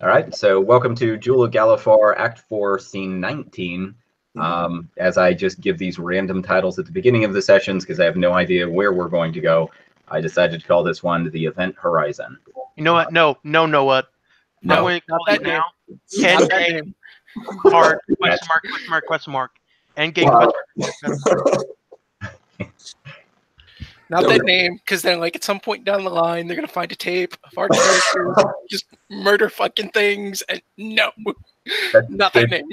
All right, so welcome to Jewel of Galifar, Act 4, Scene 19. As I just give these random titles at the beginning of the sessions because I have no idea where we're going to go, I decided to call this one the Event Horizon. You know what? No, what? No. I'm going to call it now. Not that name. Hard question mark. Endgame question mark. Not that name, because then, like, at some point down the line, they're gonna find a tape of our characters just murder fucking things, and no, not that name.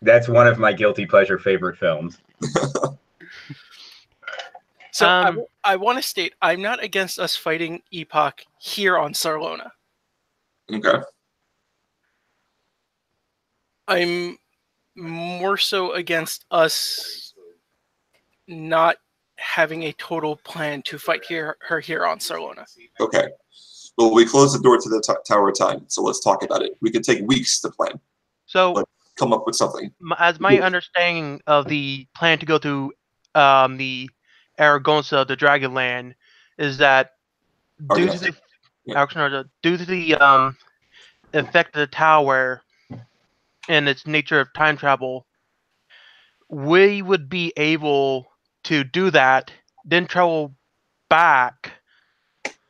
That's one of my guilty pleasure favorite films. So I want to state, I'm not against us fighting Epoch here on Sarlona. Okay. I'm more so against us not having a total plan to fight her here on Sarlona. Okay. Well, we closed the door to the Tower of Time, so let's talk about it. We could take weeks to plan. So let's come up with something. As my understanding of the plan to go through the Aragonsa, the Dragonland, is that due to the effect of the tower and its nature of time travel, we would be able to do that, then travel back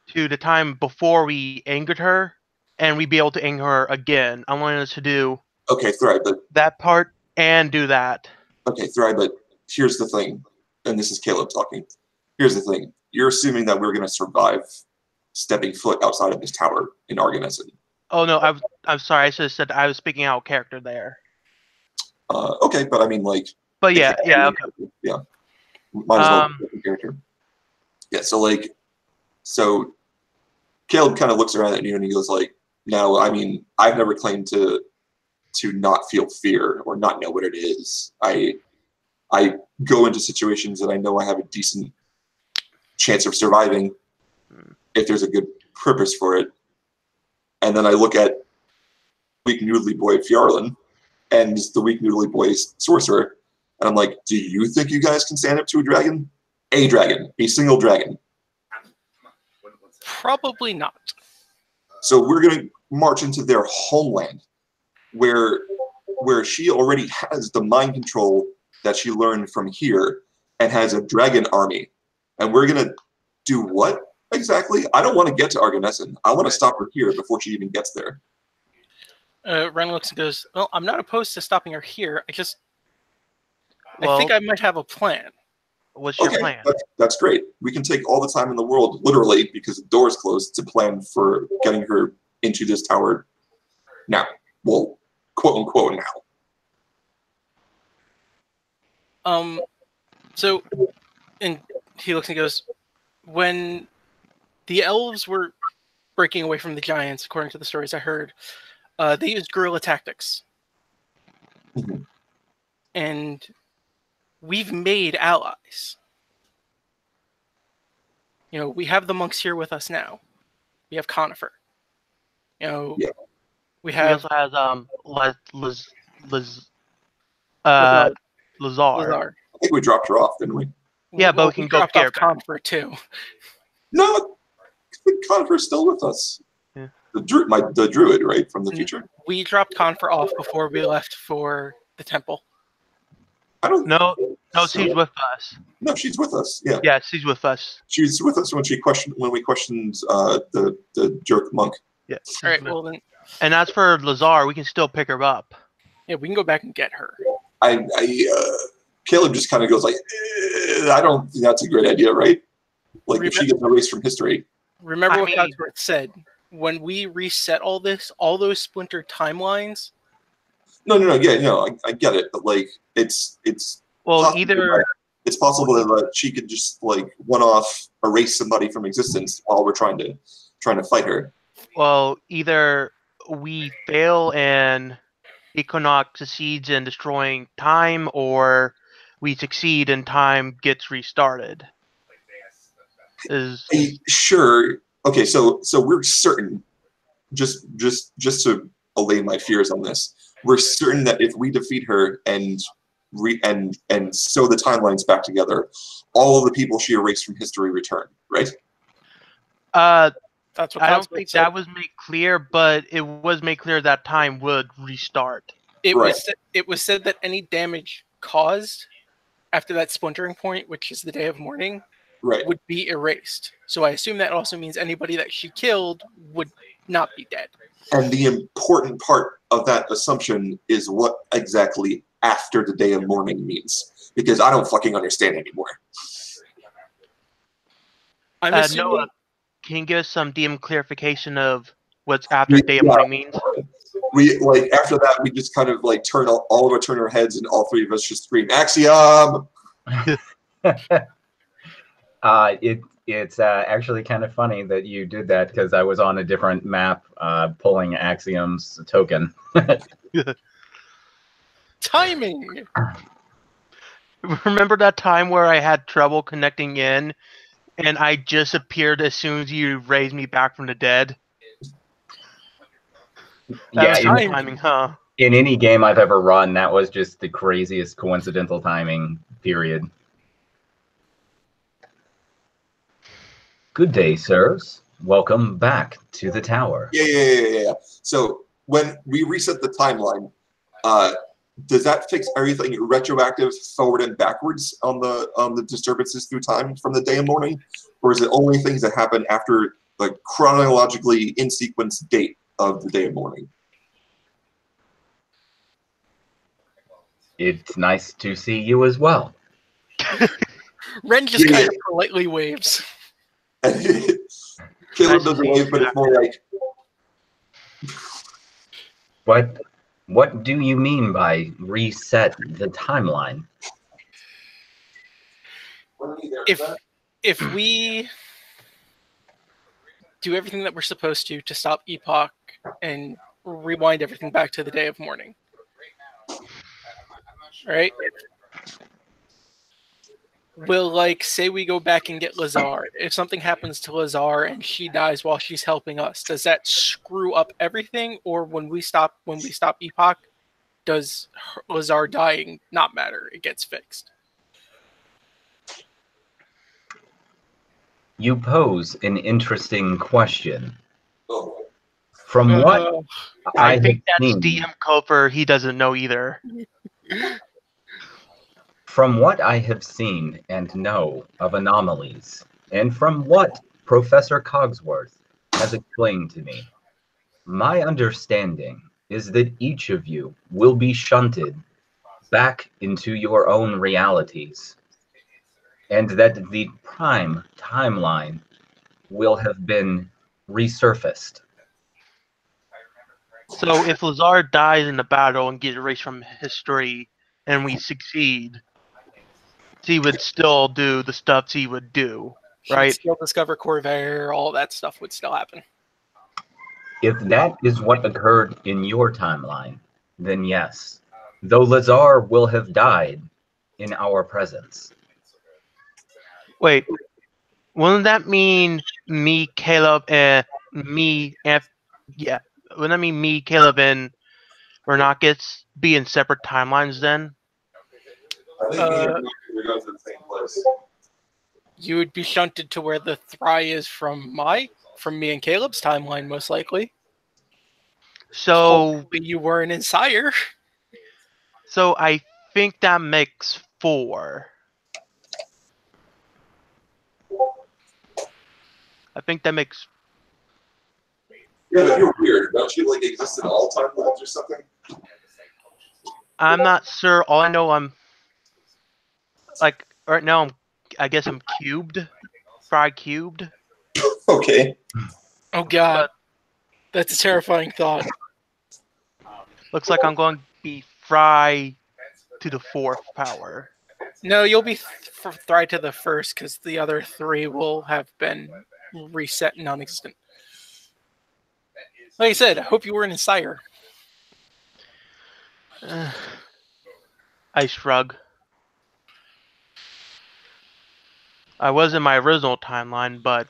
to the time before we angered her, and we'd be able to anger her again. I wanted us to do Thry, but that part and do that. Okay, Thry, but here's the thing, and this is Caleb talking. Here's the thing. You're assuming that we're going to survive stepping foot outside of this tower in Argonessen. Oh, no, I'm sorry. I should have said I was speaking out of character there. Okay, but I mean, like... But yeah, okay. Yeah. Might as well be a character. Yeah, so Caleb kind of looks around at you and he goes like, no, I mean, I've never claimed to not feel fear or not know what it is. I go into situations that I know I have a decent chance of surviving if there's a good purpose for it. And then I look at weak noodly boy Fjarlin and the weak noodly boy sorcerer, and I'm like, do you think you guys can stand up to a dragon? A single dragon. Probably not. So we're going to march into their homeland, where she already has the mind control that she learned from here and has a dragon army. And we're going to do what exactly? I don't want to get to Argonessen. I want to stop her here before she even gets there. Ren looks and goes, well, I'm not opposed to stopping her here. I think I might have a plan. What's your plan? That's great. We can take all the time in the world, literally, because the door's closed, to plan for getting her into this tower now. Well, quote unquote now. So, and he looks and goes, when the elves were breaking away from the giants, according to the stories I heard, they used guerrilla tactics. Mm-hmm. And we've made allies. You know, we have the monks here with us now. We have Conifer. You know, yeah. We also has Lazar. I think we dropped her off, didn't we? Yeah, but we can go get Conifer too. No, Conifer's still with us. Yeah. The druid, right, from the future. We dropped Conifer off before we left for the temple. I don't. No, she's with us. No, she's with us. Yeah. Yeah, she's with us. She's with us when we questioned the jerk monk. Yeah. All right. Well then. And as for Lazar, we can still pick her up. Yeah, we can go back and get her. Caleb just kind of goes like, I don't think that's a great idea, right? Like, if she gets erased from history. Remember what Cogsworth said. When we reset all this, all those splintered timelines. No, yeah, no, I get it, but like, it's well, either it's possible that she could just like one-off erase somebody from existence while we're trying to fight her. Well, either we fail and Equinox succeeds in destroying time, or we succeed and time gets restarted. Sure. Okay, so we're certain, just to allay my fears on this, we're certain that if we defeat her and sew the timelines back together, all of the people she erased from history return, right? That's what I don't Cogsworth think said. that was made clear, but it was made clear that time would restart. It Right. was said that any damage caused after that splintering point, which is the day of mourning, Right. would be erased. So I assume that also means anybody that she killed would not be dead. And the important part of that assumption is what exactly after the day of mourning means. Because I don't fucking understand anymore. I'm assuming Noah, can you give us some DM clarification of what's after day of Yeah. mourning means? We, like, after that, we just kind of, like, all of us turn our heads, and all three of us just scream, Axiom! It's actually kind of funny that you did that because I was on a different map pulling Axiom's token. timing. Remember that time where I had trouble connecting in, and I just appeared as soon as you raised me back from the dead? That was timing. timing, huh? In any game I've ever run, that was just the craziest coincidental timing, period. Good day, sirs. Welcome back to the tower. Yeah. So, when we reset the timeline, does that fix everything retroactive forward and backwards on the disturbances through time from the day of mourning? Or is it only things that happen after the chronologically in sequence date of the day of mourning? It's nice to see you as well. Ren just kind of politely waves. Caleb doesn't wave, but it's more like... What do you mean by reset the timeline? If we do everything that we're supposed to stop Epoch and rewind everything back to the day of mourning, right? We'll, like, say we go back and get Lazar. If something happens to Lazar and she dies while she's helping us, does that screw up everything? Or when we stop Epoch, does Lazar dying not matter? It gets fixed. You pose an interesting question. Oh. From what I think have that's seen, DM Coper. He doesn't know either. From what I have seen and know of anomalies, and from what Professor Cogsworth has explained to me, my understanding is that each of you will be shunted back into your own realities, and that the prime timeline will have been resurfaced. So if Lazar dies in the battle and gets erased from history, and we succeed, he would still do the stuff he would do, She'd right? still discover Corvair, all that stuff would still happen. If that is what occurred in your timeline, then yes, though Lazar will have died in our presence. Wait, wouldn't that mean me, Caleb, and me, and yeah? Wouldn't that mean me, Caleb, and Renakis be in separate timelines then? I think we're going to the same place. You would be shunted to where the Thry is from me and Caleb's timeline, most likely. So Hopefully you weren't in Sire. So I think that makes 4. I think that makes. Yeah, but you're weird. Don't you, like, exist in all timelines or something? I'm not sure. All I know, I'm like right now. I guess I'm cubed, fry cubed. Okay. Oh god, that's a terrifying thought. Looks like I'm going to be fry to the 4th power. No, you'll be Thry to the 1st because the other 3 will have been reset and non-existent. Like I said, I hope you weren't in Sire. I shrug. I was in my original timeline, but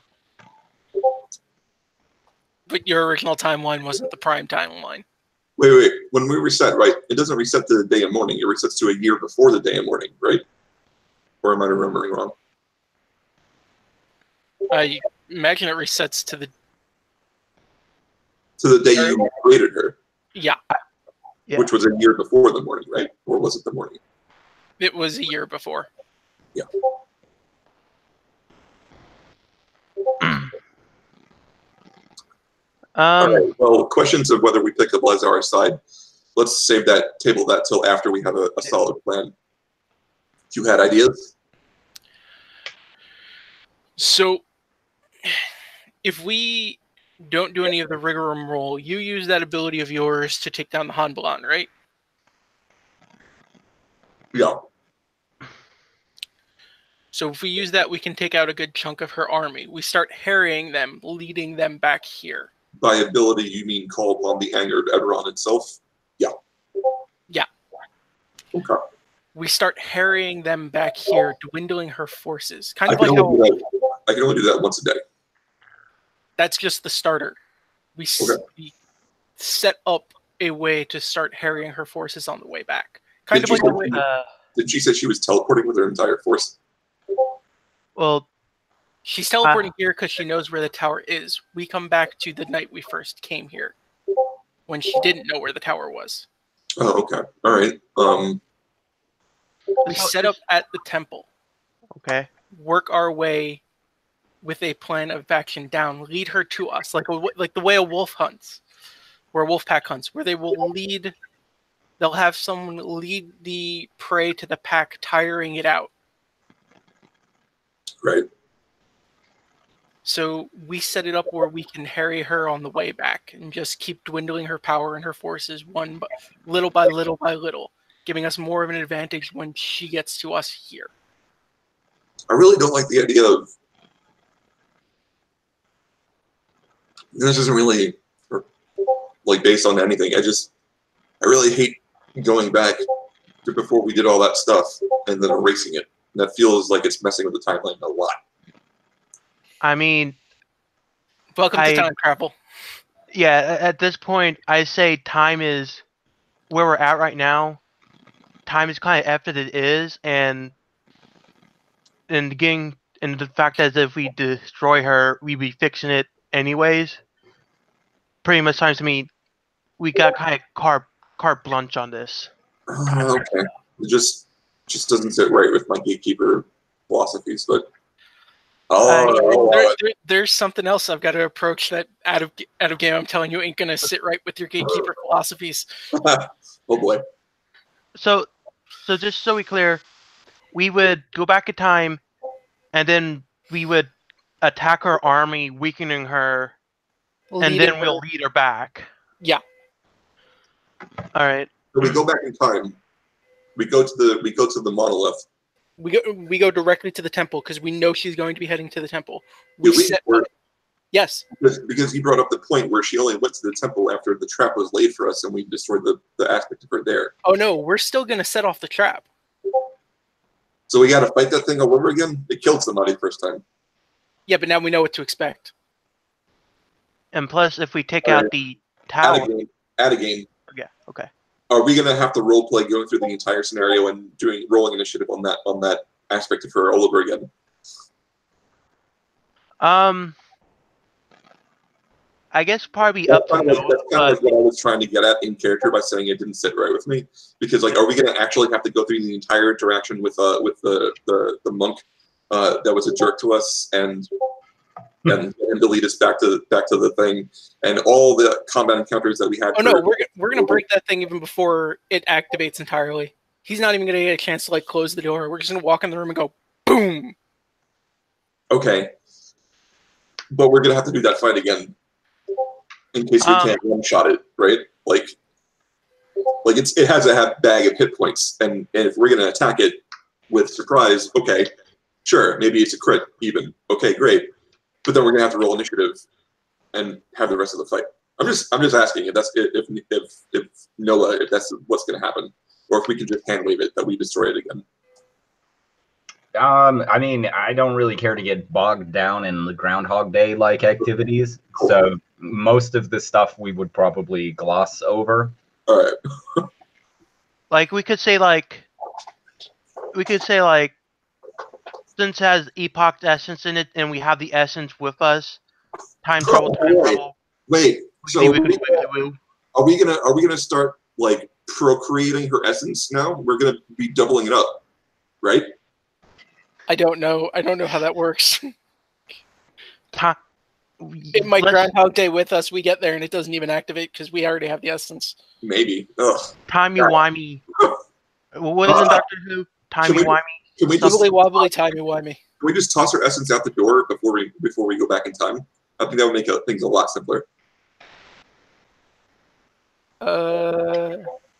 your original timeline wasn't the prime timeline. Wait. When we reset, right, it doesn't reset to the day of mourning. It resets to a year before the day of mourning, right? Or am I remembering wrong? I imagine it resets to the To the day you created her. Yeah. Yeah. Which was a year before the Mourning, right? Or was it the Mourning? It was a year before. Yeah. All right. Well, questions of whether we pick up Lazar aside. Let's save that, table that till after we have a solid plan. You had ideas? So, if we don't do any of the Rigorum roll, you use that ability of yours to take down the Hanbalan, right? Yeah. So if we use that, we can take out a good chunk of her army. We start harrying them, leading them back here. By ability, you mean call upon the angered Eberron itself? Yeah. Yeah. Okay. We start harrying them back here, dwindling her forces. Kind I of can like how only do that once a day. that's just the starter. We set up a way to start harrying her forces on the way back. Kind of like the way. Did she say she was teleporting with her entire force? Well, she's teleporting here because she knows where the tower is. We come back to the night we first came here, when she didn't know where the tower was. Oh, okay. All right. We set up at the temple. Okay. Work our way with a plan of action down. Lead her to us, like the way a wolf hunts, or a wolf pack hunts, where they will lead. They'll have someone lead the prey to the pack, tiring it out. Right. So we set it up where we can harry her on the way back and just keep dwindling her power and her forces little by little by little, giving us more of an advantage when she gets to us here. I really don't like the idea of this isn't really like based on anything. I really hate going back to before we did all that stuff and then erasing it. And that feels like it's messing with the timeline a lot. I mean, welcome to time travel. Yeah, at this point, I say time is where we're at right now. Time is kind of effed as it is, and the fact that if we destroy her, we'd be fixing it anyways. Pretty much times to me, we got kind of carte blanche on this. Okay, it just doesn't sit right with my gatekeeper philosophies, but there's something else I've got to approach that out of game. I'm telling you, ain't gonna sit right with your gatekeeper philosophies. Oh boy. So just so we clear, we would go back in time, and then we would attack her army, weakening her, and then we'll lead her back. Yeah. All right. So we go back in time. We go to the monolith. We go directly to the temple because we know she's going to be heading to the temple. Yes. Because he brought up the point where she only went to the temple after the trap was laid for us, and we destroyed the aspect of her there. Oh no, we're still going to set off the trap. So we got to fight that thing all over again? It killed somebody first time. Yeah, but now we know what to expect. And plus, if we take out the tower... Add a game. Yeah, okay. Are we going to have to role play going through the entire scenario and rolling initiative on that aspect of her all over again? I guess probably up to that's kind of what I was trying to get at in character by saying it didn't sit right with me. Because are we going to actually have to go through the entire interaction with the monk that was a jerk to us and to lead us back to the thing and all the combat encounters that we had? Oh no, we're gonna break that thing even before it activates entirely. He's not even gonna get a chance to close the door. We're just gonna walk in the room and go boom. Okay, but we're gonna have to do that fight again in case we can't one-shot it, right? It has a bag of hit points, and if we're gonna attack it with surprise, okay, sure, maybe it's a crit even. Okay, great. But then we're gonna have to roll initiative and have the rest of the fight. I'm just asking if Noah, if that's what's gonna happen, or if we can just hand wave it that we destroy it again. I mean, I don't really care to get bogged down in the Groundhog Day like activities, so most of the stuff we would probably gloss over. All right. we could say since it has Epoch's essence in it, and we have the essence with us, time travel. Wait, So are we gonna start like procreating her essence now? We're gonna be doubling it up, right? I don't know. I don't know how that works. Ta- It might let's- Groundhog Day with us. We get there and it doesn't even activate because we already have the essence. Maybe. Ugh. Timey-wimey. What isn't Doctor Who? Timey-wimey? Can we just Wibbly wobbly, timey wimey. Can we just toss her essence out the door before we go back in time? I think that would make things a lot simpler.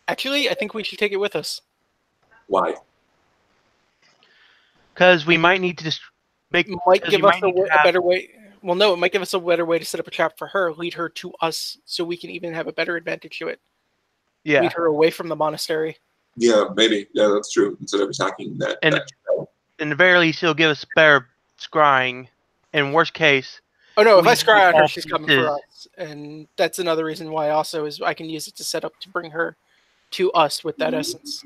Actually, I think we should take it with us. Why? Because we might need to just make... Might 'cause give you us might a need to have- better way. Well, no, it might give us a better way to set up a trap for her, lead her to us, so we can even have a better advantage to it. Yeah. Lead her away from the monastery. Yeah, maybe. Yeah, that's true. Instead of attacking that. And- In the very least, he'll give us better scrying. In worst case... Oh no, if We I scry on her, all she's coming pieces. for us. And that's another reason why also is I can use it to set up to bring her to us with that essence.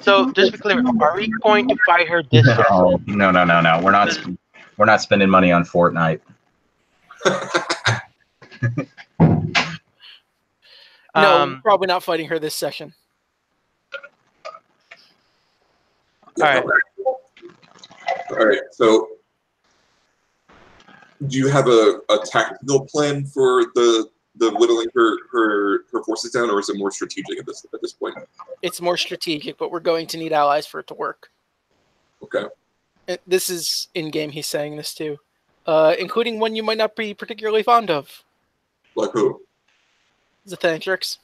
So, just to be clear, are we going to fight her this session? No. We're not spending money on Fortnite. No, probably not fighting her this session. Alright. All right. So, do you have a tactical plan for the whittling her forces down, or is it more strategic at this point? It's more strategic, but we're going to need allies for it to work. Okay. This is in-game, he's saying this too. Including one you might not be particularly fond of. Like who? Zethantrix.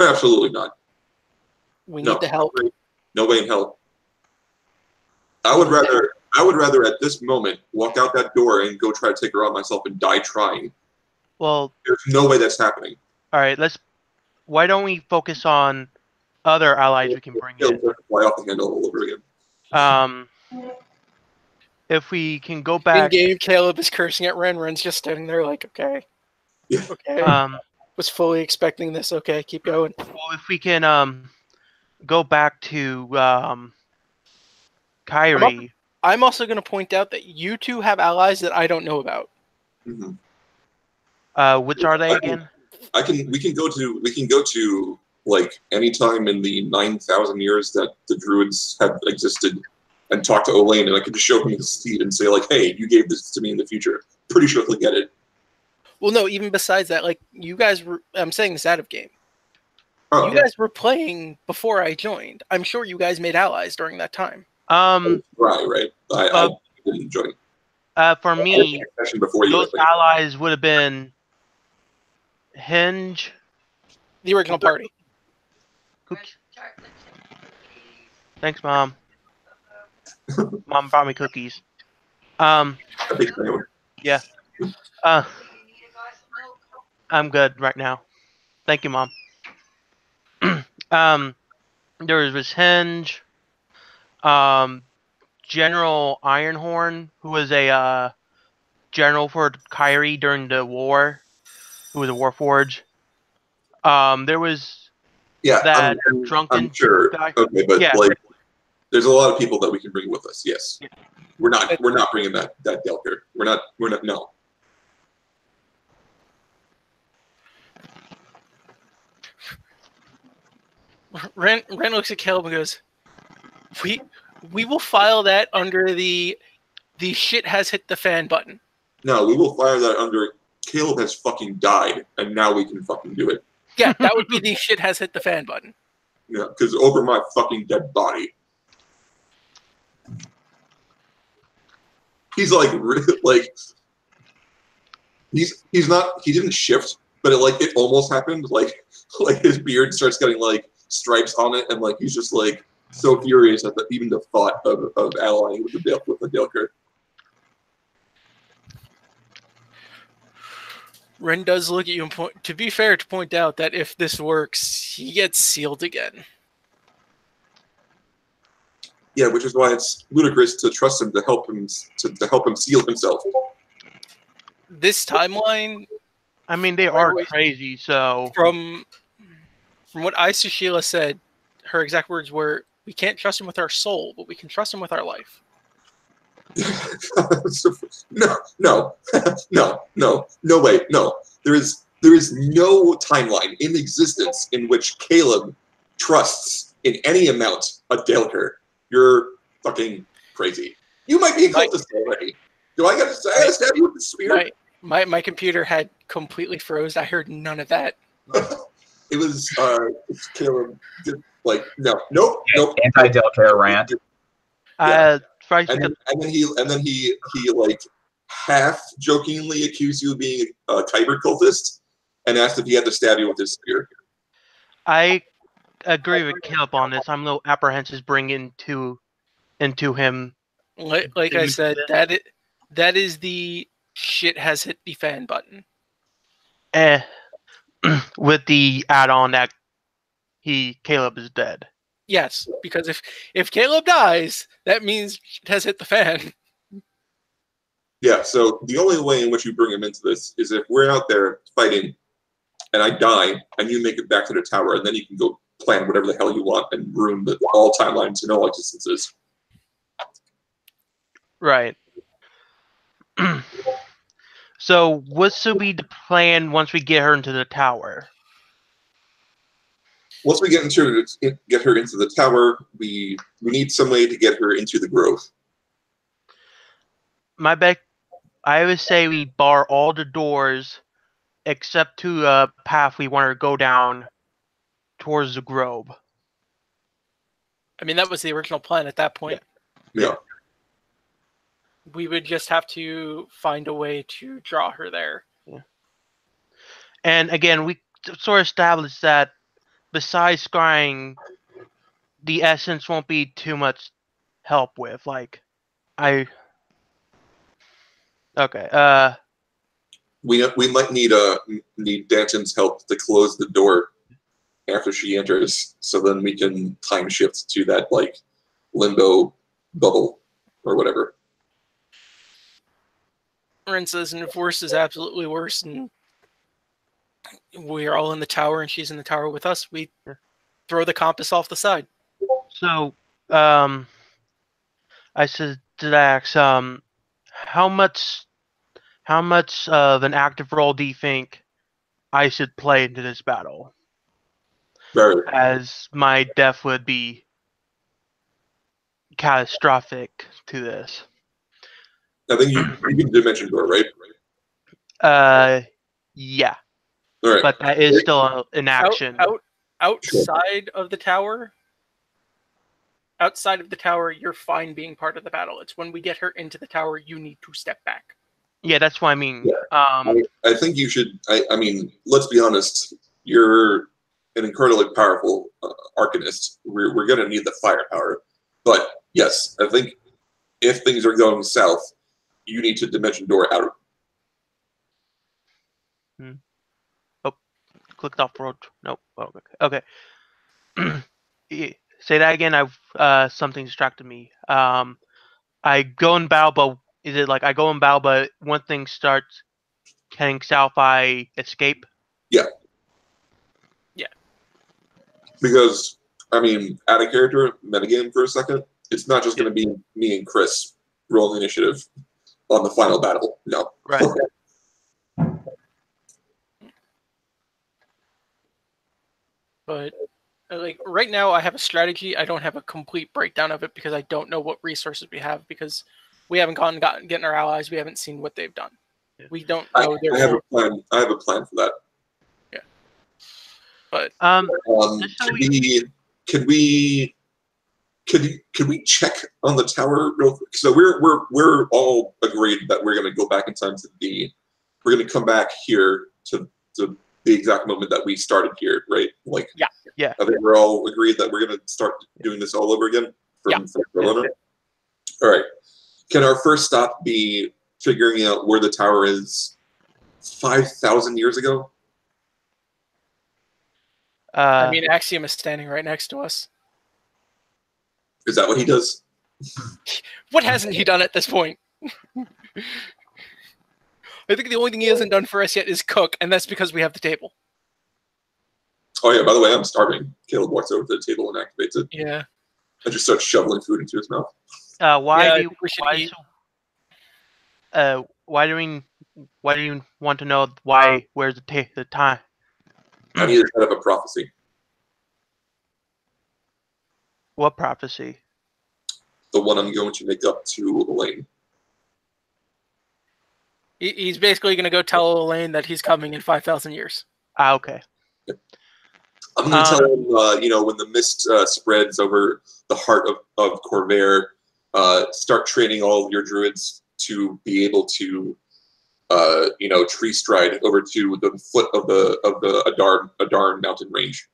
Absolutely not. We need the help. No way in hell. I would rather at this moment walk out that door and go try to take her out myself and die trying. Well, There's no way that's happening. alright, why don't we focus on other allies we can bring in? Fly off the handle all over again. If we can go back... In-game, Caleb is cursing at Ren. Ren's just standing there like, okay. Yeah. Okay. Was fully expecting this. Okay, keep going. Well, if we can go back to Kyrie. I'm also going to point out that you two have allies that I don't know about. Mm-hmm. Which are they again? We can go to like any time in the 9,000 years that the druids have existed and talk to Olaine, and I can just show him the seed and say like, hey, you gave this to me in the future. Pretty sure he'll get it. Well, no, even besides that, like, you guys were, I'm saying this out of game. Oh, You guys were playing before I joined. I'm sure you guys made allies during that time. right. I didn't join. For me, before you, those allies would have been Hinge. The original party. Cookies. Thanks, Mom. Mom brought me cookies. Yeah. I'm good right now. Thank you, Mom. There was Hinge, General Ironhorn, who was a general for Kyrie during the war, who was a warforge. There was that drunken I'm sure. guy. Okay, but Yeah. like, there's a lot of people that we can bring with us. Yes, we're not bringing that Delker. We're not. No. Ren looks at Caleb and goes, "We will file that under the shit has hit the fan button." No, we will fire that under Caleb has fucking died, and now we can fucking do it. Yeah, that would be the shit has hit the fan button. Yeah, because over my fucking dead body. He's like he's not, he didn't shift, but it almost happened. Like his beard starts getting like stripes on it, and like he's just like so furious at even the thought of allying with the Delker. Ren does look at you and point out that if this works, he gets sealed again. Yeah, which is why it's ludicrous to trust him to help him seal himself. This timeline, I mean, they are crazy. So from what Sheila said, her exact words were, "We can't trust him with our soul, but we can trust him with our life." No way, no. There is There is no timeline in existence in which Caleb trusts in any amount a Galifar. You're fucking crazy. You might be a cultist already. Do I gotta stab you with the spear? My computer had completely froze. I heard none of that. It was Caleb. Like nope. Anti-Galifar rant. Yeah. And then he like half jokingly accused you of being a Kyber cultist and asked if he had to stab you with his spear. I agree with Caleb on this. I'm a little apprehensive bringing into him. Like I said, that is the shit has hit the fan button. With the add-on that Caleb is dead. Yes, because if Caleb dies, that means it has hit the fan. Yeah, so the only way in which you bring him into this is if we're out there fighting and I die and you make it back to the tower, and then you can go plan whatever the hell you want and ruin all timelines and all existences. Right. So what should be the plan once we get her into the tower? Once we get her into the tower, we need some way to get her into the grove. My bet, I would say we bar all the doors except to a path we want her to go down towards the grove. I mean, that was the original plan at that point. Yeah. We would just have to find a way to draw her there. Yeah. And again, we sort of established that besides scrying, the essence won't be too much help with. Like, okay. We might need Danton's help to close the door after she enters, so then we can time shift to that like limbo bubble or whatever. Ren says, and if worse is absolutely worse, and we're all in the tower and she's in the tower with us, we throw the compass off the side. So, I said to Dax, how much of an active role do you think I should play into this battle? Very. As my death would be catastrophic to this. I think you can dimension door, right? Yeah. All right. But that is still an action. Outside of the tower, you're fine being part of the battle. It's when we get her into the tower, you need to step back. Yeah, that's what I mean. Yeah. I think you should. I mean, let's be honest. You're an incredibly powerful arcanist. We're going to need the firepower. But yes, I think if things are going south, you need to dimension door out. Oh, clicked off road. Nope. Oh, okay. Say that again. Something distracted me. I go in battle, but is it like I go in battle, but when things starts heading south, I escape? Yeah. Yeah. Because I mean, out of character, metagame for a second. It's not just going to be me and Chris rolling initiative on the final battle. No. Right. But like right now, I have a strategy. I don't have a complete breakdown of it because I don't know what resources we have because we haven't gotten our allies. We haven't seen what they've done. We don't know. I have a plan. I have a plan for that. Yeah. But could we check on the tower real quick? So we're all agreed that we're going to go back in time to we're going to come back here to the exact moment that we started here, right? Like, yeah. I think we're all agreed that we're going to start doing this all over again from Sarlona. All right. Can our first stop be figuring out where the tower is 5,000 years ago? I mean, Axiom is standing right next to us. Is that what he does? What hasn't he done at this point? I think the only thing he hasn't done for us yet is cook, and that's because we have the table. Oh yeah, by the way, I'm starving. Caleb walks over to the table and activates it. Yeah. And just starts shoveling food into his mouth. Why do Why do you want to know why? Where's the time? I need to set up a prophecy. What prophecy? The one I'm going to make up to Elaine. He's basically going to go tell Elaine that he's coming in 5,000 years. Ah, okay. I'm going to tell him, when the mist spreads over the heart of Corvair, start training all of your druids to be able to, tree stride over to the foot of the Adar mountain range.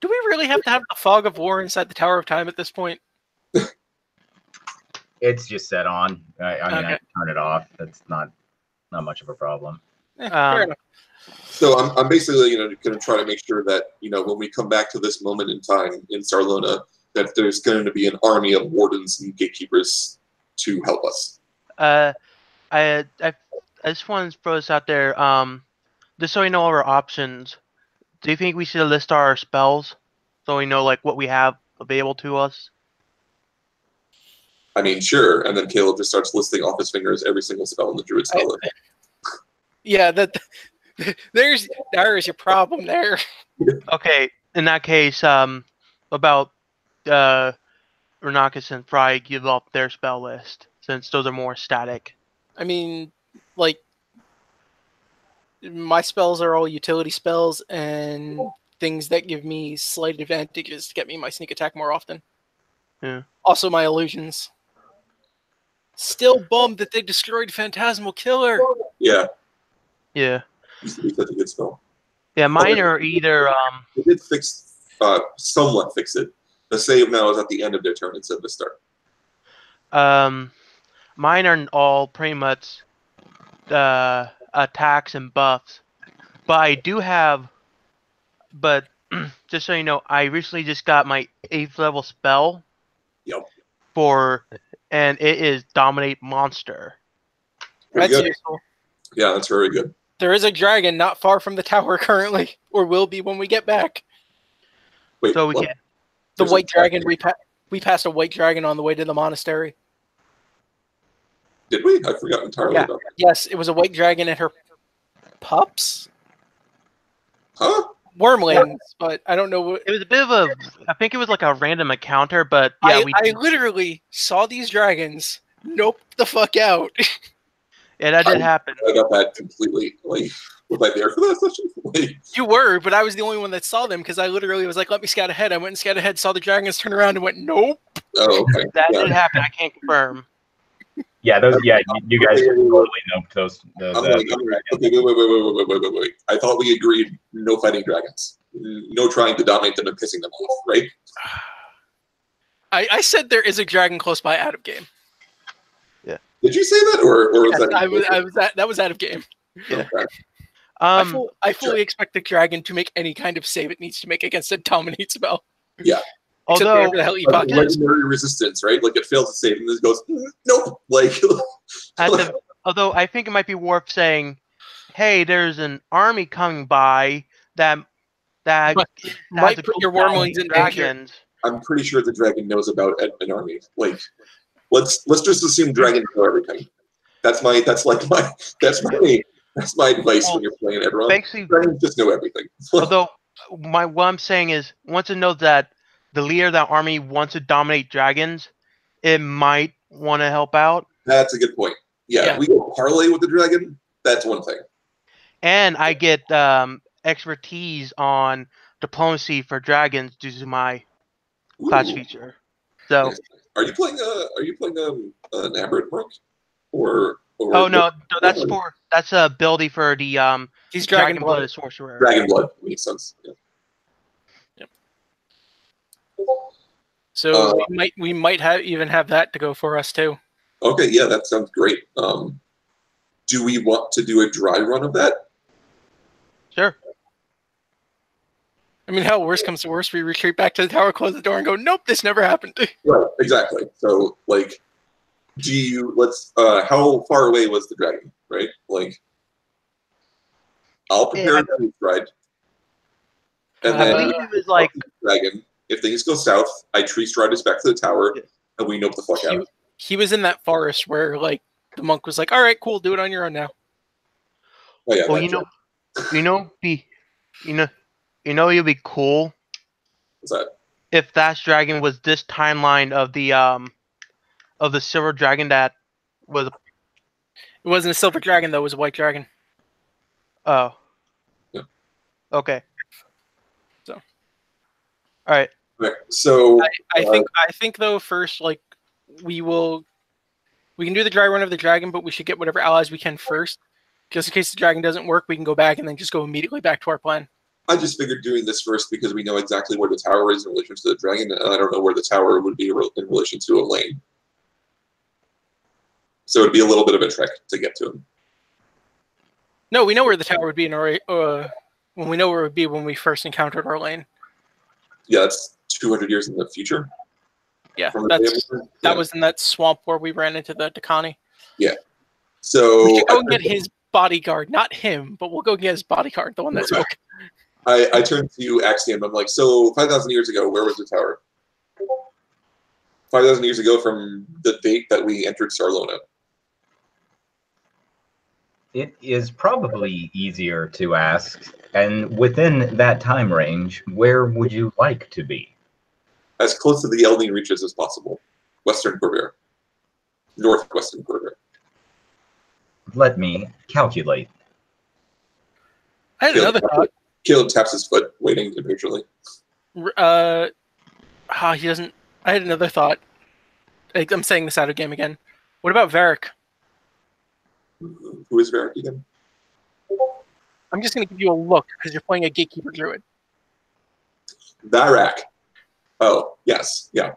Do we really have to have the fog of war inside the Tower of Time at this point? It's just set on. I mean, Okay. I can turn it off. That's not much of a problem. Fair enough. So I'm basically, going to try to make sure that, when we come back to this moment in time in Sarlona, that there's going to be an army of wardens and gatekeepers to help us. I just want to throw this out there. Just so we know our options. Do you think we should list our spells so we know like what we have available to us? I mean, sure. And then Caleb just starts listing off his fingers every single spell in the druid spell list. Yeah, there's your problem there. Okay, in that case, about Renakis and Fry give up their spell list since those are more static. I mean, like, my spells are all utility spells and things that give me slight advantages to get me my sneak attack more often. Yeah. Also, my illusions. Still bummed that they destroyed Phantasmal Killer. Yeah. Yeah. Used to be such a good spell. Yeah, mine are either They did somewhat fix it. The save now is at the end of their turn instead of the start. mine are all pretty much attacks and buffs. But I do have just so you know, I recently just got my 8th level spell. Yep. And it is Dominate Monster. Pretty That's good. useful. Yeah, that's very good. There is a dragon not far from the tower currently, or will be when we get back. Wait, So we what? can. The There's white a dragon, we passed a white dragon on the way to the monastery. Did we? I forgot entirely Yeah. about that. Yes, it was a white dragon and her pups? Huh? Wormlings, but I don't know what... It was a bit of a. I think it was like a random encounter, but yeah, I literally saw these dragons nope the fuck out. yeah, that did happen. I got that completely. Like, was I there for that session? Like, You were, but I was the only one that saw them because I literally was like, let me scout ahead. I went and scouted ahead, saw the dragons turn around and went, nope. oh, okay. That Yeah. did happen. I can't confirm. Yeah, those. Yeah, you guys totally noped those. I'm like, okay, wait. I thought we agreed no fighting dragons. No trying to dominate them and pissing them off, right? I said there is a dragon close by out of game. Did you say that, or was Yes, that? that was out of game. Yeah. Okay. I fully expect the dragon to make any kind of save it needs to make against a dominate spell. Yeah. Except Although whatever the hell Epoch is. Legendary resistance, right? Like it fails to save, and this goes, nope. Like, although I think it might be worth saying, hey, there's an army coming by that Might has to put go your down wormlings in danger. dragons. I'm pretty sure the dragon knows about an army. Like, let's just assume dragons know everything. That's my advice when you're playing everyone. Basically, Dragons just know everything. although what I'm saying is, once it knows that the leader of that army wants to dominate dragons, it might want to help out. That's a good point. Yeah, if we go parlay with the dragon, that's one thing. And I get expertise on diplomacy for dragons due to my class Ooh. feature. So, Nice. Are you playing an aberrant monk? Or oh no, that's a ability for the He's dragon blooded blood. sorcerer. Dragon blood makes sense. Yeah. So we might even have that to go for us too. Okay, yeah, that sounds great. Do we want to do a dry run of that? Sure. I mean, hell, worst comes to worst, we retreat back to the tower, close the door, and go, nope, this never happened. Right, exactly. So, like, how far away was the dragon, right? Like, I'll prepare to ride. And I then, believe it was like dragon, if things go south, I tree stride us back to the tower, and we nope the fuck out. He was in that forest where, like, the monk was like, all right, cool, do it on your own now. Oh yeah. Well, that you joke. know, it'd be cool What's that? if that dragon was this timeline of the silver dragon that was. It wasn't a silver dragon though; it was a white dragon. Oh. Yeah. Okay. So. All right. Okay, so I think though first like we can do the dry run of the dragon, but we should get whatever allies we can first, just in case the dragon doesn't work. We can go back and then just go immediately back to our plan. I just figured doing this first because we know exactly where the tower is in relation to the dragon, and I don't know where the tower would be in relation to a lane. So it'd be a little bit of a trek to get to him. No, we know where the tower would be in our when we know where it would be when we first encountered our lane. Yeah, that's 200 years in the future. Yeah, From the that was in that swamp where we ran into the Dakani. Yeah. So we should go and get his bodyguard, not him, but we'll go get his bodyguard, the one that spoke. I turned to Axiom. I'm like, so 5,000 years ago, where was the tower? 5,000 years ago from the date that we entered Sarlona. It is probably easier to ask, and within that time range, where would you like to be? As close to the Elding reaches as possible. Western Corvair. Northwestern Corvair. Let me calculate. I had another thought. Caleb taps his foot, waiting impatiently. He doesn't. I had another thought. I'm saying this out of game again. What about Varric? Who is Varric again? I'm just going to give you a look because you're playing a Gatekeeper Druid. Varric. Oh, yes. Yeah.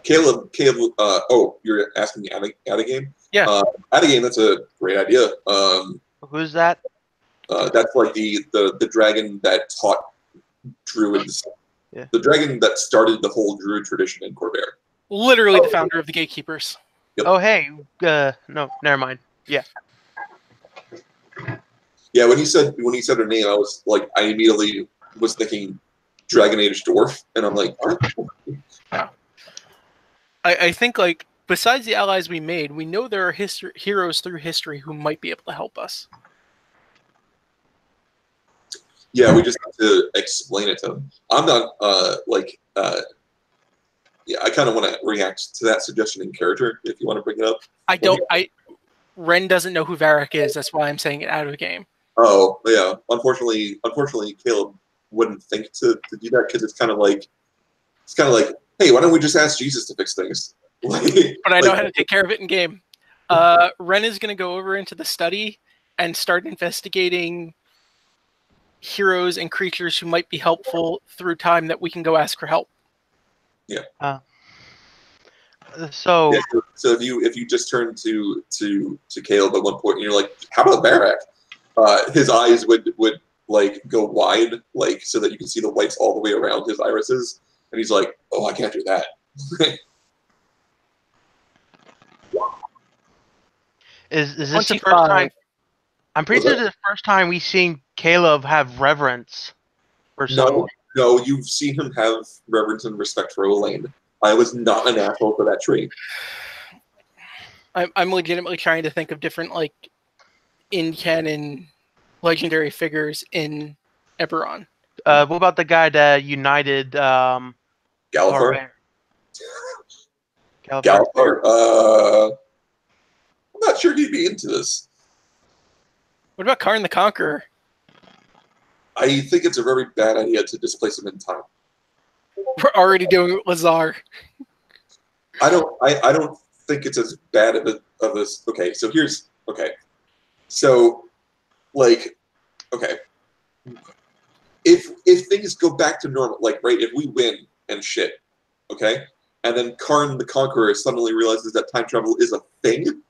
Caleb, oh, you're asking me at a game? Yeah. At a game, that's a great idea. Who's that? That's like the dragon that taught druids. Yeah. The dragon that started the whole druid tradition in Corvair. Literally the founder of the Gatekeepers. Yep. Oh, hey. No, never mind. Yeah. Yeah, when he said her name, I immediately was thinking Dragon Age dwarf, and I'm like, what? I think like besides the allies we made, we know there are heroes through history who might be able to help us. Yeah, we just have to explain it to them. I'm not yeah, I kind of want to react to that suggestion in character if you want to bring it up. I don't. Ren doesn't know who Varric is. That's why I'm saying it out of the game. Oh yeah, unfortunately, Caleb wouldn't think to do that because it's kind of like, hey, why don't we just ask Jesus to fix things? But I know how to take care of it in game. Ren is going to go over into the study and start investigating heroes and creatures who might be helpful through time that we can go ask for help. Yeah. So if you just turn to Caleb at one point and you're like, how about Varric? His eyes would like go wide, like so that you can see the whites all the way around his irises, and he's like, oh, I can't do that. Is this the first time? I'm pretty sure this is the first time we've seen Caleb have reverence for someone. No, you've seen him have reverence and respect for Elaine. I was not an asshole for that trait. I'm legitimately trying to think of different like in-canon legendary figures in Eberron. What about the guy that united Galifar? Galifar? I'm not sure he'd be into this. What about Karn the Conqueror? I think it's a very bad idea to displace him in time. We're already doing it with Lazar. I don't think it's as bad of this. Okay, so here's So, like, okay, if things go back to normal, like, right, if we win and shit, okay, and then Karn the Conqueror suddenly realizes that time travel is a thing,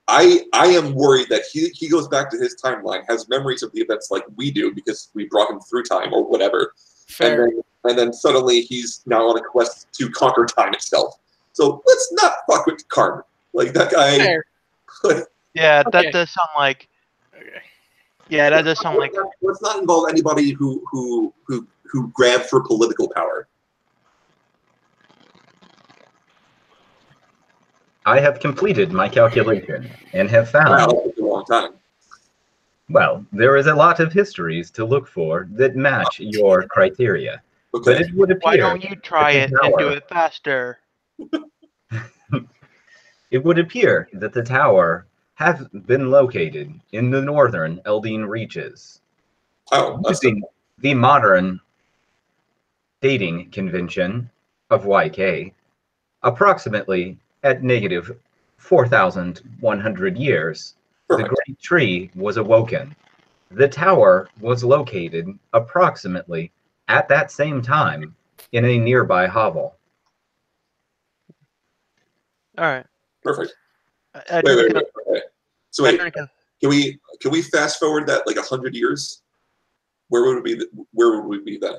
I am worried that he goes back to his timeline, has memories of the events like we do because we brought him through time or whatever, Fair. and then suddenly he's now on a quest to conquer time itself. So let's not fuck with Karn. Like, that guy. Fair. Yeah, Okay. that does sound like. Okay. Yeah, that does sound like. Let's not involve anybody who grabbed for political power. I have completed my calculation and have found Wow, that took a long time. Well, there is a lot of histories to look for that match your criteria. Okay. But it would appear Why don't you try that it the and do tower- it faster? It would appear that the tower has been located in the northern Eldine reaches. Oh, that's good. Using the modern dating convention of YK, approximately at negative 4,100 years, the Perfect. great tree was awoken. The tower was located approximately at that same time in a nearby hovel. All right. Perfect. I Wait. can- Okay. So I wait, can- can we fast forward that like 100 years? Where would we be? Where would we be then?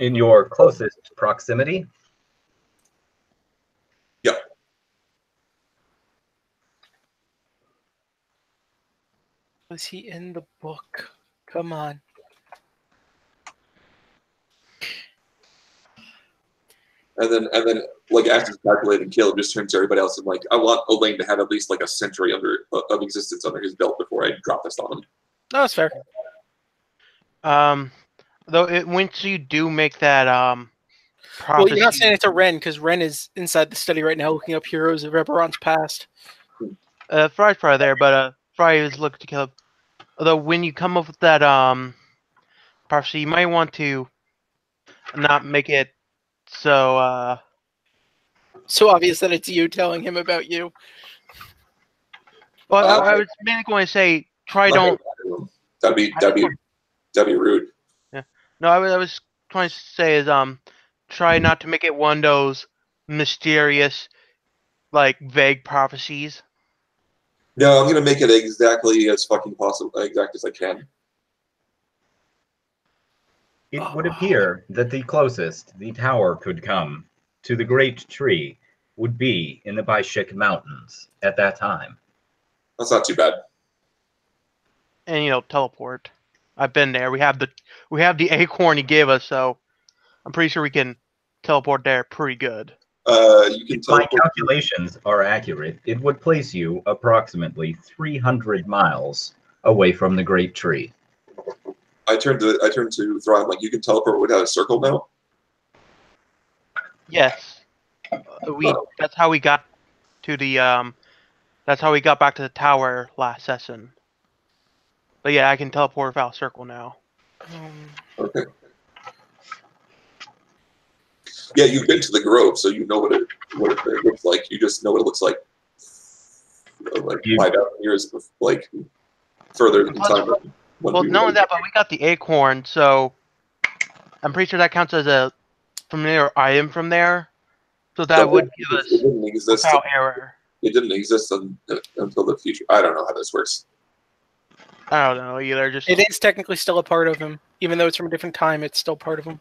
In your closest proximity, Yeah. Was he in the book? Come on. And then like after calculating, Caleb just turns to everybody else and like, I want Elaine to have at least like a century of existence under his belt before I drop this on him. No, that's fair. Though once you do make that Well, prophecy, you're not saying it to Ren, because Ren is inside the study right now looking up heroes of Eberron's past. Fry's probably there, but Fry is looking to kill. Although when you come up with that prophecy, you might want to not make it so So obvious that it's you telling him about you. Well, I was mainly going to say That'd be rude. Yeah. No, I was trying to say is try not to make it one of those mysterious, like vague prophecies. No, I'm gonna make it exactly as fucking possible, exact as I can. it would appear that the closest the tower could come to the great tree would be in the Baishik Mountains at that time. That's not too bad. And teleport. I've been there. We have the acorn he gave us, so I'm pretty sure we can teleport there pretty good. You can If my teleport. calculations are accurate, it would place you approximately 300 miles away from the great tree. I turned to Thrawn, like, you can teleport without a circle now? Yes. That's how we got to the that's how we got back to the tower last session. But yeah, I can teleport without a circle now. Okay. Yeah, you've been to the Grove, so you know what it looks like. You just know what it looks like. Like 5,000 years, like further in time. Well, not only that, but we got the acorn, so I'm pretty sure that counts as a familiar item from there. So that would give us it didn't exist without error. It didn't exist until the future. I don't know how this works. I don't know either. Just It is technically still a part of him, even though it's from a different time. It's still part of him.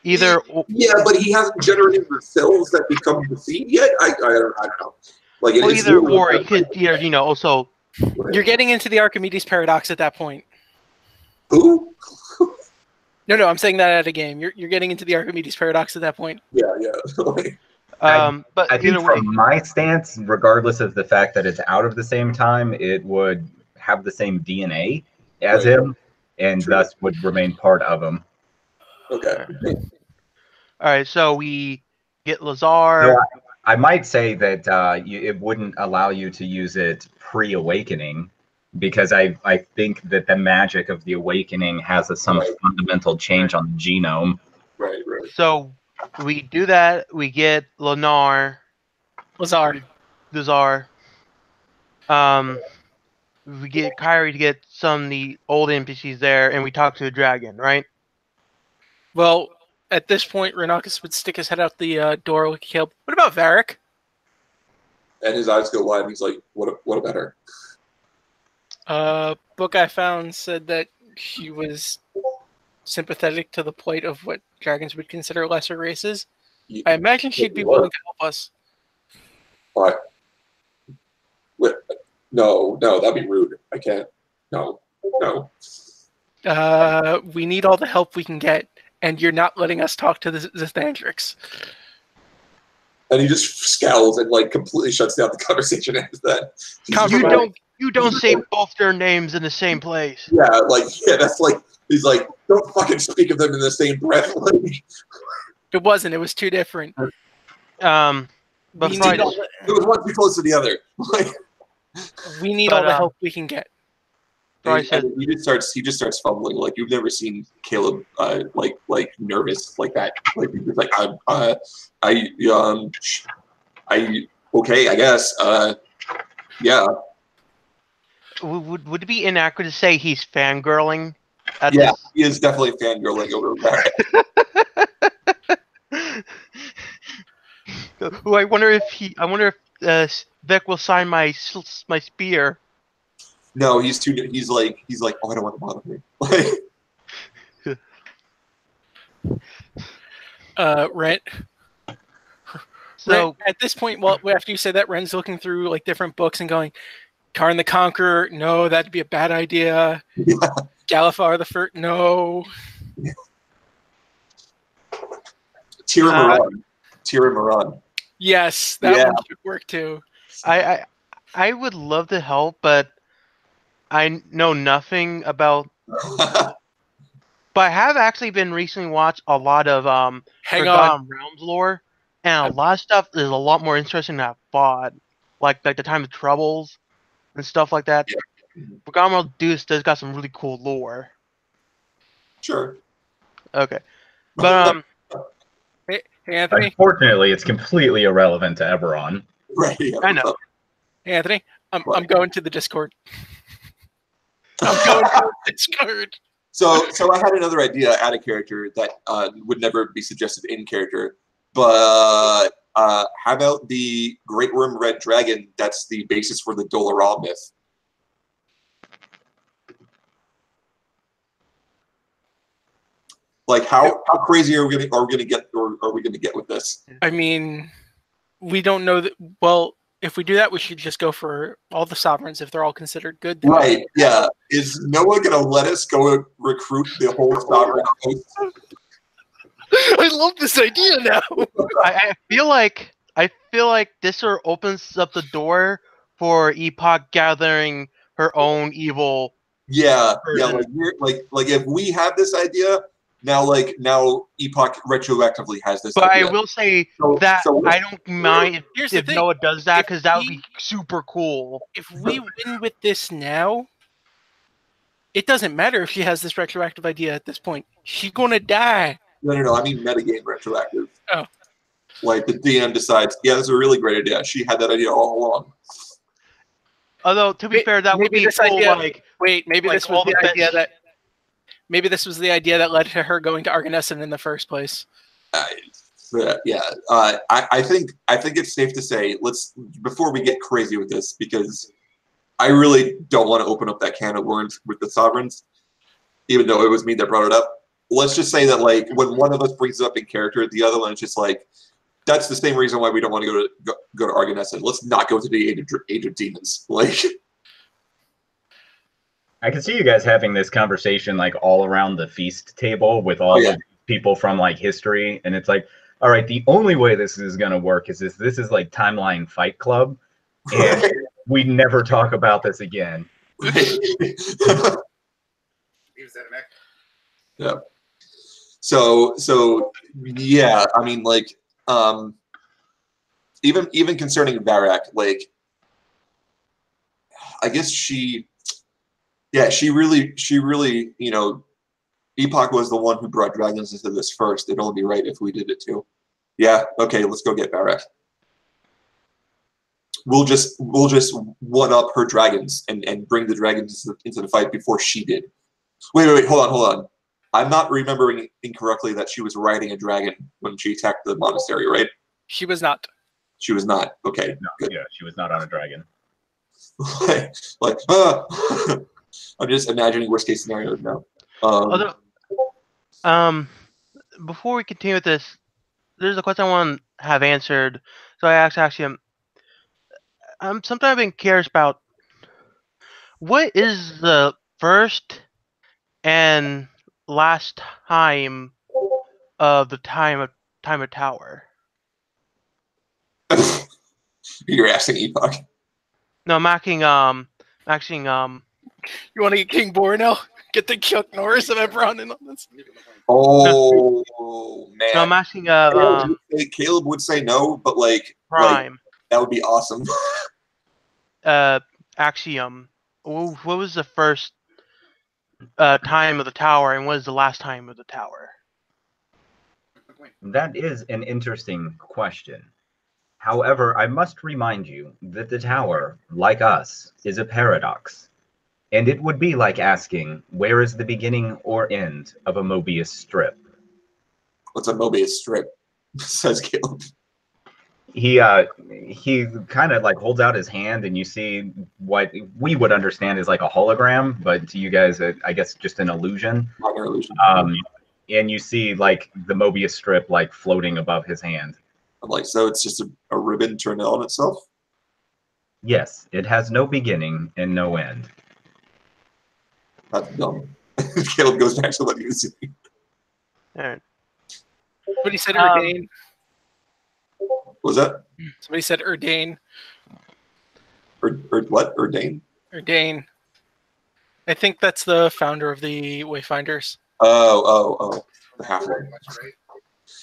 either. Yeah, but he hasn't generated the cells that become the seed yet. I don't know. Like Well, either or you could also. You're getting into the Archimedes paradox at that point. Who? No, I'm saying that at a game. You're getting into the Archimedes paradox at that point. Yeah. But I think either way, from my stance, regardless of the fact that it's out of the same time, it would have the same DNA as him, and thus would remain part of him. Okay. All right, so we get Lazar. So I might say that it wouldn't allow you to use it pre-awakening, because I think that the magic of the awakening has some fundamental change on the genome. Right. So we do that. We get Lazar. We get Kyrie to get some of the old NPCs there, and we talk to a dragon, right? Well, at this point, Renakis would stick his head out the door like Caleb. What about Varric? And his eyes go wide, and he's like, "What about her?" Book I found said that she was sympathetic to the plight of what dragons would consider lesser races. I imagine she'd be willing to help us. What? No, that'd be rude. I can't. No. We need all the help we can get, and you're not letting us talk to the Zithandrix. And he just scowls and like completely shuts down the conversation after that. You don't say both their names in the same place. Yeah, that's like he's like, don't fucking speak of them in the same breath. Like, It wasn't. It was too different. But We Friday, need all the, it was one too close to the other. Like, we need But, all the help we can get. Friday said, and he just starts fumbling. Like you've never seen Caleb like nervous like that. Like he's just like okay, I guess. Yeah. would it be inaccurate to say he's fangirling? Yeah, he is definitely fangirling over there. I wonder if Vic will sign my spear. No, he's like, oh, I don't want to bother me. Ren. So Ren, at this point, well, after you said that, Ren's looking through like different books and going, Karn the Conqueror, no, that'd be a bad idea. Yeah. Galifar the First, no. Tira Moran. Yes, that one should work too. I would love to help, but I know nothing about. But I have actually been recently watched a lot of Forgotten Realms lore, and a lot of stuff is a lot more interesting than I thought. Like the Time of Troubles and stuff like that. Yeah. Forgotten Realms does got some really cool lore. Sure. Okay, but Hey, Anthony. Unfortunately, it's completely irrelevant to Eberron. Right. Yeah. I know. Hey, Anthony, I'm going to the Discord. I'm going to the Discord. So I had another idea at a character that would never be suggested in character, but how about the Great Worm Red Dragon? That's the basis for the Dolaral myth. Like how crazy are we gonna get with this? I mean, we don't know that. Well, if we do that, we should just go for all the sovereigns if they're all considered good. Right? Yeah. Is no one gonna let us go recruit the whole sovereign host? I love this idea now. I feel like this sort of opens up the door for Epoch gathering her own evil. Yeah, person. like if we have this idea now, Epoch retroactively has this. But idea. I will say that I don't mind if Noah does that because that would be super cool. If we win with this now, it doesn't matter if she has this retroactive idea at this point. She's gonna die. No. I mean metagame retroactive. Oh. Like the DM decides, yeah, that's a really great idea. She had that idea all along. Although to be fair, that would be cool. Maybe this was the idea that. Maybe this was the idea that led to her going to Arganessen in the first place. I think it's safe to say before we get crazy with this, because I really don't want to open up that can of worms with the sovereigns, even though it was me that brought it up. Let's just say that when one of us brings it up in character, the other one is just like, that's the same reason why we don't want to go to Arganessen. Let's not go to the Age of Demons. I can see you guys having this conversation all around the feast table with all of people from history, and it's like, all right, the only way this is gonna work is this is Timeline Fight Club, and we never talk about this again. Yeah. So yeah, I mean even concerning Varak, I guess she really, Epoch was the one who brought dragons into this first. It'd only be right if we did it too. Yeah, okay, let's go get Varak. We'll just one up her dragons and bring the dragons into the fight before she did. Wait, hold on. I'm not remembering incorrectly that she was riding a dragon when she attacked the monastery, right? She was not. She was not. Okay. No, good. Yeah, she was not on a dragon. I'm just imagining worst case scenarios now. Before we continue with this, there's a question I want to have answered. So I actually sometimes I've been curious about what is the first and last time of the time of Tower. You're asking Epoch. No, I'm asking You want to get King Borno? Get the Chuck Norris of Ebron in on this? Oh man. No, I'm asking Caleb would say no, but like Prime. that would be awesome. Axiom. What was the first time of the tower, and what is the last time of the tower? That is an interesting question. However, I must remind you that the tower, like us, is a paradox. And it would be like asking, where is the beginning or end of a Mobius strip? What's a Mobius strip? Says Caleb. He kind of like holds out his hand, and you see what we would understand is like a hologram, but to you guys, I guess just an illusion. Minor illusion. And you see like the Mobius strip like floating above his hand. I'm like, so it's just a ribbon turned on itself? Yes, it has no beginning and no end. That's dumb. Caleb goes back to what he was doing. All right. Somebody said Erdane. What was that? Somebody said Erdane. What? Erdane? Erdane. I think that's the founder of the Wayfinders. Oh. The halfling.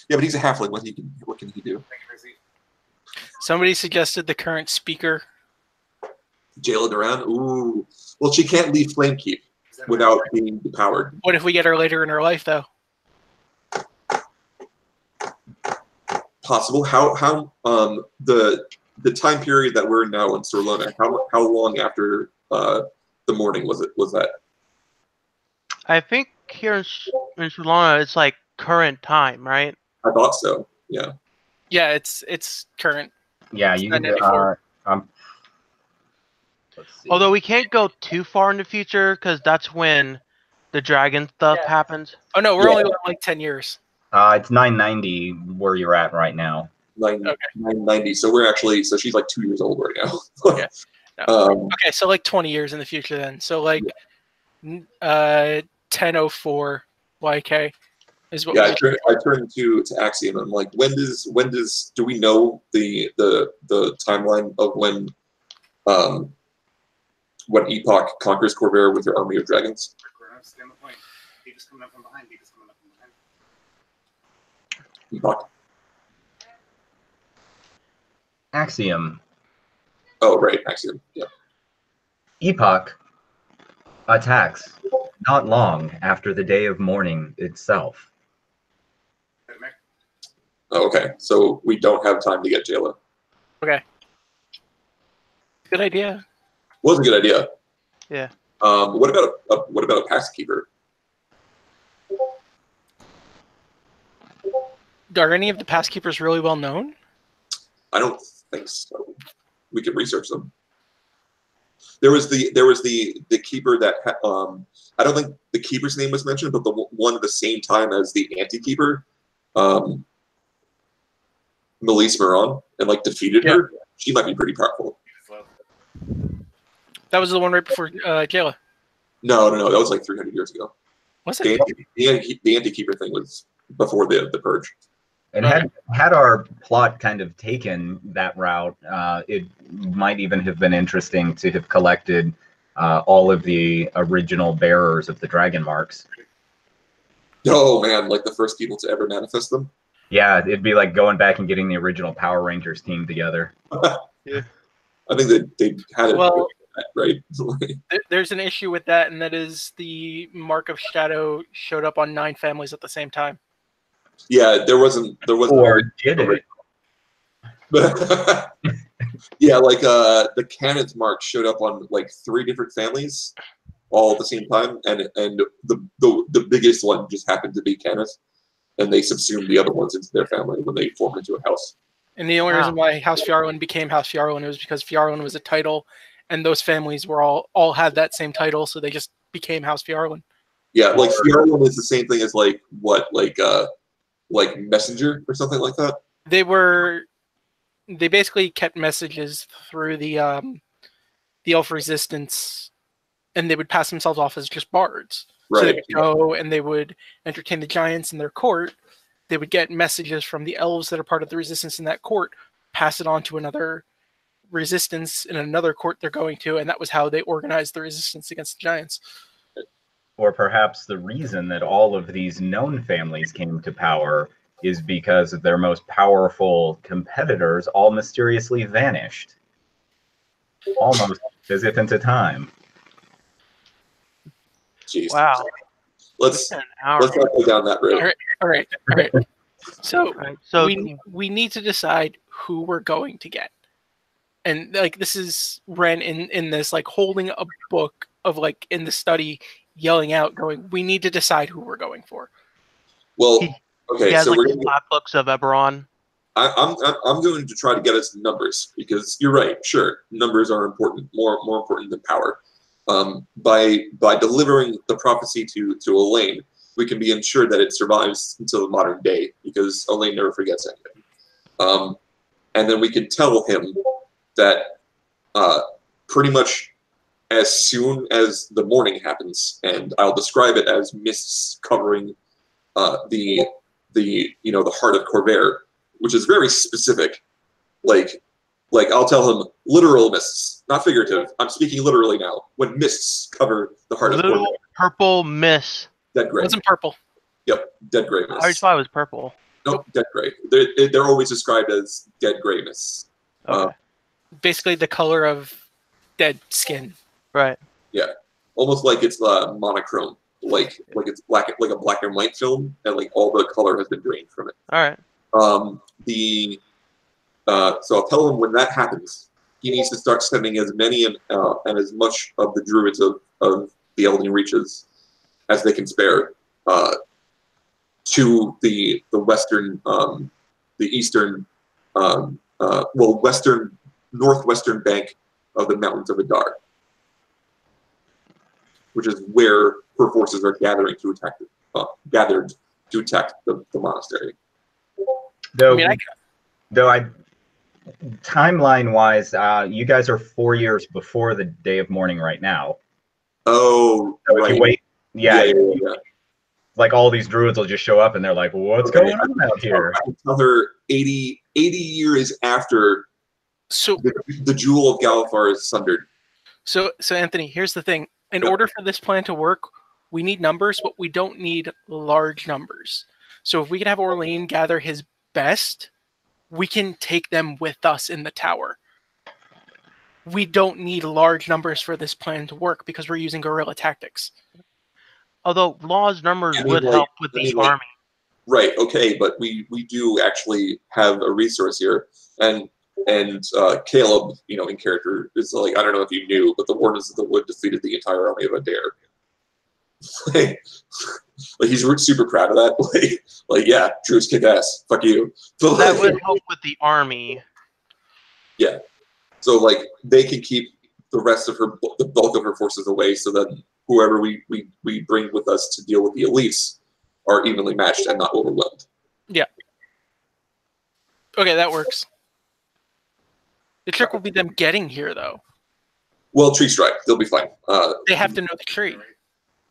Yeah, but he's a halfling. What can he do? Somebody suggested the current speaker. Jayla Duran? Ooh. Well, she can't leave Flamekeep without being depowered. What if we get her later in her life, though? Possible. How the time period that we're in now in Sarlona, how long after the Mourning was that? I think here in Shalquar, it's like current time, right? I thought so. Yeah. Yeah, it's current. Yeah, It's you can. 994. Let's see. Although we can't go too far in the future because that's when the dragon stuff happens. Oh no, we're only going like 10 years. It's 990 where you're at right now. 990. So we're actually she's like 2 years old right now. Okay. No. Okay, so like 20 years in the future then. So like 1004 YK is what. Yeah, I turned to Axiom. I'm like, when do we know the timeline of when Epoch conquers Corvera with her army of dragons? Epoch. Axiom. Oh right, Axiom. Yeah. Epoch attacks not long after the day of mourning itself. Oh, okay, so we don't have time to get Jayla. Okay. Good idea. Was a good idea. Yeah. What about a pass keeper? Are any of the pass keepers really well known? I don't think so. We could research them. There was the keeper that I don't think the keeper's name was mentioned, but the one at the same time as the anti-keeper, Melise Moran, and like defeated her. She might be pretty powerful. That was the one right before Jayla. No, that was like 300 years ago. Was it? The anti-keeper thing was before the purge. And had our plot kind of taken that route, it might even have been interesting to have collected all of the original bearers of the dragon marks. Oh man, like the first people to ever manifest them. Yeah, it'd be like going back and getting the original Power Rangers team together. Yeah. I think that they had it right. There's an issue with that, and that is the Mark of Shadow showed up on 9 families at the same time. Yeah, there wasn't. Or did it? Yeah, like the Cannon's mark showed up on like 3 different families all at the same time, and the biggest one just happened to be Kenneth, and they subsumed the other ones into their family when they formed into a house. And the only reason why House Fjarlin became House Fjarlin was because Fjarlin was a title, and those families were all had that same title, so they just became House Fjarlin. Yeah, like Fjarlin is the same thing as like Messenger or something like that. They basically kept messages through the elf resistance, and they would pass themselves off as just bards. Right. So they would go and they would entertain the giants in their court. They would get messages from the elves that are part of the resistance in that court, pass it on to another resistance in another court they're going to, and that was how they organized the resistance against the giants. Or perhaps the reason that all of these known families came to power is because their most powerful competitors all mysteriously vanished. Almost as if into time. Jeez. Wow. Let's An hour. not go down that road. All right. So, So we need to decide who we're going to get. And like this is Ren in this like holding a book of like in the study yelling out going, we need to decide who we're going for. Well, okay, he has so like we're the gonna, black books of Eberron. I'm going to try to get us numbers because you're right. Sure, numbers are important, more important than power. By delivering the prophecy to Elaine, we can be ensured that it survives until the modern day because Elaine never forgets anything. And then we can tell him that pretty much as soon as the mourning happens, and I'll describe it as mists covering the heart of Corvair, which is very specific. Like I'll tell him literal mists, not figurative. I'm speaking literally now. When mists cover the heart of Corvair. Little purple mist. Dead gray. It wasn't purple. Yep, dead gray I always mists. thought it was purple. Nope, dead gray. They're always described as dead gray mists. Okay. Basically the color of dead skin. Right. Yeah, almost like it's monochrome, like it's black, like a black and white film, and like all the color has been drained from it. All right. So I'll tell him when that happens, he needs to start sending as many and as much of the druids of the Elden Reaches as they can spare to the western, the eastern, western northwestern bank of the mountains of Adar, which is where her forces are gathered to attack the monastery. Timeline-wise, you guys are 4 years before the day of mourning right now. Oh, so right. If you wait, yeah. Like all these druids will just show up and they're like, "What's going on out here?" I can tell her 80 years after. So the jewel of Galifar is sundered. So Anthony, here's the thing. In order for this plan to work, we need numbers, but we don't need large numbers. So if we can have Orlean gather his best, we can take them with us in the tower. We don't need large numbers for this plan to work because we're using guerrilla tactics. Although large numbers would help with the army. Right, okay, but we do actually have a resource here. And Caleb, in character, is like, I don't know if you knew, but the Wardens of the Wood defeated the entire army of Adair. like he's super proud of that. Like yeah, Druids kick ass. Fuck you. But that would help with the army. Yeah. So like they can keep the rest of the bulk of her forces away, so that whoever we bring with us to deal with the elites are evenly matched and not overwhelmed. Yeah. Okay, that works. The trick will be them getting here, though. Well, tree strike, they'll be fine. They have to know the tree.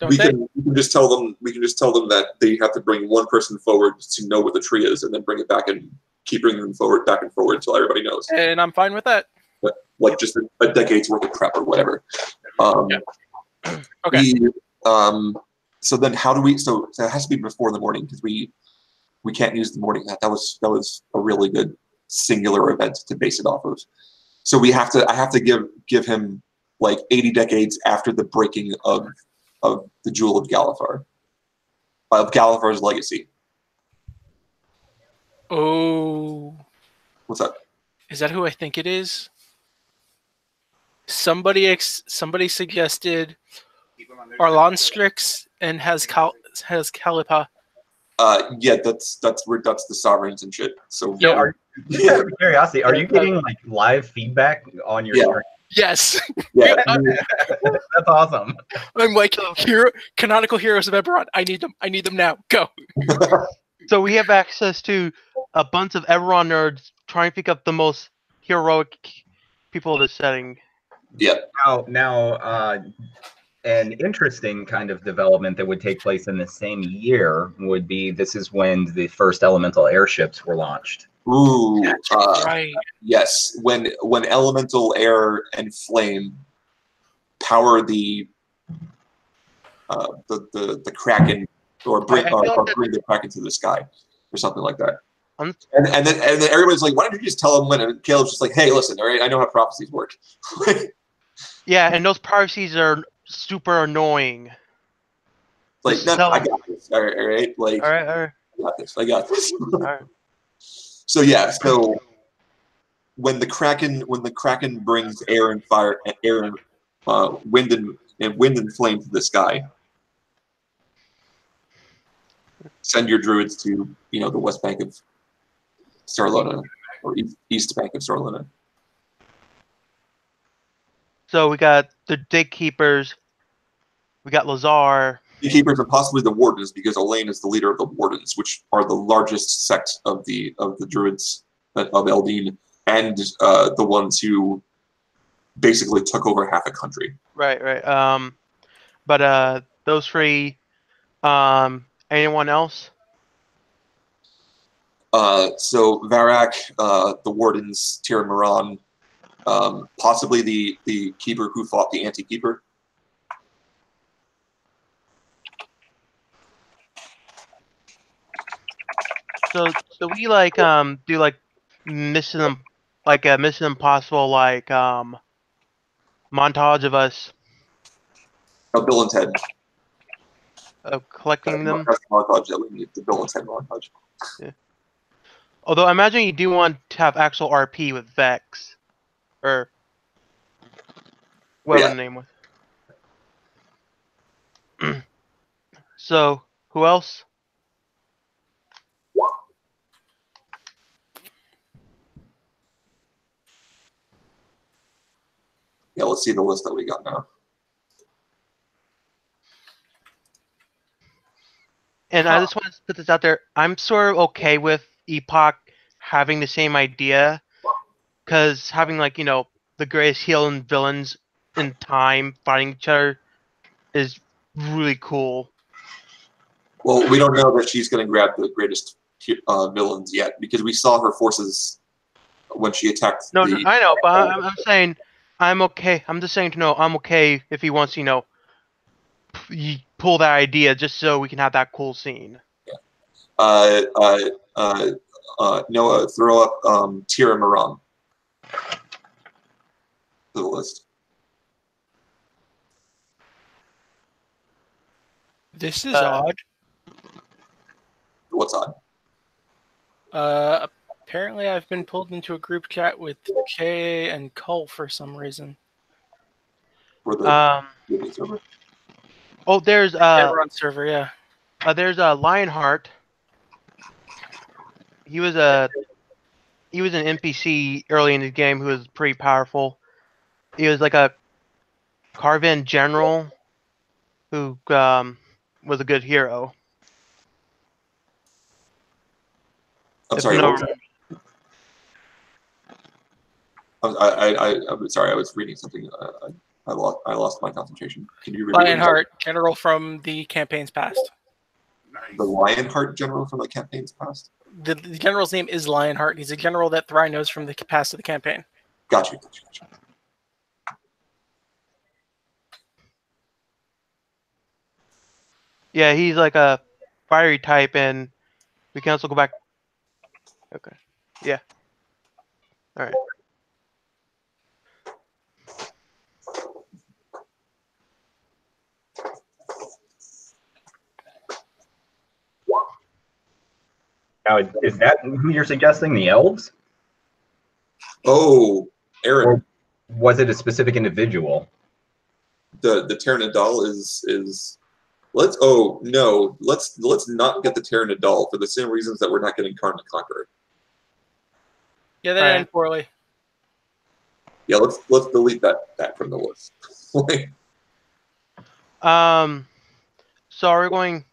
We can just tell them. We can just tell them that they have to bring one person forward to know what the tree is, and then bring it back and keep bringing them forward, back and forward until everybody knows. And I'm fine with that. But like just a decade's worth of crap or whatever. Yeah. Okay. So then, how do we? So it has to be before the mourning because we can't use the mourning. That was a really good singular event to base it off of. So I have to give him like 80 decades after the breaking of the Jewel of Galifar, of Galifar's legacy. Oh. What's that? Is that who I think it is? Somebody suggested Arlanstrix and has Calipa. Yeah, that's the sovereigns and shit. So yeah. Just out of curiosity, are you getting like live feedback on your screen? Yes. Yeah. That's awesome. I'm like, canonical heroes of Eberron. I need them now. Go. So we have access to a bunch of Eberron nerds trying to pick up the most heroic people in this setting. Yeah. Now, An interesting kind of development that would take place in the same year would be this is when the first elemental airships were launched. Ooh, Right. yes. When elemental air and flame power the Kraken, or bring I feel like that- bring the Kraken to the sky, or something like that. Um, And then everybody's like, why don't you just tell them when? And Caleb's just like, hey, listen, all right, I know how prophecies work. Yeah, and those prophecies are super annoying. Like, no, So- I got this. All right, like, All right. I got this. All right. So yeah, so when the Kraken brings air and fire, wind and flame to the sky, send your druids to the west bank of Sarlona, or east bank of Sarlona. So we got the Dig Keepers, we got Lazar. The keepers and possibly the wardens, because Elaine is the leader of the wardens, which are the largest sect of the druids of Eldine, and the ones who basically took over half a country. Right. But those three. Anyone else? So Varak, the wardens, Tiramaran, possibly the keeper who fought the anti-keeper. So we do like Mission Mission Impossible montage of us Bill and Ted. collecting them. That's the montage that we need, the Bill and Ted montage. Although I imagine you do want to have actual RP with Vex, or whatever the name was. So who else? Yeah, let's see the list that we got now. And I just want to put this out there. I'm sort of okay with Epoch having the same idea, because having the greatest healing villains in time fighting each other is really cool. Well, we don't know that she's going to grab the greatest villains yet, because we saw her forces when she attacked. No, I know, but I'm saying I'm okay. I'm just saying I'm okay if he wants pull that idea just so we can have that cool scene. Noah, throw up Tira Moran to the list. This is odd. What's odd? Apparently I've been pulled into a group chat with Kay and Cull for some reason. For the server? Oh, there's Everon server, yeah. There's Lionheart. He was an NPC early in the game who was pretty powerful. He was like a Carven general who was a good hero. I'm sorry. I'm sorry. I was reading something. I lost my concentration. Can you repeat? Lionheart, general from the campaign's past. The Lionheart general from the campaign's past? The general's name is Lionheart. He's a general that Thry knows from the past of the campaign. Gotcha. Yeah, he's like a fiery type, and we can also go back. Okay. Yeah. All right. Now, is that who you're suggesting? The elves? Oh, Aaron. Or was it a specific individual? The Terranadal is. Let's not get the Terranadal for the same reasons that we're not getting Karn the Conqueror. Yeah, that ended poorly. Yeah, let's delete that from the list. So are we going?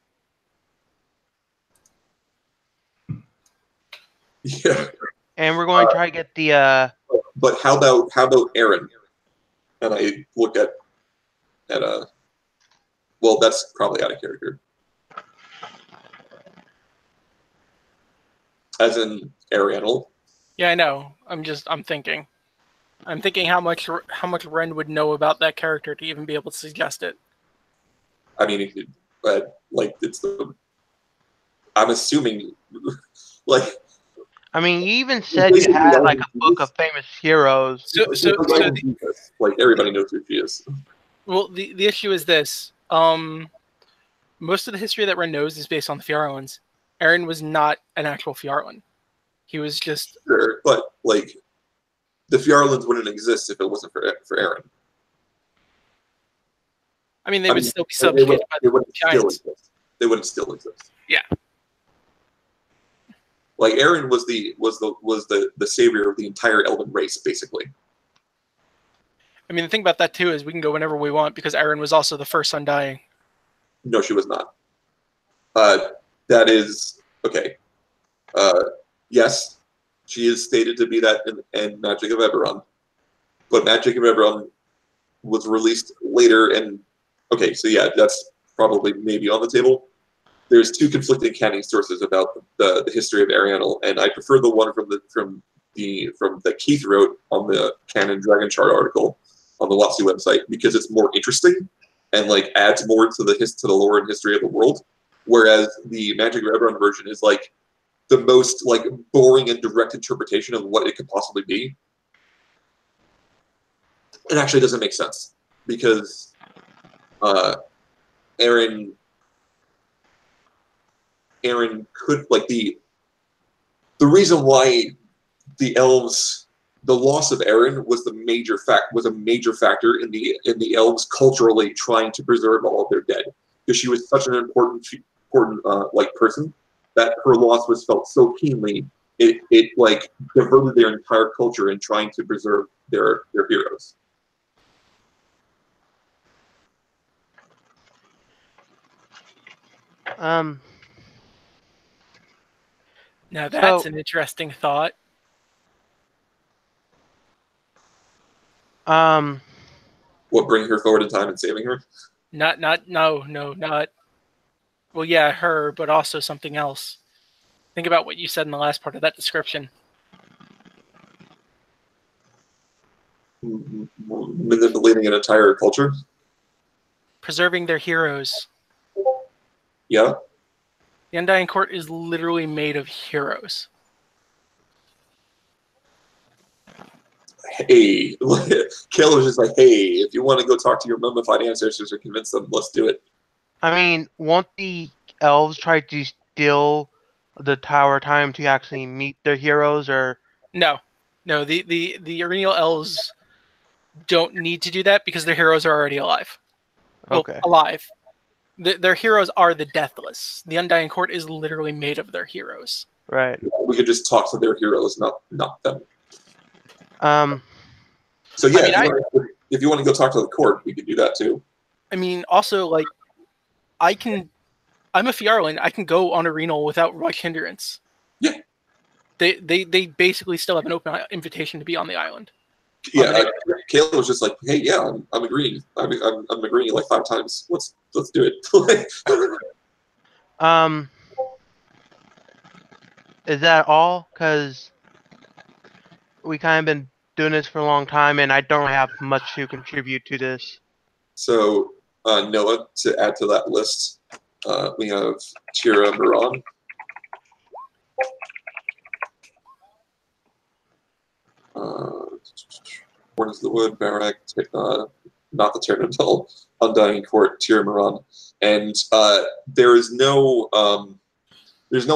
Yeah. And we're going to try to get the. But how about Aaron? And I look at Well, that's probably out of character. As in Arianel. Yeah, I know. I'm thinking. I'm thinking how much Ren would know about that character to even be able to suggest it. I mean, like it's the. I'm assuming, like. I mean, you even said you had like a book of famous heroes. So like everybody knows who she is. Well, the issue is this. Most of the history that Ren knows is based on the Fjarlans. Eren was not an actual Fjarlan. He was just... Sure, but, like, the Fjarlans wouldn't exist if it wasn't for Eren. I mean, they would still be subjugated by the giants. They wouldn't still exist. Yeah. Like, Eren was the savior of the entire Elven race, basically. I mean, the thing about that, too, is we can go whenever we want, because Eren was also the first Undying. No, she was not. That is... Okay. Yes, she is stated to be that in Magic of Eberron. But Magic of Eberron was released later, and... Okay, so yeah, that's probably maybe on the table. There's two conflicting canon sources about the history of Arianel, and I prefer the one from that Keith wrote on the Canon Dragon Chart article on the WotC website, because it's more interesting and like adds more to the lore and history of the world. Whereas the Magic of Eberron version is like the most like boring and direct interpretation of what it could possibly be. It actually doesn't make sense because Eren could like the reason why the elves, the loss of Eren was a major factor in the elves culturally trying to preserve all of their dead, because she was such an important like person that her loss was felt so keenly. It like diverted their entire culture in trying to preserve their heroes. Now that's an interesting thought. What, bringing her forward in time and saving her? Not. Well, yeah, her, but also something else. Think about what you said in the last part of that description. Manipulating an entire culture? Preserving their heroes. Yeah. The Undying Court is literally made of heroes. Hey, Caleb was just like, hey, if you want to go talk to your mummified ancestors or convince them, let's do it. I mean, won't the elves try to steal the Tower of Time to actually meet their heroes, or...? No. The Erennial elves don't need to do that because their heroes are already alive. Okay. Well, alive. Their heroes are the Deathless. The Undying Court is literally made of their heroes. Right. We could just talk to their heroes, not them. So yeah, I mean, if you want to go talk to the court, we could do that too. I mean, also, like, I'm a Fjarlan. I can go on Arenal without much hindrance. Yeah. They basically still have an open invitation to be on the island. Yeah, Caleb was just like, hey, yeah, I'm agreeing. I'm agreeing like 5 times. Let's do it. Is that all? Because we kind of been doing this for a long time, and I don't have much to contribute to this. So, Noah, to add to that list, we have Tira Moran. Born is the Wood, Barak, not the Pterodactyl, Undying Court, Tira Moran. And there's no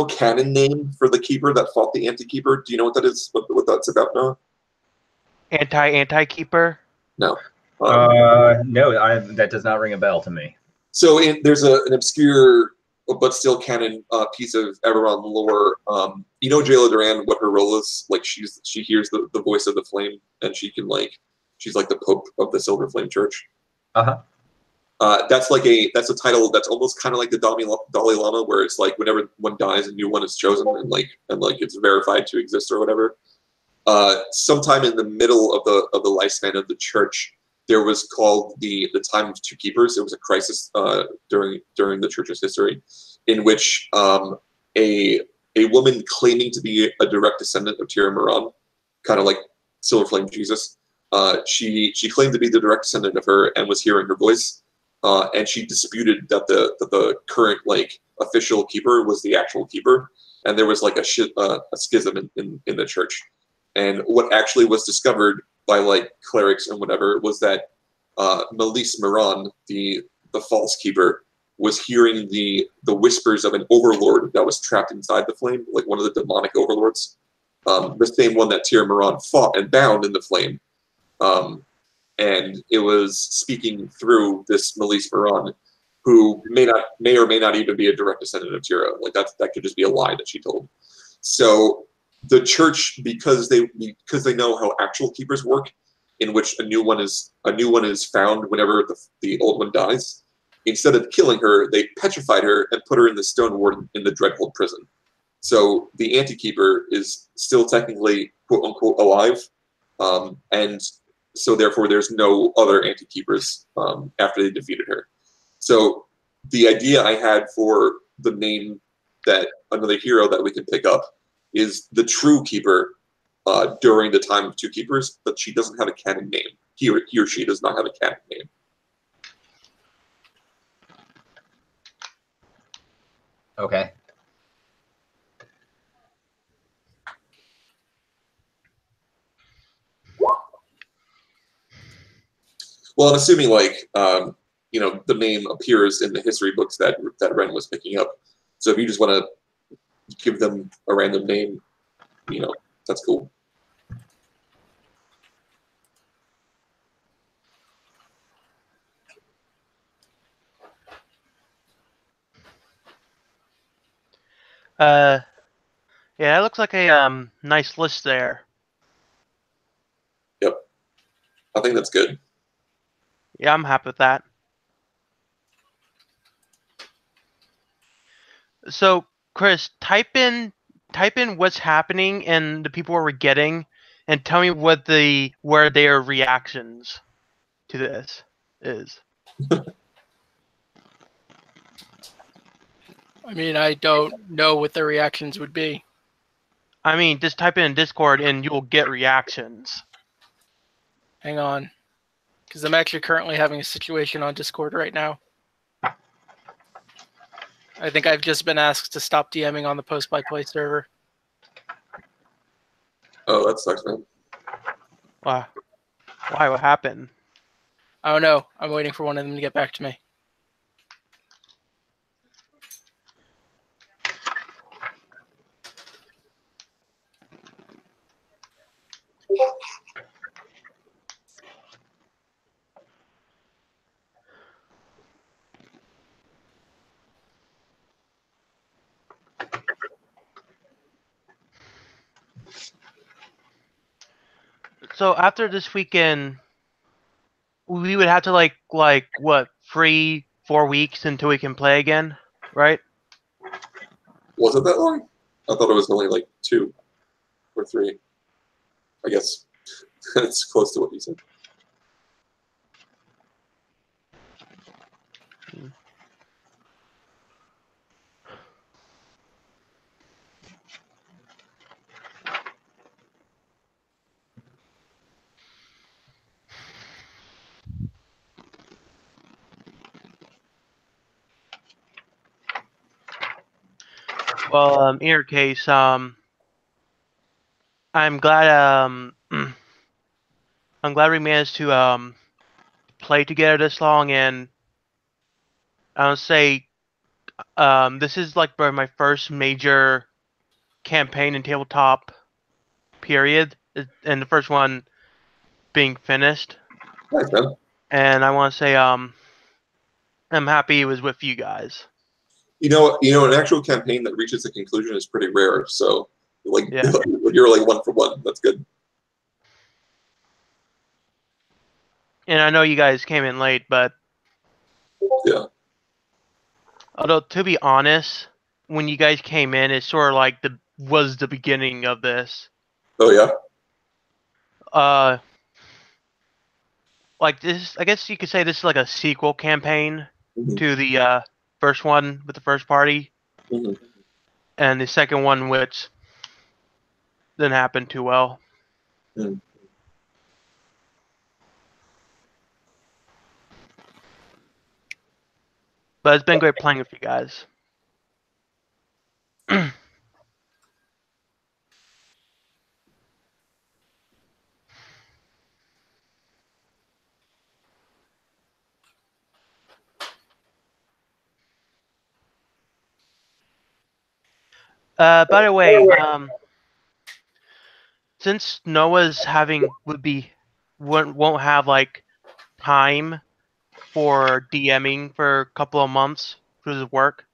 canon name for the keeper that fought the anti-keeper. Do you know what that is? What that's about, Noah? Anti-keeper? No. No, that does not ring a bell to me. So there's an obscure but still canon piece of Eberron lore. You know Jayla Duran, what her role is? Like she hears the voice of the flame, and she's like the Pope of the Silver Flame Church. Uh-huh. That's a title that's almost kind of like the Dalai Lama, where it's like whenever one dies, a new one is chosen, and it's verified to exist or whatever. Sometime in the middle of the lifespan of the church, there was called the Time of Two Keepers. It was a crisis during the church's history, in which a woman claiming to be a direct descendant of Tira Moran, kind of like Silver Flame Jesus, she claimed to be the direct descendant of her and was hearing her voice, and she disputed that the current like official keeper was the actual keeper, and there was like a schism in the church. And what actually was discovered by like clerics and whatever was that Melisse Moran, the false keeper, was hearing the whispers of an overlord that was trapped inside the flame, like one of the demonic overlords, the same one that Tira Moran fought and bound in the flame. And it was speaking through this Melisse Moran, who may or may not even be a direct descendant of Tira. Like that could just be a lie that she told. So the church, because they know how actual keepers work, in which a new one is found whenever the old one dies, instead of killing her, they petrified her and put her in the stone ward in the Dreadhold prison. So the anti-keeper is still technically quote unquote alive, and so therefore there's no other anti-keepers after they defeated her. So the idea I had for the name, that another hero that we can pick up, is the true keeper during the Time of Two Keepers, but she doesn't have a canon name. He or she does not have a canon name. Okay. Well, I'm assuming like the name appears in the history books that Ren was picking up. So if you just want to give them a random name, that's cool. Yeah, it looks like a nice list there. Yep, I think that's good. Yeah, I'm happy with that. So, Chris, type in what's happening and the people we're getting, and tell me where their reactions to this is. I mean, I don't know what their reactions would be. I mean, just type in Discord and you'll get reactions. Hang on. Because I'm actually currently having a situation on Discord right now. I think I've just been asked to stop DMing on the post-by-play server. Oh, that sucks, man. Wow. Why? What happened? I don't know. I'm waiting for one of them to get back to me. So after this weekend, we would have to like what, 3-4 weeks until we can play again, right? Was it that long? I thought it was only like 2 or 3. I guess it's close to what you said. Well, in your case, I'm glad I'm glad we managed to play together this long, and I would say this is like my first major campaign in tabletop, period, and the first one being finished. Nice, man. And I want to say I'm happy it was with you guys. An actual campaign that reaches a conclusion is pretty rare. So, like, Yeah. You're like 1 for 1. That's good. And I know you guys came in late, but Yeah. although to be honest, when you guys came in, it sort of like was the beginning of this. Oh yeah. like this. I guess you could say this is like a sequel campaign Mhm. to the first one with the first party, Mhm. and the second one which didn't happen too well. Mm. But it's been great playing with you guys. By the way, since Noah's won't have like time for DMing for a couple of months for his work.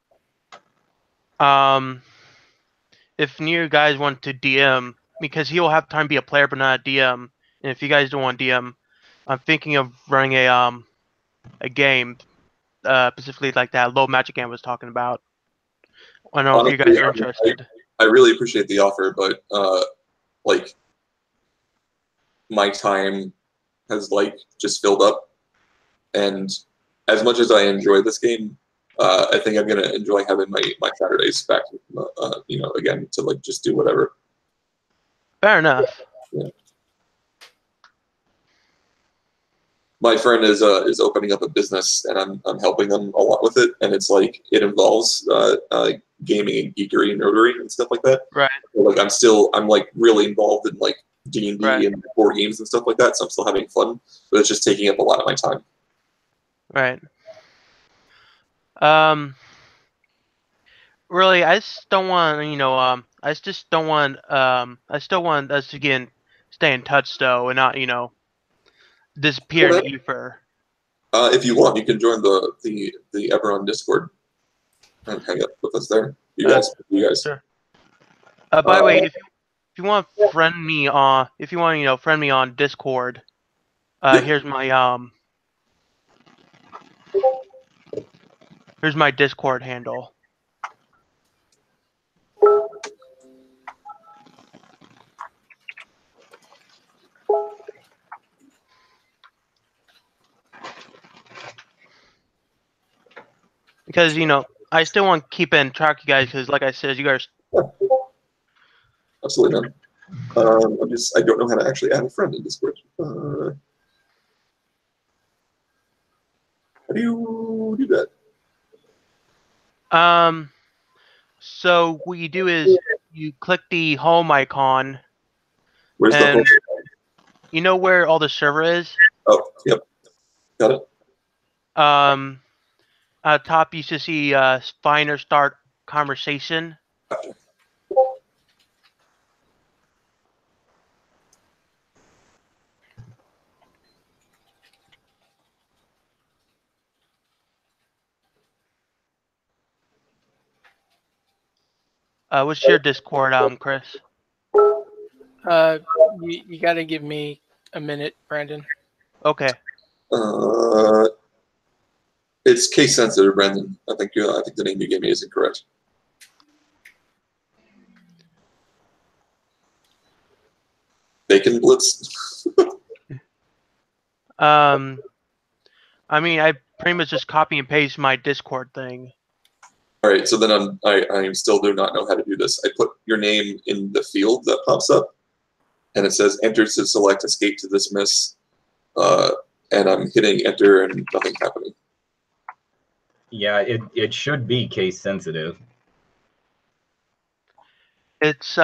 If neither you guys want to DM, because he will have time to be a player but not a DM, and if you guys don't want DM, I'm thinking of running a game, specifically like that low magic game I was talking about. I don't know if you guys are interested. I really appreciate the offer, but like my time has like just filled up, and as much as I enjoy this game, I think I'm gonna enjoy having my Saturdays back. You know, again to like just do whatever. Fair enough. Yeah. My friend is opening up a business, and I'm helping them a lot with it, and it's like it involves gaming and geekery and nerdery and stuff like that. Right. So, like I'm like really involved in like D&D and board games and stuff like that, so I'm still having fun, but it's just taking up a lot of my time. Right. Really, I just don't want, I just don't want, I still want us to stay in touch though, and not, disappear in the ether. If you want, you can join the Eberron Discord and hang out with us there. You guys. Sure. By the way, if you want to friend me on, friend me on Discord, here's my Discord handle. Because I still want to keep in track of you guys, because like I said, you guys. Absolutely, man. I don't know how to actually add a friend in Discord. How do you do that? So what you do is you click the home icon. Where's the home? You know where all the server is? Oh, yep. Got it. At the top you should see find or start conversation. Gotcha. What's your Discord, Chris? You got to give me a minute, Brandon. Okay. It's case sensitive, Brandon. I think the name you gave me is incorrect. Bacon Blitz. I mean, I pretty much just copy and paste my Discord thing. All right, so then I still do not know how to do this. I put your name in the field that pops up, and it says enter to select, escape to dismiss, and I'm hitting enter and nothing's happening. Yeah, it should be case sensitive. It's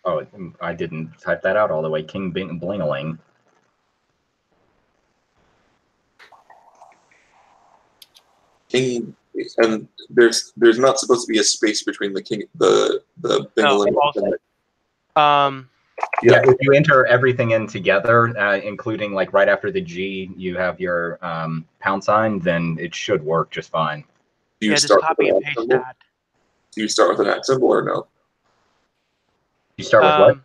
Oh, I didn't type that out all the way. King Blingaling. King, and there's not supposed to be a space between the king, the Blingaling. Yeah, if you enter everything in together, including like right after the G, you have your pound sign, then it should work just fine. Yeah, just copy and paste that. Do you start with an @ symbol or no? You start with what?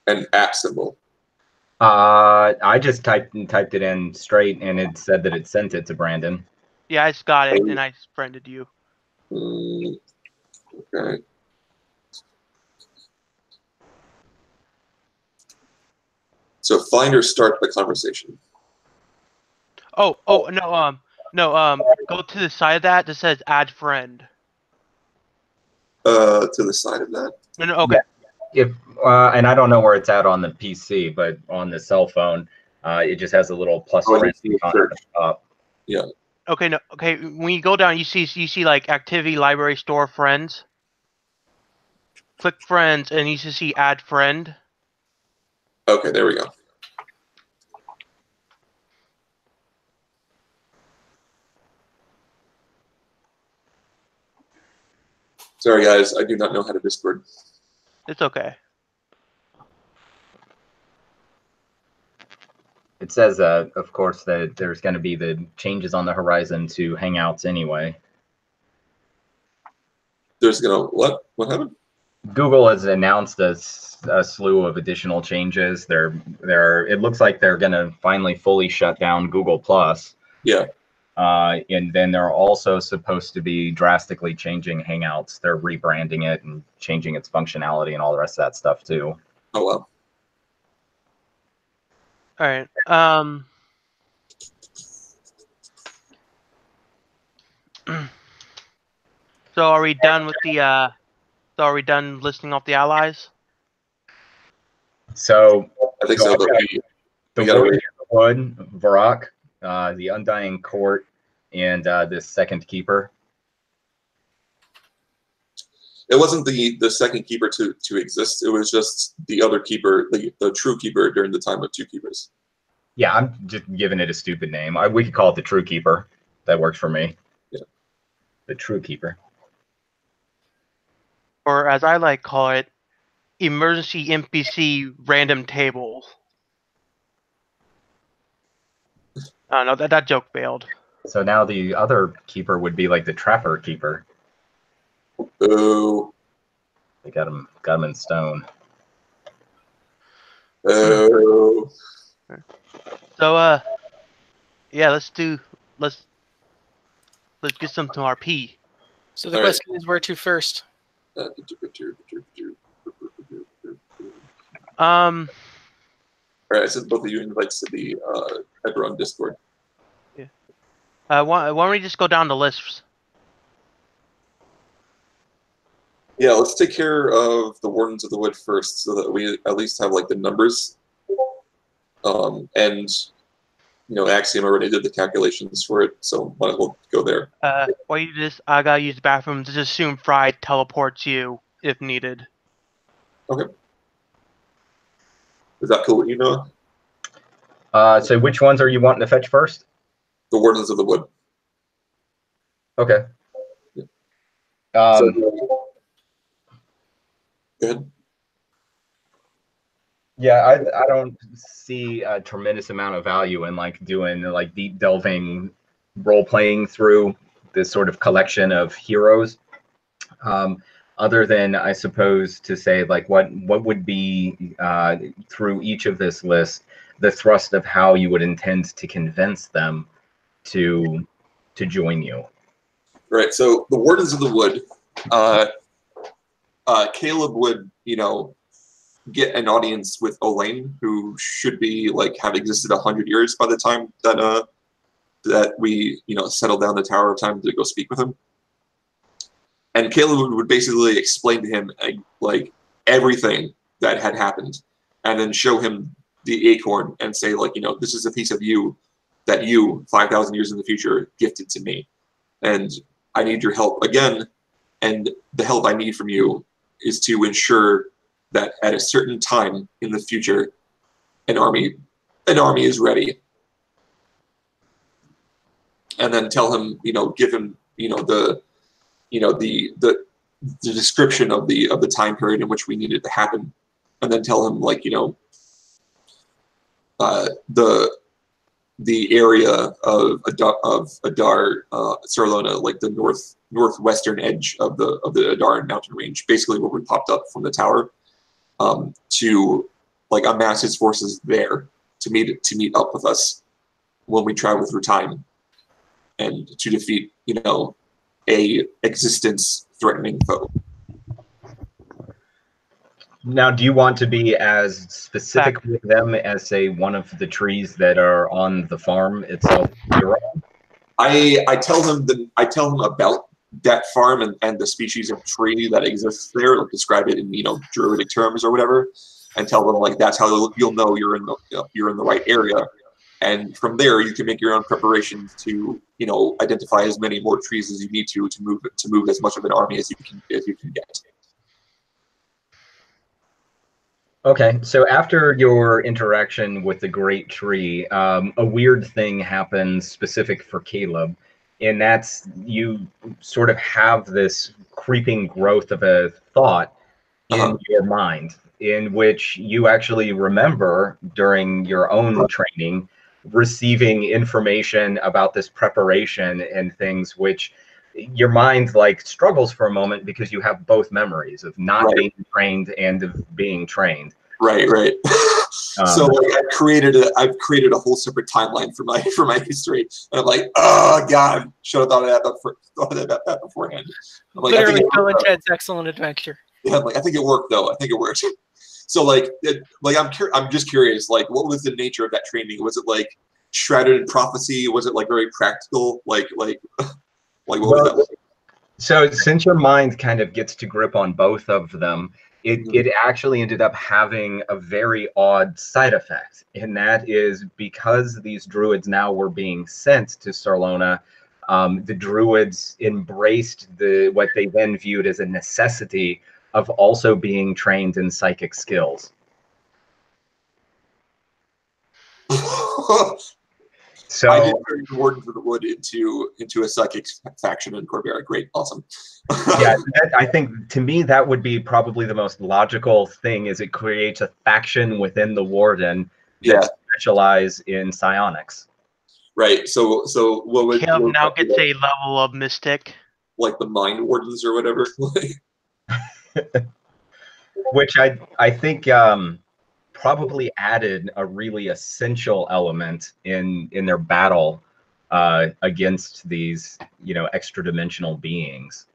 An @ symbol. I just typed it in straight, and it said that it sent it to Brandon. Yeah, I just got it, and I friended you. Okay. So find or start the conversation. Oh no, go to the side of that says add friend. To the side of that. No, okay. Yeah. If and I don't know where it's at on the PC, but on the cell phone, it just has a little plus friend icon at the top. Yeah. Okay, no, okay. When you go down, you see like activity, library, store, friends. Click friends, and you should see add friend. Okay, there we go. Sorry, guys, I do not know how to Discord. It's okay. It says, of course, that there's going to be the changes on the horizon to Hangouts anyway. There's gonna what? What happened? Google has announced a slew of additional changes. It looks like they're going to finally fully shut down Google Plus. Yeah. And then they're also supposed to be drastically changing Hangouts. They're rebranding it and changing its functionality and all the rest of that stuff too. Oh wow. All right. So are we done with the? So are we done listing off the allies? So I think so, but the Wood, Varrock, the Undying Court, and this Second Keeper. It wasn't the second keeper to exist. It was just the other keeper, the true keeper during the time of two keepers. Yeah, I'm just giving it a stupid name. We could call it the True Keeper. That works for me. Yeah. The True Keeper. Or as I like call it, emergency NPC random table. I don't know, that joke failed. So now the other keeper would be like the Trapper Keeper. Oh. They got him in stone. Oh. So yeah, let's get some to RP. So the question is, where to first? All right, I sent both of you invites to the everyone Discord. Yeah. Why don't we just go down the lists? Yeah, let's take care of the Wardens of the Wood first, so that we at least have like the numbers. And you know, Axiom already did the calculations for it, so might as well go there. While you do this, I gotta use the bathroom. Just assume Fry teleports you if needed. Okay. Is that cool with you, Noah? So which ones are you wanting to fetch first? The Wardens of the Wood. Okay. Yeah. So, go ahead. Yeah, I don't see a tremendous amount of value in like doing like deep delving role playing through this sort of collection of heroes. Other than I suppose to say like what would be through each of this list the thrust of how you would intend to convince them to join you. Right. So the Wardens of the Wood, Caleb would, you know, get an audience with Elaine, who should be like have existed 100 years by the time that that we, you know, settle down the Tower of Time to go speak with him. And Caleb would basically explain to him like everything that had happened, and then show him the acorn and say like, you know, this is a piece of you that you 5,000 years in the future gifted to me, and I need your help again. And the help I need from you is to ensure that at a certain time in the future, an army is ready. And then tell him, you know, give him, you know, the description of the time period in which we need it to happen, and then tell him like, you know, the area of Adar, Sarlona, like the northwestern edge of the Adar mountain range, basically where we popped up from the tower, to like amass his forces there to meet up with us when we travel through time, and to defeat, you know, a existence threatening foe. Now, do you want to be as specific with them as, say, one of the trees that are on the farm itself? I tell him about that farm and the species of tree that exists there, like describe it in druidic terms or whatever, and tell them like that's how you'll know you're in the right area, and from there you can make your own preparations to identify as many more trees as you need to move as much of an army as you can get. Okay, so after your interaction with the Great Tree, a weird thing happens specific for Caleb, and that's you sort of have this creeping growth of a thought in your mind, in which you actually remember during your own training receiving information about this preparation and things, which your mind like struggles for a moment because you have both memories of not being trained and of being trained. Right. So like I've created a whole separate timeline for my history, and I'm like, oh god, should have thought of that beforehand. I'm like, literally Bill and Ted's Excellent Adventure. Yeah, like I think it worked though. I think it worked. So I'm just curious, like what was the nature of that training? Was it like shrouded in prophecy? Was it like very practical? Like what was that like? So since your mind kind of gets to grip on both of them, it actually ended up having a very odd side effect. And that is because these druids now were being sent to Sarlona, the druids embraced what they then viewed as a necessity of also being trained in psychic skills. So I did turn the Wardens of the Wood into a psychic faction in Corvangura. Great, awesome. Yeah, I think to me that would be probably the most logical thing. Is it creates a faction within the Warden that specialize in psionics. Right. So what would Caleb now gets a level of mystic, like the Mind Wardens or whatever. Which I think probably added a really essential element in their battle against these extra dimensional beings.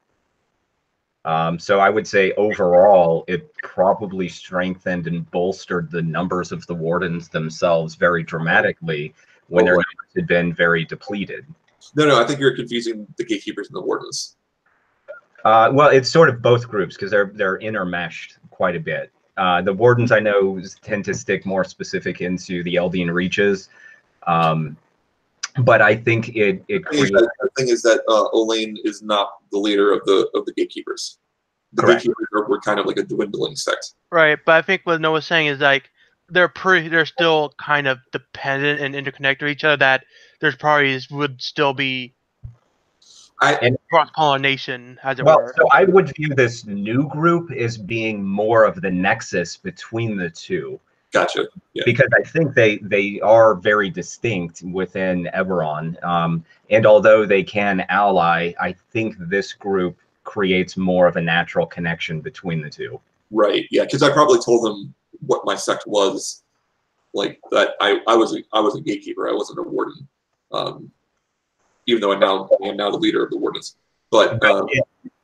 So I would say overall it probably strengthened and bolstered the numbers of the Wardens themselves very dramatically when their numbers had been very depleted. No, I think you're confusing the Gatekeepers and the Wardens. Well, it's sort of both groups because they're intermeshed quite a bit. The Wardens I know tend to stick more specific into the Eldian reaches, but I think it creates. The thing is that Elaine is not the leader of the Gatekeepers. The Correct. Gatekeepers were kind of like a dwindling sect. right? But I think what Noah's saying is like they're still kind of dependent and interconnected to each other. That there's probably would still be cross pollination, as it were. So I would view this new group as being more of the nexus between the two. Gotcha. Yeah. Because I think they are very distinct within Eberron, and although they can ally, I think this group creates more of a natural connection between the two. Right. Yeah. Because I probably told them what my sect was, like that. I was a gatekeeper. I wasn't a warden, even though I'm now the leader of the wardens. But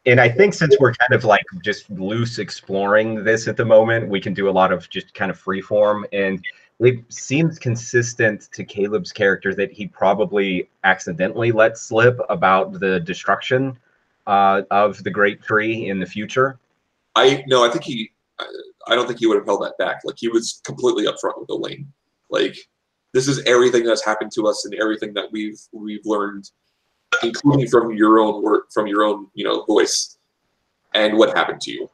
and I think since we're kind of like just loose exploring this at the moment, we can do a lot of just kind of free form. And it seems consistent to Caleb's character that he probably accidentally let slip about the destruction of the Great Tree in the future. I don't think he would have held that back. Like he was completely upfront with Elaine. Like this is everything that's happened to us and everything that we've learned, including from your own work, from your own voice, and what happened to you.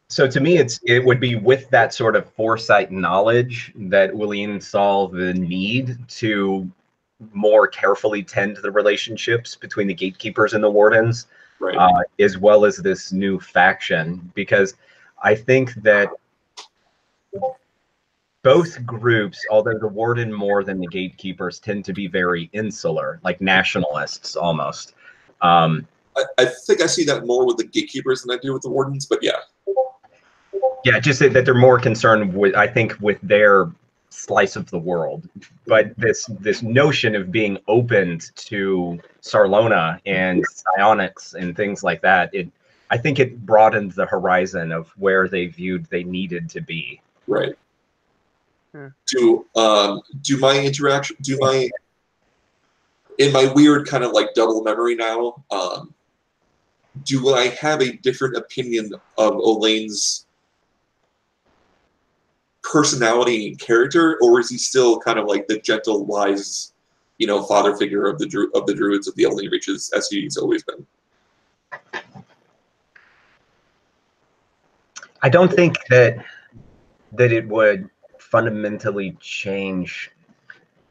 So to me, it would be with that sort of foresight knowledge that William saw the need to more carefully tend to the relationships between the gatekeepers and the wardens, right. As well as this new faction, because I think that both groups, although the warden more than the gatekeepers, tend to be very insular, like nationalists almost. I think I see that more with the gatekeepers than I do with the wardens, but yeah. Yeah, just that they're more concerned with, I think, with their slice of the world. But this notion of being opened to Sarlona and psionics and things like that, I think it broadened the horizon of where they viewed they needed to be. Right. Hmm. Do my interaction, in my weird kind of like double memory now, do I have a different opinion of Elaine's personality and character, or is he still kind of like the gentle, wise, father figure of the druids of the Elven Reaches, as he's always been? I don't think that it would fundamentally change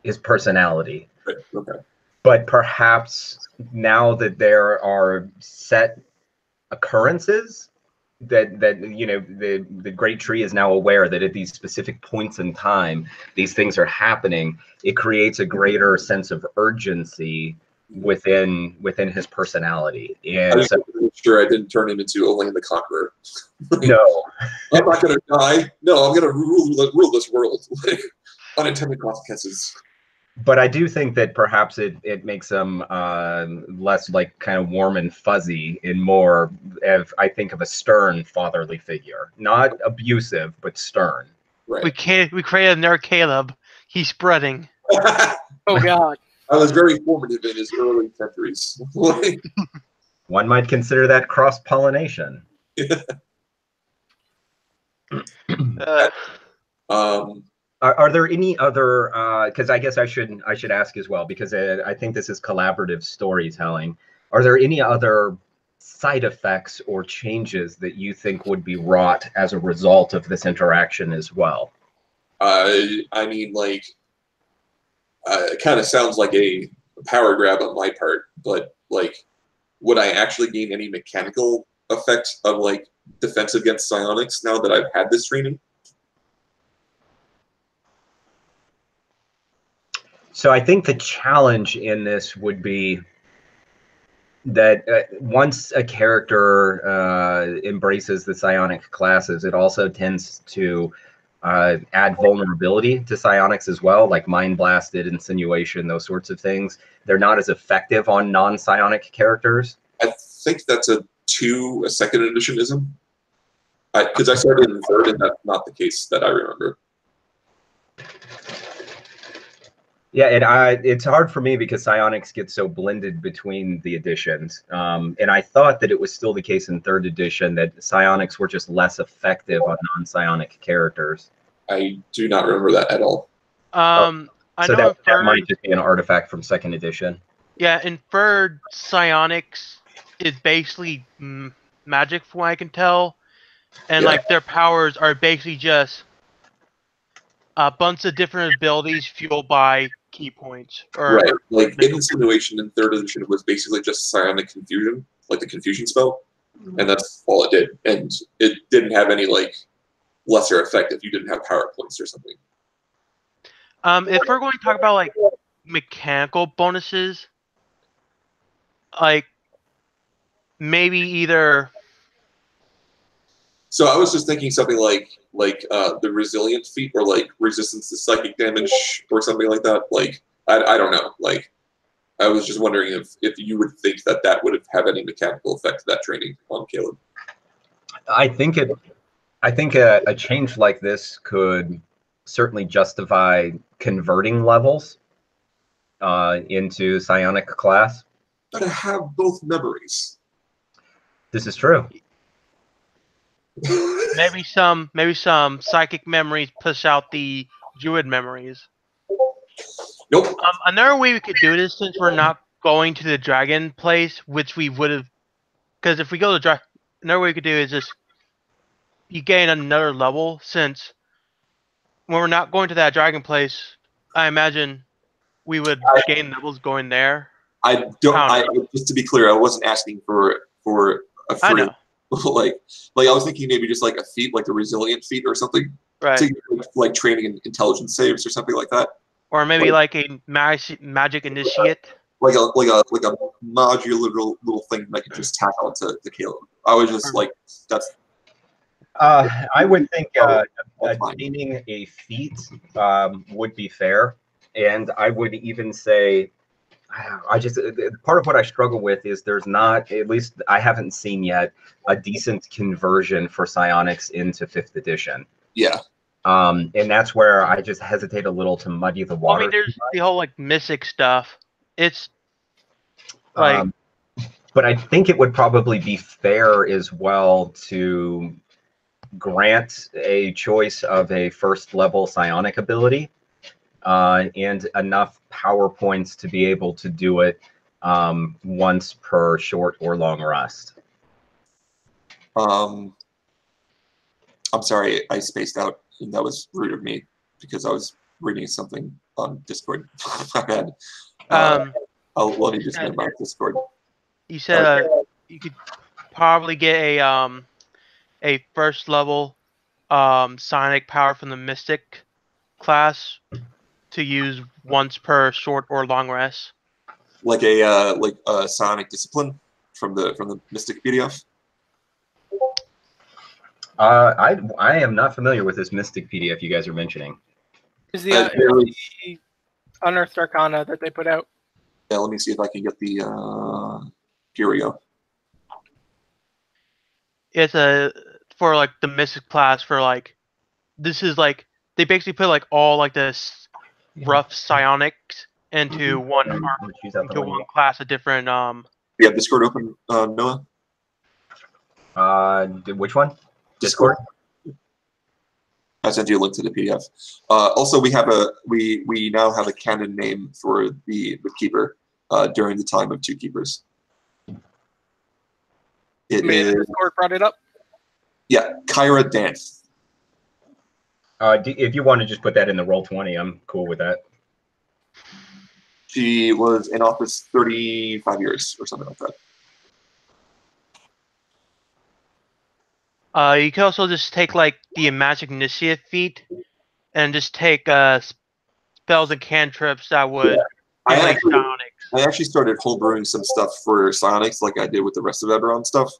his personality. Right. Okay. But perhaps now that there are set occurrences that the great tree is now aware that at these specific points in time these things are happening, it creates a greater sense of urgency within his personality. And so, sure I didn't turn him into Elaine the Conqueror. No. I'm not gonna die. No, I'm gonna rule this world. Unintended consequences. But I do think that perhaps it makes them less like kind of warm and fuzzy and more of, I think, of a stern fatherly figure. Not abusive, but stern. Right. We created another Caleb. He's spreading. Oh God. I was very formative in his early centuries. One might consider that cross-pollination. Are there any other? Because I guess I should ask as well, because I think this is collaborative storytelling. Are there any other side effects or changes that you think would be wrought as a result of this interaction as well? I mean, like, it kind of sounds like a power grab on my part, but like, would I actually gain any mechanical effect of like defense against psionics now that I've had this training? So I think the challenge in this would be that once a character embraces the psionic classes, it also tends to add vulnerability to psionics as well, like mind blasted, insinuation, those sorts of things. They're not as effective on non-psionic characters. I think that's a second editionism. Because I started in third, and that's not the case that I remember. Yeah, and it's hard for me because psionics get so blended between the editions. And I thought that it was still the case in third edition that psionics were just less effective on non-psionic characters. I do not remember that at all. So that might just be an artifact from second edition. Yeah, in third, psionics is basically magic from what I can tell. And like their powers are basically just a bunch of different abilities fueled by key points. Right, like insinuation in third edition was basically just psionic confusion, like the confusion spell, and that's all it did. And it didn't have any like lesser effect if you didn't have power points or something. If we're going to talk about like mechanical bonuses, like maybe either. So I was just thinking something like the resilient feat, or like resistance to psychic damage, or something like that. Like I don't know. Like I was just wondering if you would think that would have any mechanical effect to that training on Caleb. I think a change like this could certainly justify converting levels into psionic class. But I have both memories. This is true. Maybe some psychic memories push out the druid memories. Nope. Another way we could do this, since we're not going to the dragon place, which we would have, because if we go to dragon, another way we could do is just you gain another level. Since when we're not going to that dragon place, I imagine we would gain levels going there. I don't. Just to be clear, I wasn't asking for a free. I know. like I was thinking maybe just like a feat, like a resilient feat or something, right? To like training in intelligence saves or something like that, or maybe like a magic initiate, like a modular little thing that I could just tack onto the Caleb. I was just like, that's. I would think gaining a feat would be fair, and I would even say I just part of what I struggle with is there's not, at least I haven't seen yet, a decent conversion for psionics into 5th edition. Yeah. And that's where I just hesitate a little to muddy the water. I mean, there's the whole like mystic stuff. It's like, but I think it would probably be fair as well to grant a choice of a 1st level psionic ability and enough power points to be able to do it once per short or long rest. I'm sorry, I spaced out. That was rude of me because I was reading something on Discord. My bad. Let me just my Discord. You said you could probably get a 1st level psionic power from the mystic class to use once per short or long rest. Like a psionic discipline from the mystic PDF. I am not familiar with this mystic PDF you guys are mentioning. Is the Unearthed Arcana that they put out? Yeah, let me see if I can get the. Here we go. It's for like the mystic class for like, this is like they basically put like all like this rough psionics into one class of different. You have Discord open, Noah? Which one? Discord. I sent you a link to the PDF. Also, we now have a canon name for the Keeper during the time of 2 Keepers. Discord brought it up. Yeah, Kyra Dance. If you want to just put that in the Roll20, I'm cool with that. She was in office 35 years or something like that. You can also just take like the Magic Initiative feat and just take spells and cantrips that would I actually started homebrewing some stuff for psionics like I did with the rest of Eberron stuff.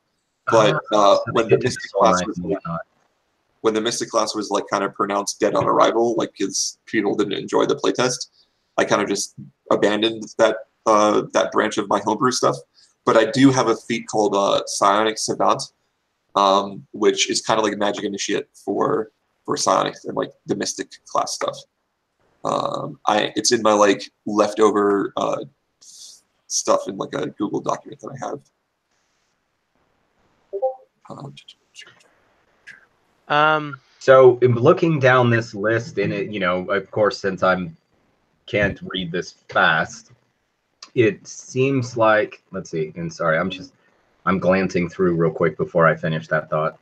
But when the Mystic class was like kind of pronounced dead on arrival, like because people didn't enjoy the playtest, I kind of just abandoned that branch of my homebrew stuff. But I do have a feat called Psionic Savant, which is kind of like a magic initiate for psionics and like the Mystic class stuff. It's in my like leftover stuff in like a Google document that I have. So looking down this list, and it, of course, since can't read this fast, it seems like, let's see, and sorry, I'm glancing through real quick before I finish that thought.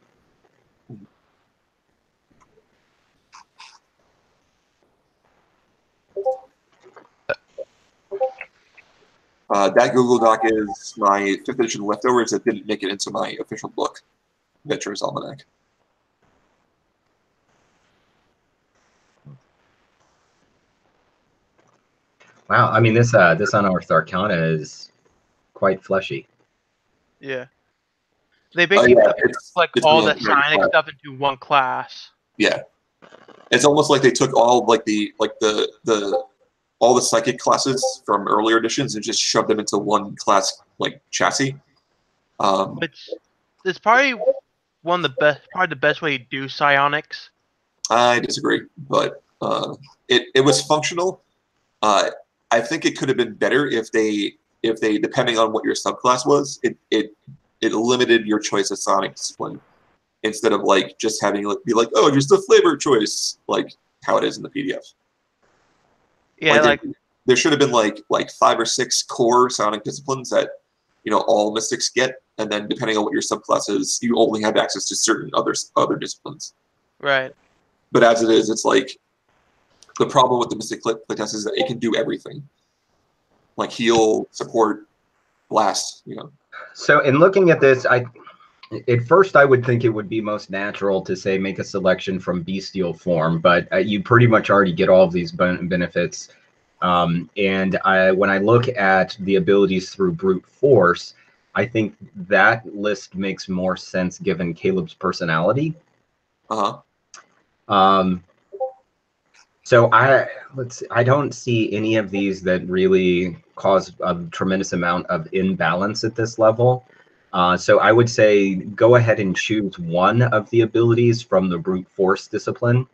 That Google Doc is my 5th edition leftovers that didn't make it into my official book, Adventurer's Almanac. Wow, I mean this Unearthed Arcana is quite fleshy. Yeah, they basically put all the psionic stuff into one class. Yeah, it's almost like they took all all the psychic classes from earlier editions and just shoved them into one class like chassis. It's probably probably the best way to do psionics. I disagree, but it was functional. I think it could have been better if they depending on what your subclass was, it limited your choice of psionic discipline instead of like just having it be like, oh, just a flavor choice, like how it is in the PDF. Yeah, there should have been like 5 or 6 core psionic disciplines that all mystics get, and then depending on what your subclass is, you only have access to certain other disciplines. Right. But as it is, it's like the problem with the mystic playtest is that it can do everything, like heal, support, blast. So in looking at this, at first I would think it would be most natural to say make a selection from bestial form, but you pretty much already get all of these benefits. And when I look at the abilities through brute force, I think that list makes more sense given Caleb's personality. So I don't see any of these that really cause a tremendous amount of imbalance at this level. So I would say go ahead and choose one of the abilities from the brute force discipline.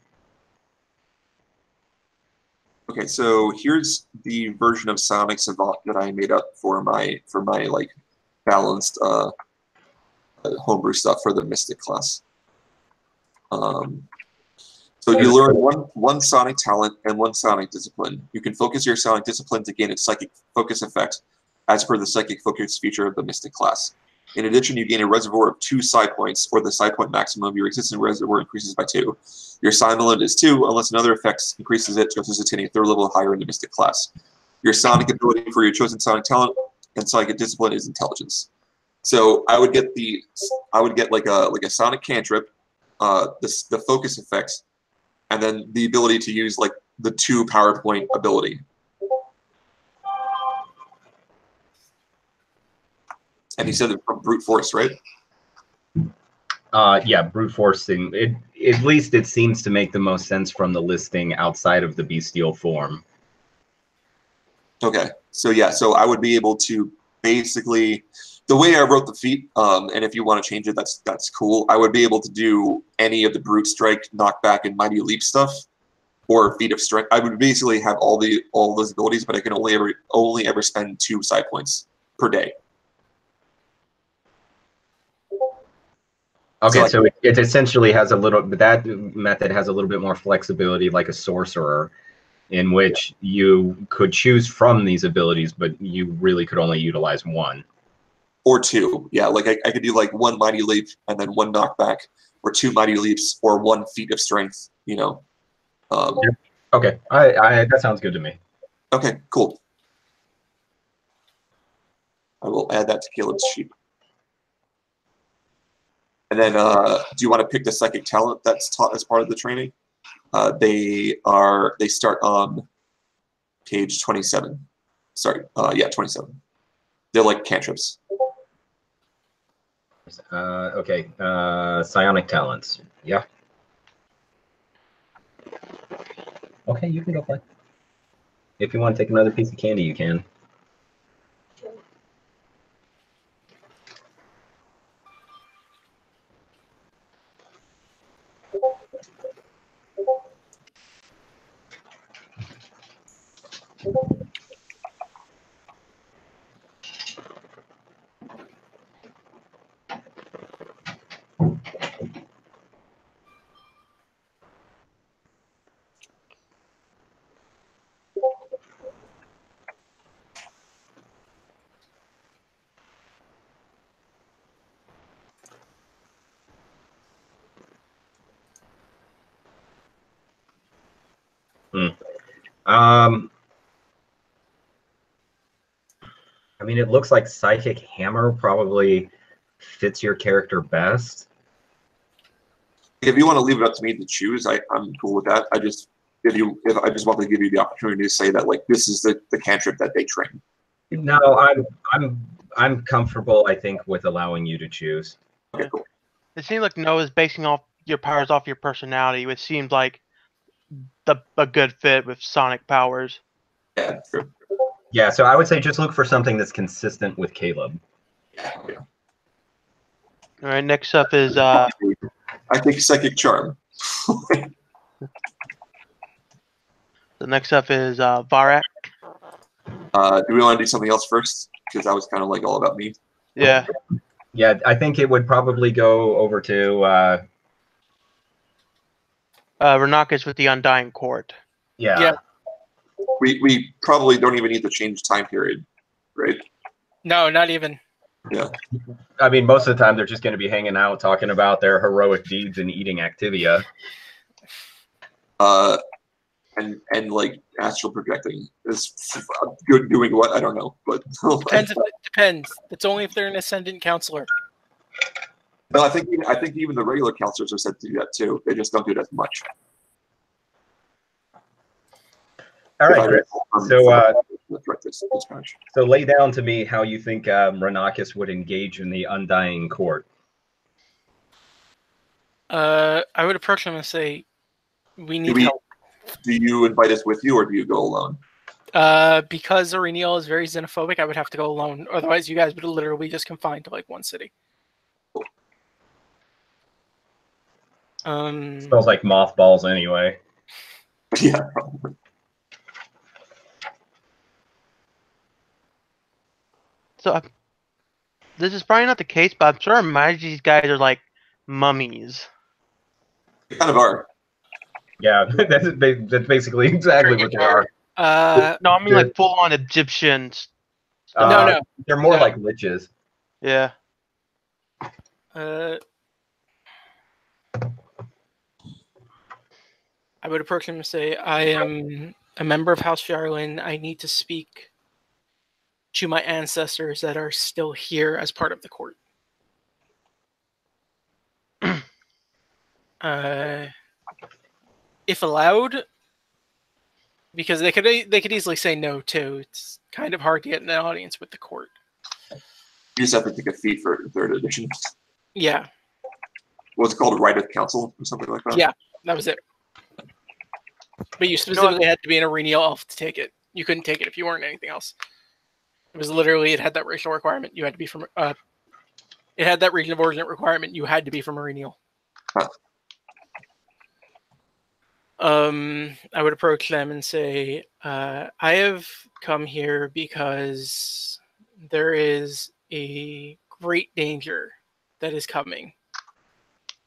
Okay, so here's the version of Sonic Savant that I made up for my like balanced homebrew stuff for the Mystic class. So you learn one Sonic talent and one Sonic discipline. You can focus your Sonic discipline to gain its Psychic Focus effect, as per the Psychic Focus feature of the Mystic class. In addition, you gain a reservoir of 2 psi points, or the psi point maximum of your existing reservoir increases by 2. Your psi limit is 2, unless another effect increases it, just as attaining a 3rd level higher in the Mystic class. Your Sonic ability for your chosen Sonic talent and Psychic discipline is Intelligence. So I would get like a Sonic cantrip, the focus effects, and then the ability to use like the 2 PowerPoint ability. And he said it from brute force, right? Yeah, brute forcing. At least it seems to make the most sense from the listing outside of the bestial form. Okay, so yeah, so I would be able to basically, the way I wrote the feat, and if you want to change it, that's cool. I would be able to do any of the brute strike, knockback, and mighty leap stuff, or feat of strength. I would basically have all those abilities, but I can only ever spend 2 psi points per day. Okay, so it essentially has a little, that method has a little bit more flexibility, like a sorcerer, in which you could choose from these abilities, but you really could only utilize 1. Or 2, yeah. Like I could do like 1 mighty leap and then 1 knockback, or 2 mighty leaps, or 1 feat of strength. You know. Okay, that sounds good to me. Okay, cool. I will add that to Caleb's sheet. And then, do you want to pick the psychic talent that's taught as part of the training? They start on page 27. Sorry, yeah, 27. They're like cantrips. Okay, psionic talents. Yeah. Okay, you can go play. If you want to take another piece of candy, you can. I mean, it looks like Psychic Hammer probably fits your character best. If you want to leave it up to me to choose, I'm cool with that. I just want to give you the opportunity to say that like this is the cantrip that they train. No, I'm comfortable, I think, with allowing you to choose. Okay, cool. It seems like Noah's basing off your powers off your personality, which seems like a good fit with Sonic powers. Yeah, sure. Yeah, so I would say just look for something that's consistent with Caleb. Yeah. All right, next up is I think Psychic Charm. the next up is Varak. Do we want to do something else first? Because that was kind of like all about me. Yeah. Yeah, I think it would probably go over to Renakis with the Undying Court. yeah. We probably don't even need to change time period, right? No, not even. Yeah. I mean, most of the time they're just going to be hanging out, talking about their heroic deeds and eating Activia. And like astral projecting is good doing what? I don't know, but Depends. It's only if they're an ascendant counselor. No, I think even the regular counselors are said to do that too. They just don't do it as much. All right, Chris. So lay down to me how you think Renakis would engage in the Undying Court. I would approach him and say, "We need help. Do you invite us with you, or do you go alone? Because Aurenial is very xenophobic, I would have to go alone. Otherwise, you guys would literally be just confined to like one city. Smells like mothballs anyway. Yeah. So this is probably not the case, but I'm sure these guys are like mummies. They kind of are. Yeah, that's basically exactly what they are. No, I mean like full-on Egyptians. No. They're more No. like liches. Yeah. I would approach him and say, I am a member of House Jarlin. I need to speak to my ancestors that are still here as part of the court. If allowed, because they could easily say no too. It's kind of hard to get an audience with the court. You just have to take a fee for third edition. Yeah. What's it called, right of council or something like that? Yeah, that was it. But you specifically had to be an Aurenial elf to take it. You couldn't take it if you weren't anything else. It was literally, it had that racial requirement. You had to be from, it had that region of origin requirement. You had to be from Aurenial. Huh. I would approach them and say, I have come here because there is a great danger that is coming.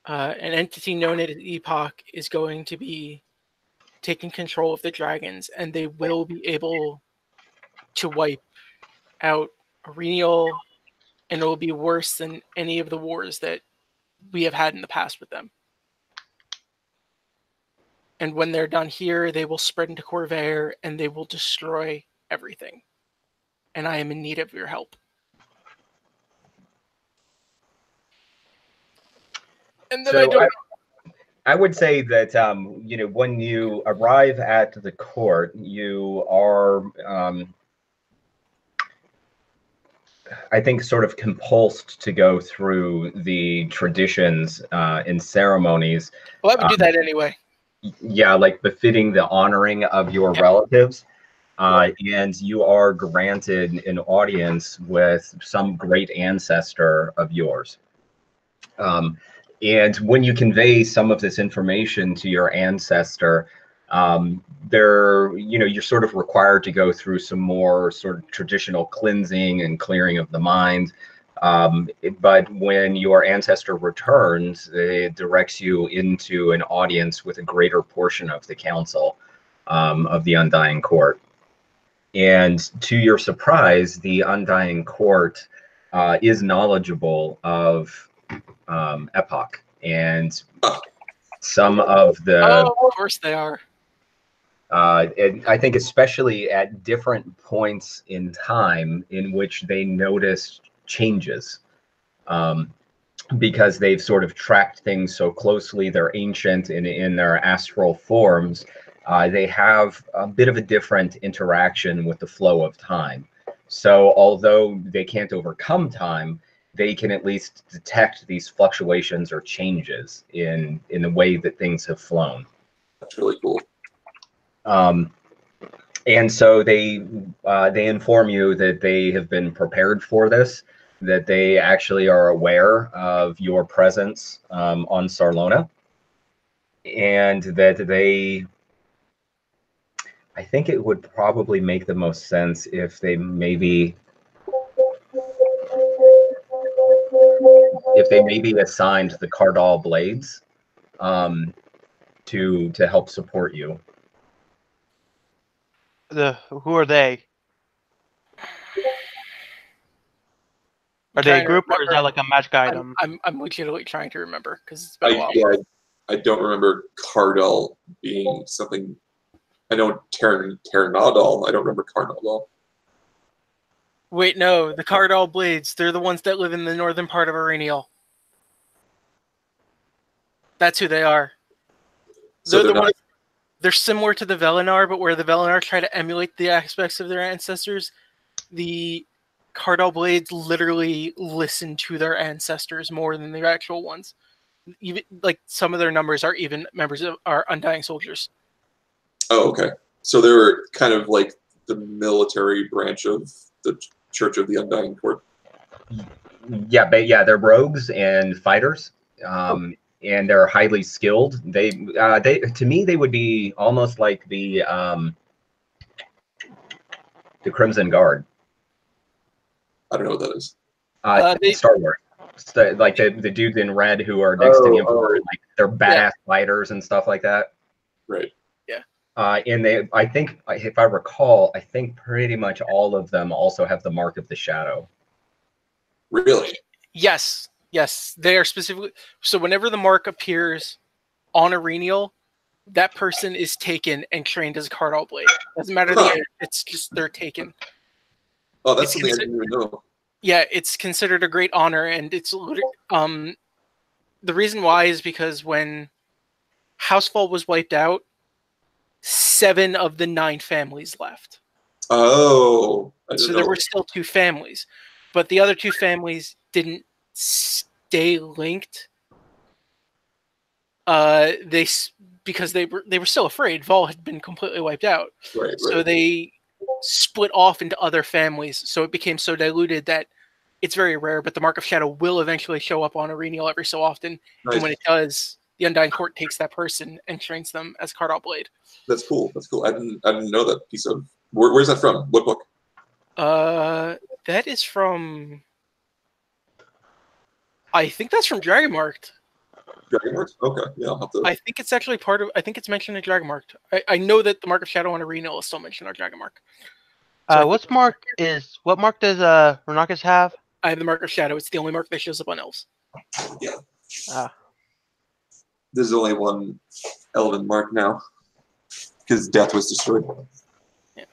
An entity known as Epoch is going to be taking control of the dragons, and they will be able to wipe out Aurenial, and it will be worse than any of the wars that we have had in the past with them. And when they're done here, they will spread into Corvair, and they will destroy everything. And I am in need of your help. And then So I would say that when you arrive at the court, you are, I think, sort of compulsed to go through the traditions and ceremonies. Well, I would do that anyway. Yeah, like befitting the honoring of your relatives. And you are granted an audience with some great ancestor of yours. And when you convey some of this information to your ancestor, you're sort of required to go through some more sort of traditional cleansing and clearing of the mind. But when your ancestor returns, it directs you into an audience with a greater portion of the council of the Undying Court. And to your surprise, the Undying Court is knowledgeable of Epoch, and some of the of course they are. and I think especially at different points in time in which they noticed changes, because they've sort of tracked things so closely. They're ancient in their astral forms. They have a bit of a different interaction with the flow of time. So although they can't overcome time, they can at least detect these fluctuations or changes in the way that things have flown. That's really cool. And so they inform you that they have been prepared for this, that they actually are aware of your presence on Sarlona, and that I think it would probably make the most sense if they maybe assigned the Cardal Blades to help support you. Who are they? Are they a group, or is that like a magic item? I'm legitimately trying to remember because it's been a while. Yeah, I don't remember Cardal being something. I know Terranodal. I don't remember Cardal. Wait, no, the Cardal Blades. They're the ones that live in the northern part of Aurenial. That's who they are. So They're the ones. They're similar to the Velinar, but where the Velinar try to emulate the aspects of their ancestors, the Cardal Blades literally listen to their ancestors more than the actual ones. Even like some of their numbers are even members of our Undying Soldiers. Oh, okay. So they were kind of like the military branch of the Church of the Undying Court. Yeah, they're rogues and fighters, and they're highly skilled. They to me they would be almost like the Crimson Guard. I don't know what that is. Star Wars. Like the dudes in red who are next to the Emperor, like they're badass fighters and stuff like that. Right. Yeah. And I think, if I recall, I think pretty much all of them also have the Mark of the Shadow. Really? Yes. They are specifically. So whenever the mark appears on a Renial, that person is taken and trained as a Cardall Blade. Doesn't matter the age, it's just they're taken. Oh, that's something I didn't even know. Yeah, it's considered a great honor, and it's the reason why is because when Housefall was wiped out, 7 of the 9 families left. Oh, so there were still 2 families, but the other 2 families didn't stay linked. Because they were still afraid. Vol had been completely wiped out, so they split off into other families. So it became so diluted that it's very rare. But the Mark of Shadow will eventually show up on a Renial every so often, and when it does, the Undying Court takes that person and trains them as Cardall Blade. That's cool. I didn't know that piece of. Where's that from? What book? That is from. I think that's from Dragonmarked. Dragonmarked? Okay, yeah, I'll have to. I think it's actually part of. I think it's mentioned in Dragonmarked. I know that the Mark of Shadow on a Renial is still mentioned on Dragonmark. So what mark does Renakis have? I have the Mark of Shadow. It's the only mark that shows up on elves. Yeah. There's only one elven mark now, because death was destroyed. Yeah.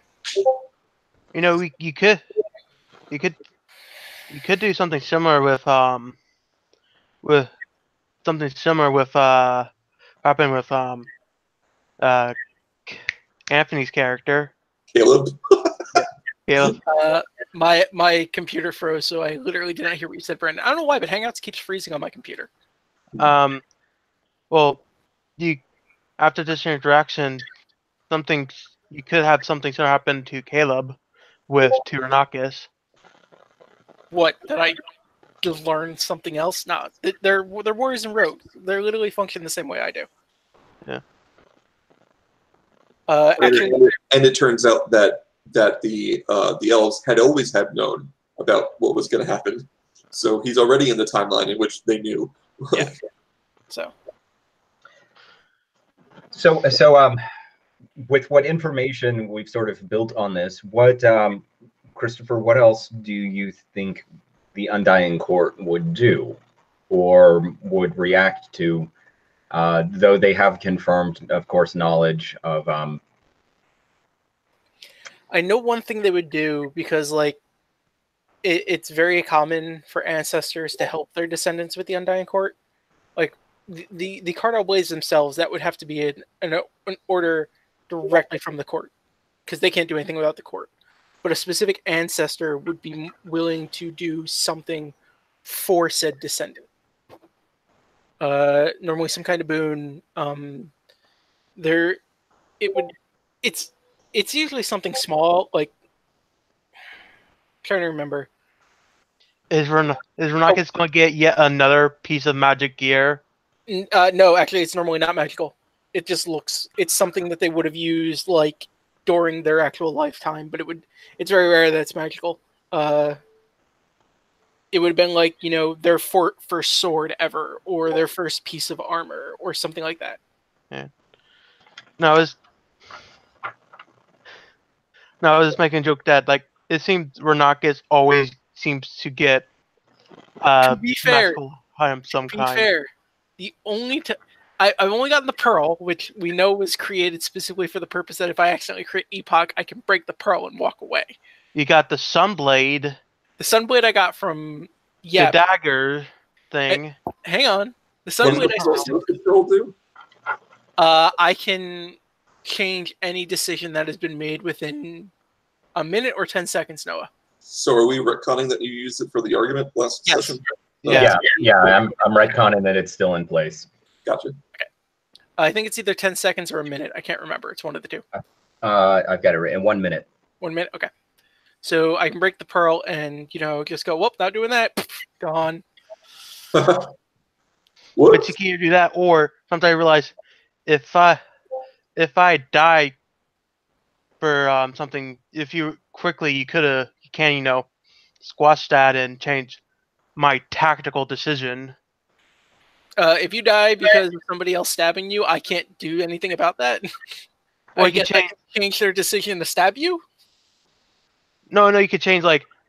You know, you could do something similar with happened with Anthony's character. Caleb. Caleb. My computer froze, so I literally did not hear what you said, Brandon. I don't know why, but Hangouts keeps freezing on my computer. Well, after this interaction, you could have something similar happen to Caleb to Renakis. What, did I just learn something else? No, they're warriors and rogues. They literally function the same way I do. Yeah. Actually, and it turns out that the elves had always had known about what was going to happen, so he's already in the timeline in which they knew. Yeah. So, with what information we've sort of built on this, Christopher, what else do you think the Undying Court would do, or would react to, though they have confirmed, of course, knowledge of... I know one thing they would do, because, like, it's very common for ancestors to help their descendants with the Undying Court. Like, the Cardall Blades themselves, that would have to be an order directly from the court, because they can't do anything without the court. But a specific ancestor would be willing to do something for said descendant. Normally some kind of boon. It's usually something small, like, I'm trying to remember. Is Renakis going to get yet another piece of magic gear? No, actually, it's normally not magical. It just looks. It's something that they would have used, like, during their actual lifetime, but it's very rare that it's magical. It would have been like, their first sword ever, or their first piece of armor, or something like that. Yeah. No, I was just making a joke that, like, it seems Renakis always seems to get to be fair, magical item some kind. To be fair, the only I've only gotten the Pearl, which we know was created specifically for the purpose that if I accidentally create Epoch, I can break the Pearl and walk away. You got the Sunblade. The Sunblade I got from... The dagger thing. Hang on. The Sunblade I specifically... I can change any decision that has been made within a minute or 10 seconds, Noah. So are we retconning that you used it for the argument last session? Yeah, I'm retconning that it's still in place. Gotcha. Okay. I think it's either 10 seconds or a minute. I can't remember. It's one of the two. I've got it in 1 minute. 1 minute? Okay. So I can break the pearl and, just go, whoop, not doing that. Gone. But you can't do that, or sometimes I realize if I die for something, if you can squash that and change my tactical decision. If you die because of somebody else stabbing you, I can't do anything about that. Or I can change their decision to stab you? No, you could change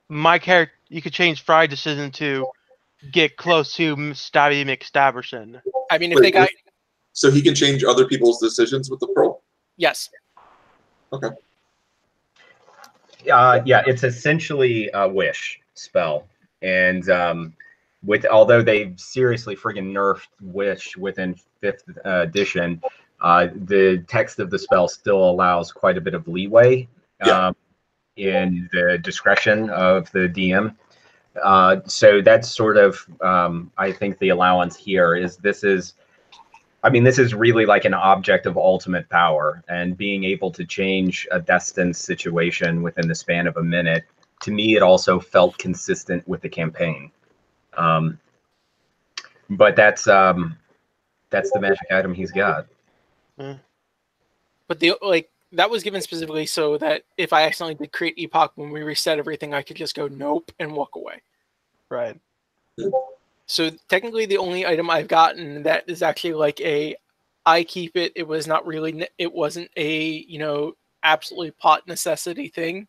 my character. You could change Fry's decision to get close to Stabby McStabberson. I mean, if they got... So he can change other people's decisions with the pearl? Yes. Okay. Yeah, it's essentially a wish spell, and although they've seriously friggin' nerfed wish within 5th edition, the text of the spell still allows quite a bit of leeway in the discretion of the DM. So that's sort of, I think, the allowance here is this is really like an object of ultimate power, and being able to change a destined situation within the span of a minute, to me, it also felt consistent with the campaign. But that's the magic item he's got. But that was given specifically so that if I accidentally did create Epoch when we reset everything, I could just go nope and walk away. Right. So technically the only item I've gotten that is actually I keep it. It was not really, it wasn't a, absolutely pot necessity thing.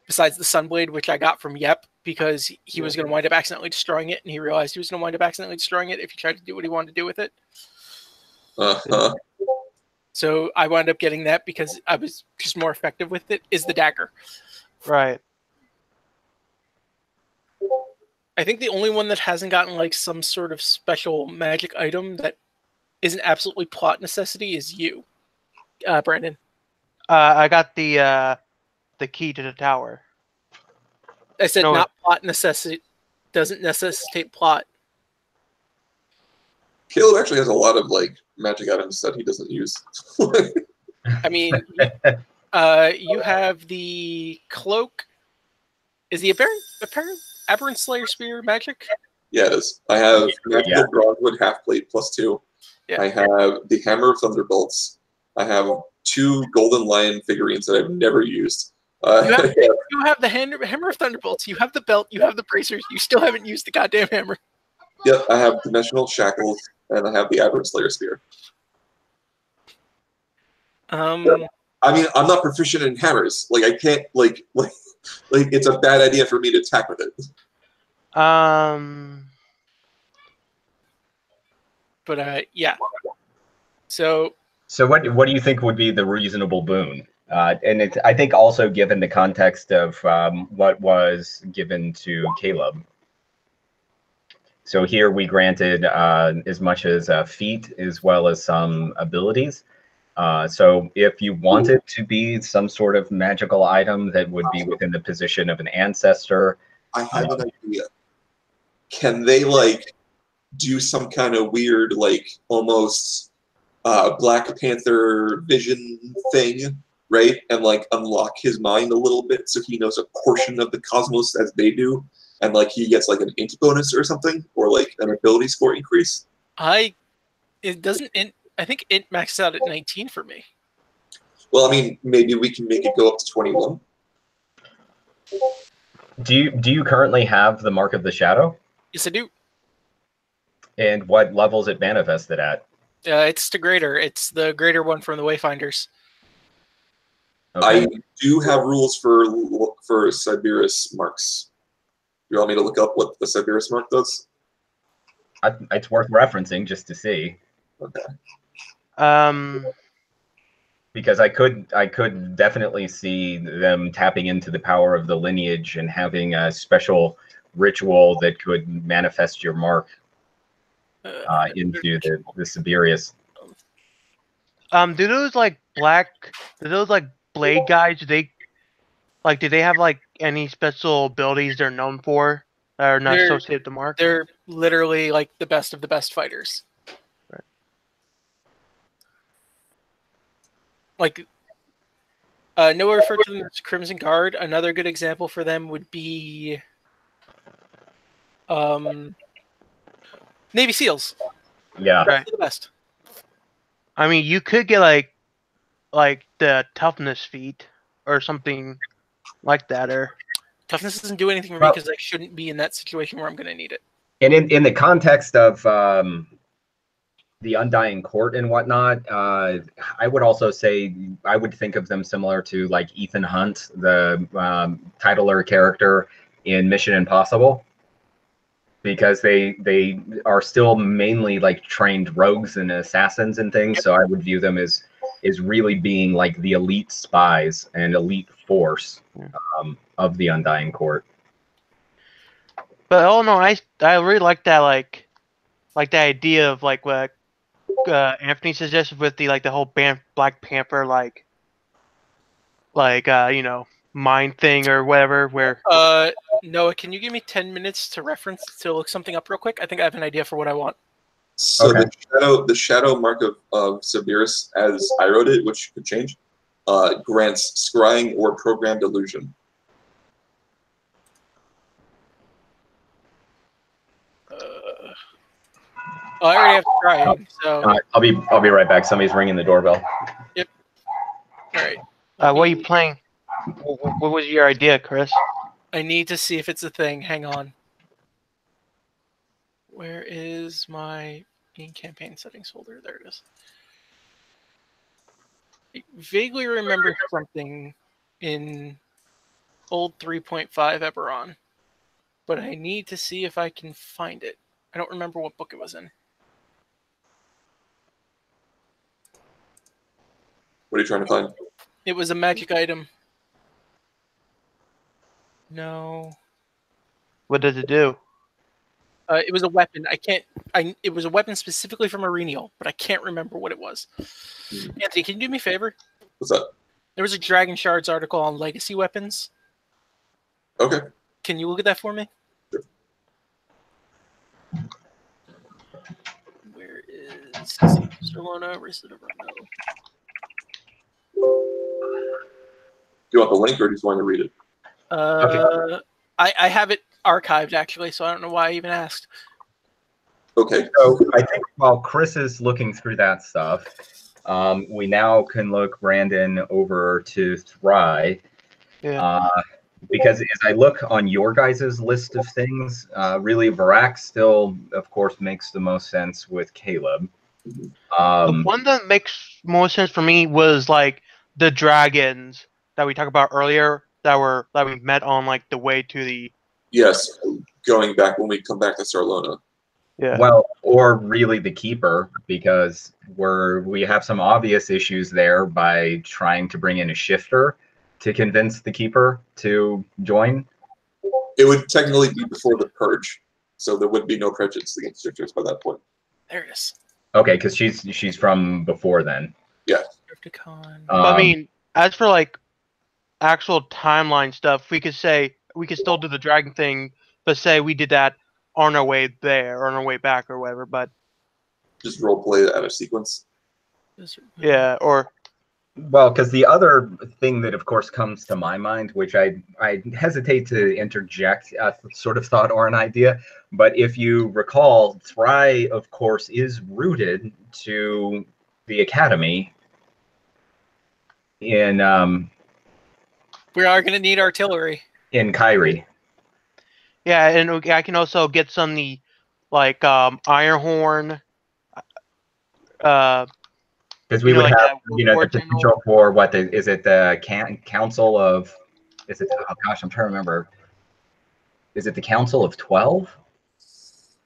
Besides the Sunblade, which I got from Yep, because he was going to wind up accidentally destroying it, and he realized he was going to wind up accidentally destroying it if he tried to do what he wanted to do with it. So I wound up getting that because I was just more effective with it, is the dagger. Right. I think the only one that hasn't gotten some sort of special magic item that isn't absolutely plot necessity is you, Brandon. I got the key to the tower. I said not plot necessity. Doesn't necessitate plot. Caleb actually has a lot of magic items that he doesn't use. I mean, you have the cloak. Is the Aberrant Slayer Spear magic? Yeah, it is. I have magical Broadwood half-plate +2. Yeah. I have the Hammer of Thunderbolts. I have 2 Golden Lion figurines that I've never used. You have the Hammer of Thunderbolts. You have the belt. You have the bracers. You still haven't used the goddamn hammer. Yep, I have Dimensional Shackles, and I have the Aberrant Slayer Spear. I mean, I'm not proficient in hammers. I can't, it's a bad idea for me to attack with it. But, yeah. So what do you think would be the reasonable boon? And I think also given the context of what was given to Caleb. So here we granted as much as feat as well as some abilities. So if you wanted to be some sort of magical item that would be within the position of an ancestor. I have an idea. Can they do some kind of weird almost Black Panther vision thing, right? And unlock his mind a little bit so he knows a portion of the cosmos as they do, and he gets an int bonus or something, or an ability score increase. I think int maxes out at 19 for me. Well, I mean, maybe we can make it go up to 21. Do you currently have the Mark of the Shadow? Yes, I do. And what level is it manifested at? It's the greater. It's the greater one from the Wayfinders. Okay. I do have rules for Sibirus marks. You want me to look up what the Sibirus mark does? It's worth referencing just to see. Okay. Because I could definitely see them tapping into the power of the lineage and having a special ritual that could manifest your mark into the Siberius. Do those blade guys, do they have any special abilities they're known for that are not associated with the mark? They're literally the best of the best fighters. Like, Noah referred to them as Crimson Guard. Another good example for them would be Navy SEALs. Yeah. Right. The best. I mean, you could get like the toughness feat or something like that, or Toughness doesn't do anything for me because I shouldn't be in that situation where I'm going to need it. And in the context of the Undying Court and whatnot, I would also say I would think of them similar to like Ethan Hunt, the titler character in Mission Impossible, because they are still mainly like trained rogues and assassins and things. So I would view them as really being like the elite spies and elite force of the Undying Court. But oh no, I really like that the idea of like what Anthony suggested with the like the whole Black Panther like you know, mind thing or whatever. Where Noah, can you give me 10 minutes to look something up real quick? I think I have an idea for what I want. So Okay. the shadow mark of Severus, as I wrote it, which could change, grants scrying or programmed illusion. I already have scrying, so I'll be right back. Somebody's ringing the doorbell. all right. what are you playing? What was your idea, Chris? I need to see if it's a thing. Hang on. Where is my in-campaign settings folder? There it is. I vaguely remember something in old 3.5 Eberron, but I need to see if I can find it. I don't remember what book it was in. What are you trying to find? It was a magic item. No. What does it do? It was a weapon. It was a weapon specifically from Arenial, but I can't remember what it was. Anthony, can you do me a favor? What's that? There was a Dragon Shards article on legacy weapons. Okay. Can you look at that for me? Sure. Where is Sarlona? Where's the no. Do you want the link or do you just want to read it? Okay. I have it archived actually, so I don't know why I even asked. Okay. So I think while Chris is looking through that stuff, we now can look, Brandon, over to Thry. Yeah. Because as I look on your guys' list of things, really Varak still, of course, makes the most sense with Caleb. The one that makes more sense for me was like the dragons that we talked about earlier that we met on like the way to the. Yes, going back when we come back to Sarlona. Yeah. Well, or really the Keeper, because we have some obvious issues there by trying to bring in a shifter to convince the Keeper to join. It would technically be before the purge, so there would be no prejudice against shifters by that point. There it is. Okay, because she's from before then. Yeah. I mean, as for like actual timeline stuff, we could still do the dragon thing, but say we did that on our way there or on our way back or whatever. But just role play out of sequence. Yeah, or. Well, because the other thing that, of course, comes to my mind, which I hesitate to interject a sort of thought or an idea, but if you recall, Thry, of course, is rooted to the Academy in we are going to need artillery in Kyrie. Yeah, and I can also get some like Ironhorn. Because we would like have, the potential for is it the Council of? Is it? Oh gosh, I'm trying to remember. Is it the Council of 12?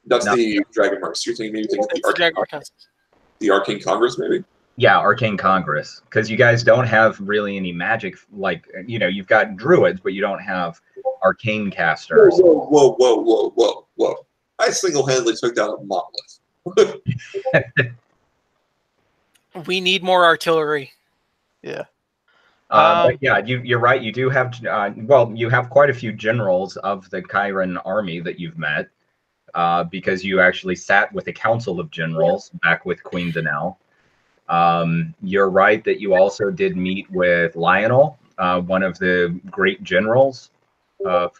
That's the Dragon Marks. You're thinking maybe the Arcane Congress, maybe? Yeah, Arcane Congress. Because you guys don't have really any magic, like, you've got druids, but you don't have arcane casters. Whoa. I single-handedly took down a monolith. We need more artillery. Yeah. But yeah, you're right. You do have, you have quite a few generals of the Chiron army that you've met, because you actually sat with the Council of Generals back with Queen Danelle. You're right that you also did meet with Lionel, one of the great generals of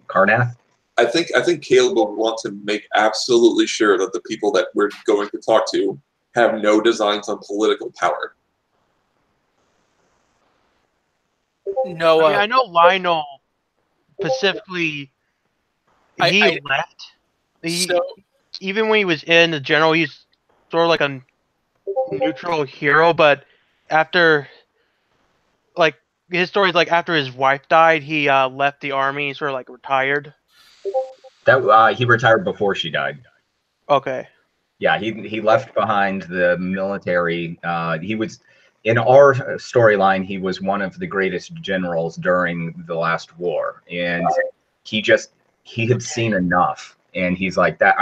Karnath. I think Caleb will want to make absolutely sure that the people that we're going to talk to have no designs on political power. No, I mean, I know Lionel specifically. He left. Even when he was in the general, he's sort of like a neutral hero. But after, like, his story's like after his wife died, he left the army, sort of like retired. That he retired before she died. Okay. Yeah, he left behind the military. He was in our storyline. He was one of the greatest generals during the last war, and he had seen enough, and he's like that.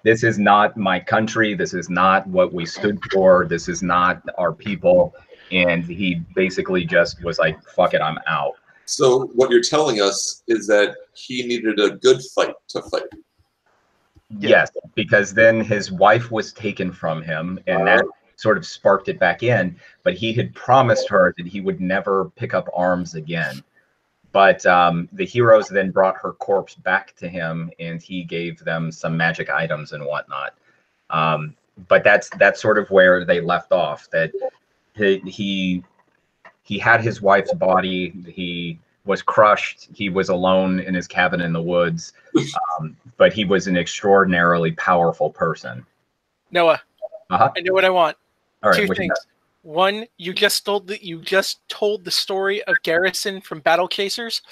This is not my country. This is not what we stood for. This is not our people. And he basically just was like, "Fuck it, I'm out." So what you're telling us is that he needed a good fight to fight. Yes, because then his wife was taken from him, and that sort of sparked it back in. But he had promised her that he would never pick up arms again. But the heroes then brought her corpse back to him, and he gave them some magic items and whatnot. But that's sort of where they left off. That he had his wife's body. He was crushed. He was alone in his cabin in the woods. But he was an extraordinarily powerful person. Noah, I know what I want. All right, Two things. One, you just told the story of Garrison from Battle Chasers,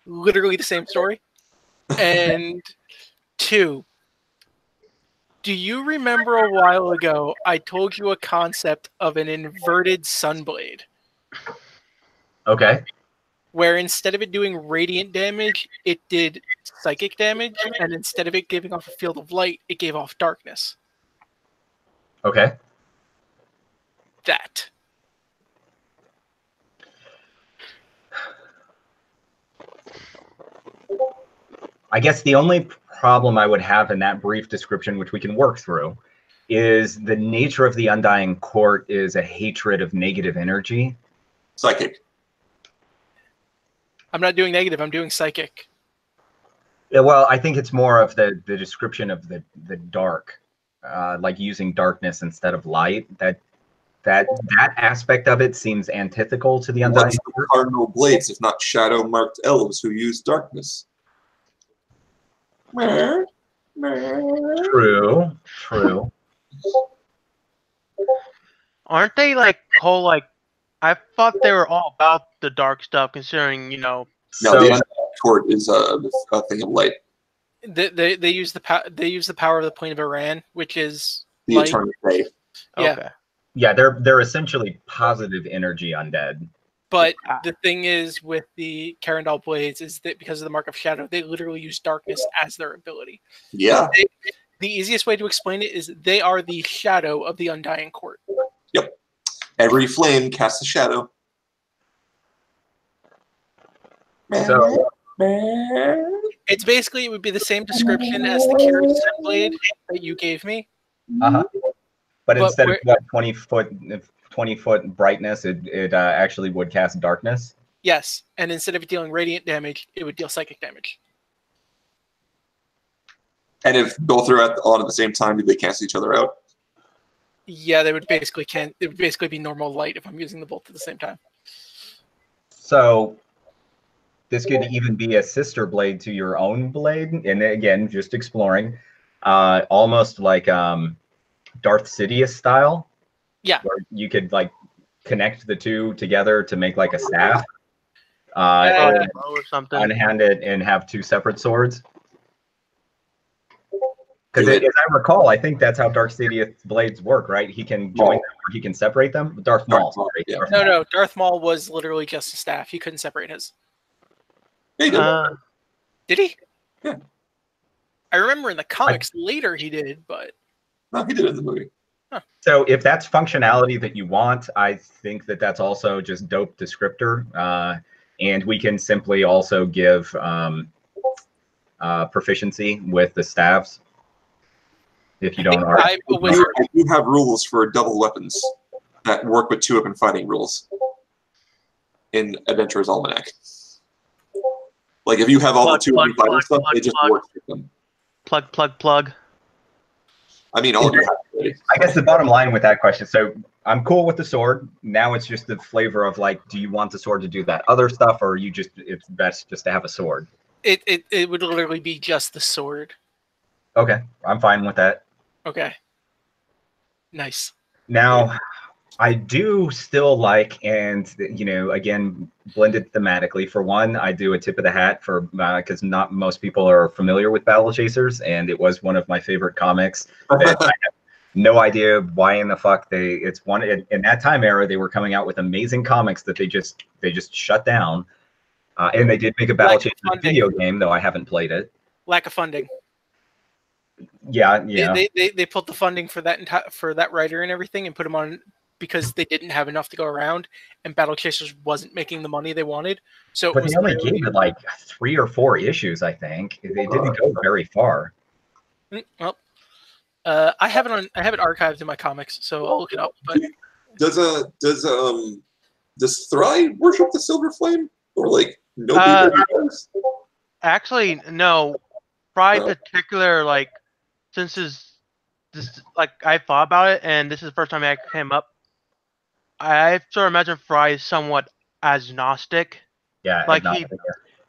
literally the same story. And two, do you remember a while ago I told you a concept of an inverted sunblade? Okay. Where instead of it doing radiant damage, it did psychic damage, and instead of it giving off a field of light, it gave off darkness. Okay. That. I guess the only problem I would have in that brief description, which we can work through, is the nature of the Undying Court is a hatred of negative energy. Psychic. I'm not doing negative, I'm doing psychic. Yeah, well, I think it's more of the description of the dark, like using darkness instead of light. That aspect of it seems antithetical to the Undying What's the cardinal blades if not shadow-marked elves who use darkness? True. Aren't they like whole like? I thought they were all about the dark stuff, considering No, the Undying Court is a thing of light. They use the power of the Plane of Iran, which is the light. Eternal Day. Yeah. Okay. Yeah, they're essentially positive energy undead. But the thing is with the Carandal Blades is that because of the Mark of Shadow, they literally use darkness as their ability. Yeah. The easiest way to explain it is they are the shadow of the Undying Court. Yep. Every flame casts a shadow. So It's basically, it would be the same description as the Kira's Blade that you gave me. But instead of what 20 foot brightness, it actually would cast darkness. Yes, and instead of dealing radiant damage, it would deal psychic damage. And if both are on at the same time, do they cancel each other out? Yeah, they would basically it would basically be normal light if I'm using them both at the same time. So this could even be a sister blade to your own blade, and again, just exploring, almost like Darth Sidious style. Yeah, where you could like connect the two together to make like a staff, or something. unhand it and have two separate swords. Because as I recall, I think that's how Darth Sidious blades work, right? He can join them, or he can separate them. Darth Maul. Sorry. Yeah. No, Darth Maul was literally just a staff. He couldn't separate his. He did. Did he? Yeah. I remember in the comics later he did, but No, he did it in the movie. So if that's functionality that you want, I think that that's also just dope descriptor. And we can simply also give proficiency with the staves. if you don't I'm a wizard. I do have rules for double weapons that work with 2-weapon fighting rules in Adventurer's Almanac. Like, if you have all the 2-weapon fighting stuff, it just works with them. Plug. I mean, all of you have it already. I guess the bottom line with that question, so I'm cool with the sword. Now it's just the flavor of, like, do you want the sword to do that other stuff, or it's best just to have a sword? It would literally be just the sword. Okay, I'm fine with that. Okay. Nice. Now, I do still like, and again, blended thematically. For one, I do a tip of the hat for because not most people are familiar with Battle Chasers, and it was one of my favorite comics. That I have no idea why in the fuck it's one in that time era they were coming out with amazing comics that they just shut down, and they did make a Battle Chasers video game, though I haven't played it. Lack of funding. Yeah. They put the funding for that writer and everything and put him on because they didn't have enough to go around, and Battle Chasers wasn't making the money they wanted. So, but they only gave it like 3 or 4 issues, I think. They didn't go very far. Well, I have it archived in my comics, so I'll look it up. But does Thry worship the Silver Flame, or like nobody does? Actually, no. Fry particular, like, since I thought about it, and this is the first time I came up. I sort of imagine Fry is somewhat agnostic. Yeah, like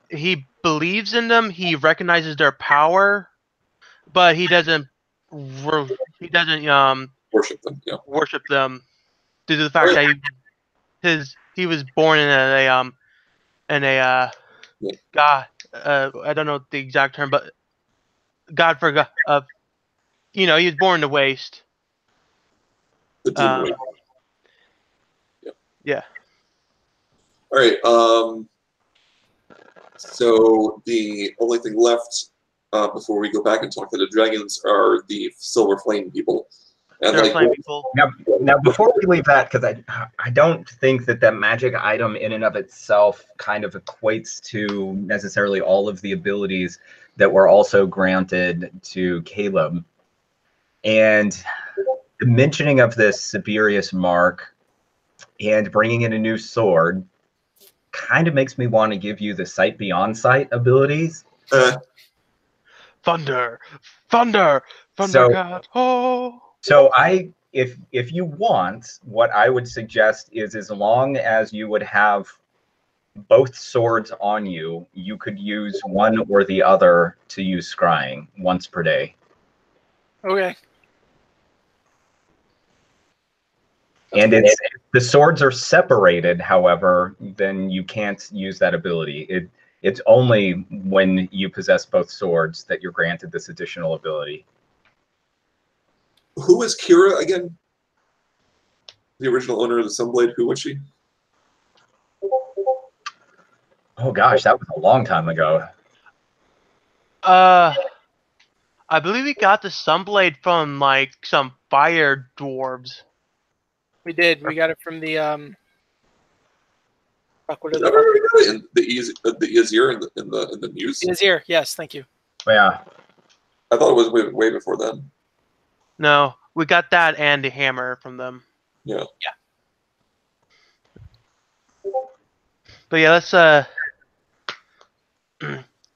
he believes in them, he recognizes their power, but he doesn't worship them. Yeah. Worship them due to the fact that he was born in a God. I don't know the exact term, but God for God. He was born in the waste. Yeah. All right. So the only thing left before we go back and talk to the dragons are the Silver Flame people. And now, before we leave that, because I don't think that magic item in and of itself kind of equates to necessarily all of the abilities that were also granted to Caleb. And the mentioning of this Siberius mark and bringing in a new sword kind of makes me want to give you the Sight Beyond Sight abilities. Thunder, God. Oh. So if you want, what I would suggest is, as long as you would have both swords on you, you could use one or the other to use scrying once per day. Okay. And if the swords are separated, however, then you can't use that ability. It's only when you possess both swords that you're granted this additional ability. Who is Kira again? The original owner of the Sunblade. Who was she? Oh gosh, that was a long time ago. I believe we got the Sunblade from like some fire dwarves. We did. We got it from the what are in the Azir in the Muse. The Azir, yes, thank you. Yeah. I thought it was way before then. No, we got that and the hammer from them. Yeah. But yeah, let's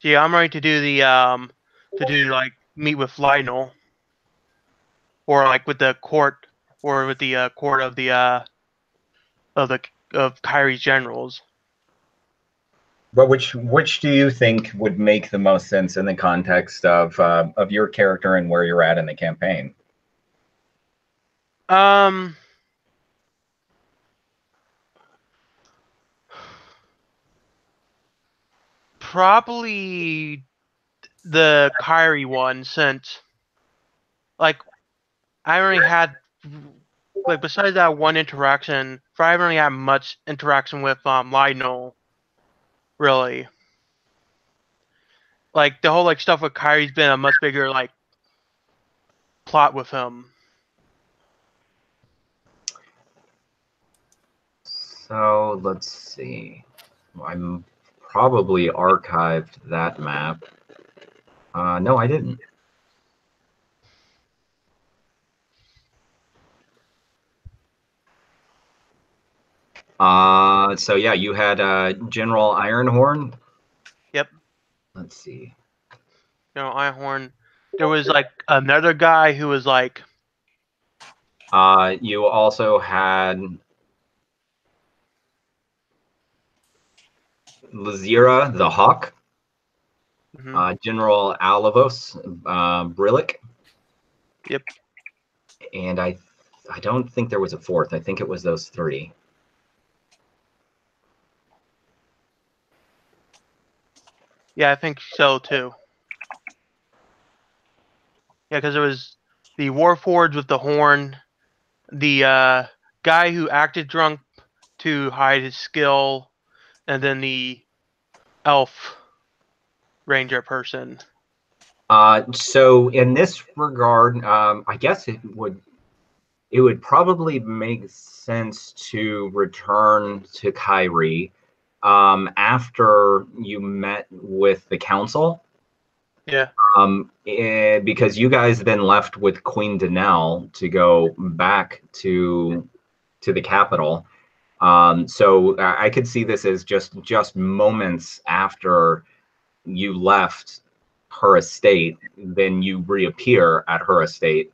yeah, I'm ready to do the like meet with Lionel, or like with the court, or with the court of Kyrie's generals. But which do you think would make the most sense in the context of your character and where you're at in the campaign? Probably the Kyrie one, since like I only had, like, besides that one interaction, I haven't really had much interaction with Lionel, really. Like the whole like stuff with Kyrie's been a much bigger like plot with him. So let's see. I'm probably archived that map. No, I didn't. So yeah, you had General Ironhorn. Yep. Let's see. Ironhorn. There was like another guy who was like. You also had Lazira the Hawk. General Alavos Brillic. Yep. And I don't think there was a fourth. I think it was those three. Yeah, I think so too. Yeah, because there was the Warforged with the horn, the guy who acted drunk to hide his skill, and then the elf ranger person. So in this regard, I guess it would probably make sense to return to Kyrie after you met with the council. Yeah. Because you guys then left with Queen Danelle to go back to the capital. So I could see this as just moments after you left her estate, then you reappear at her estate.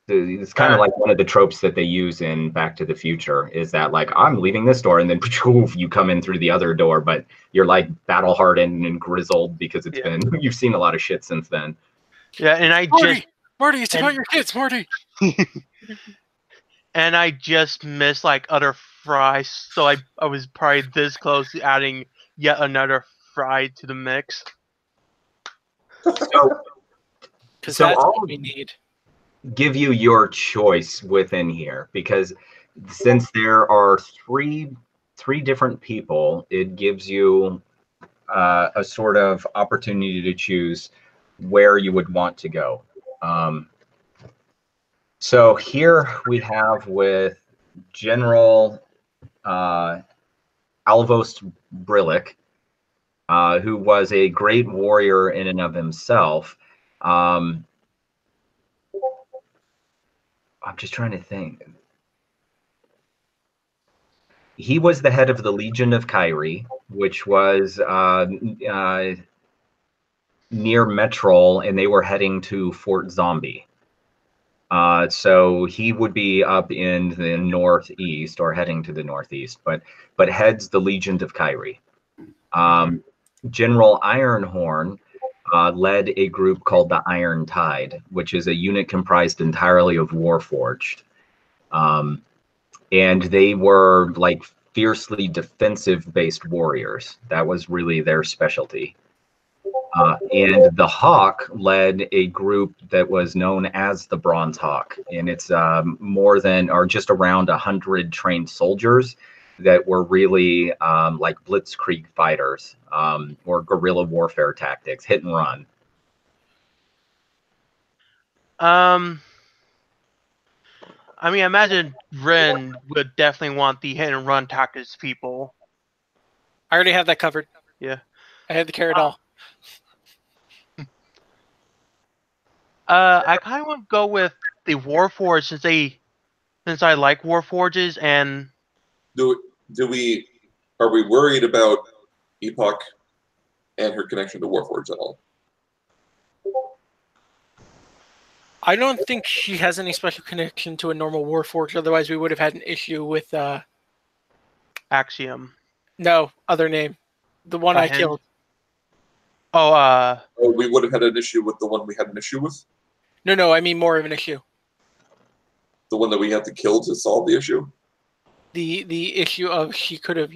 It's kind of like one of the tropes that they use in Back to the Future is that like, I'm leaving this door and then you come in through the other door, but you're like battle hardened and grizzled because it's been, you've seen a lot of shit since then. Yeah, and Marty, it's about your kids, Marty. And I just missed like other fries, so I was probably this close to adding yet another fry to the mix. Because that's what we need. Give you your choice within here, because since there are three different people, it gives you a sort of opportunity to choose where you would want to go. So here we have with General Alvos Brillic, who was a great warrior in and of himself. I'm just trying to think. He was the head of the Legion of Kyrie, which was near Metrol, and they were heading to Fort Zombie. So he would be up in the northeast or heading to the northeast, but heads the Legion of Kyrie. General Ironhorn led a group called the Iron Tide, which is a unit comprised entirely of Warforged. And they were like fiercely defensive-based warriors. That was really their specialty. And the Hawk led a group that was known as the Bronze Hawk, and it's more than or just around 100 trained soldiers that were really like blitzkrieg fighters or guerrilla warfare tactics, hit and run. I mean, I imagine Ren would definitely want the hit and run tactics people. I already have that covered. Yeah. I had the carrot all. I kind of want to go with the Warforged since I like Warforges and. Are we worried about Epoch and her connection to Warforged at all? I don't think she has any special connection to a normal Warforged. Otherwise, we would have had an issue with Axiom. No, other name, the one I killed. Oh, we would have had an issue with the one we had an issue with? No, I mean more of an issue. The one that we had to kill to solve the issue? The issue of she could have,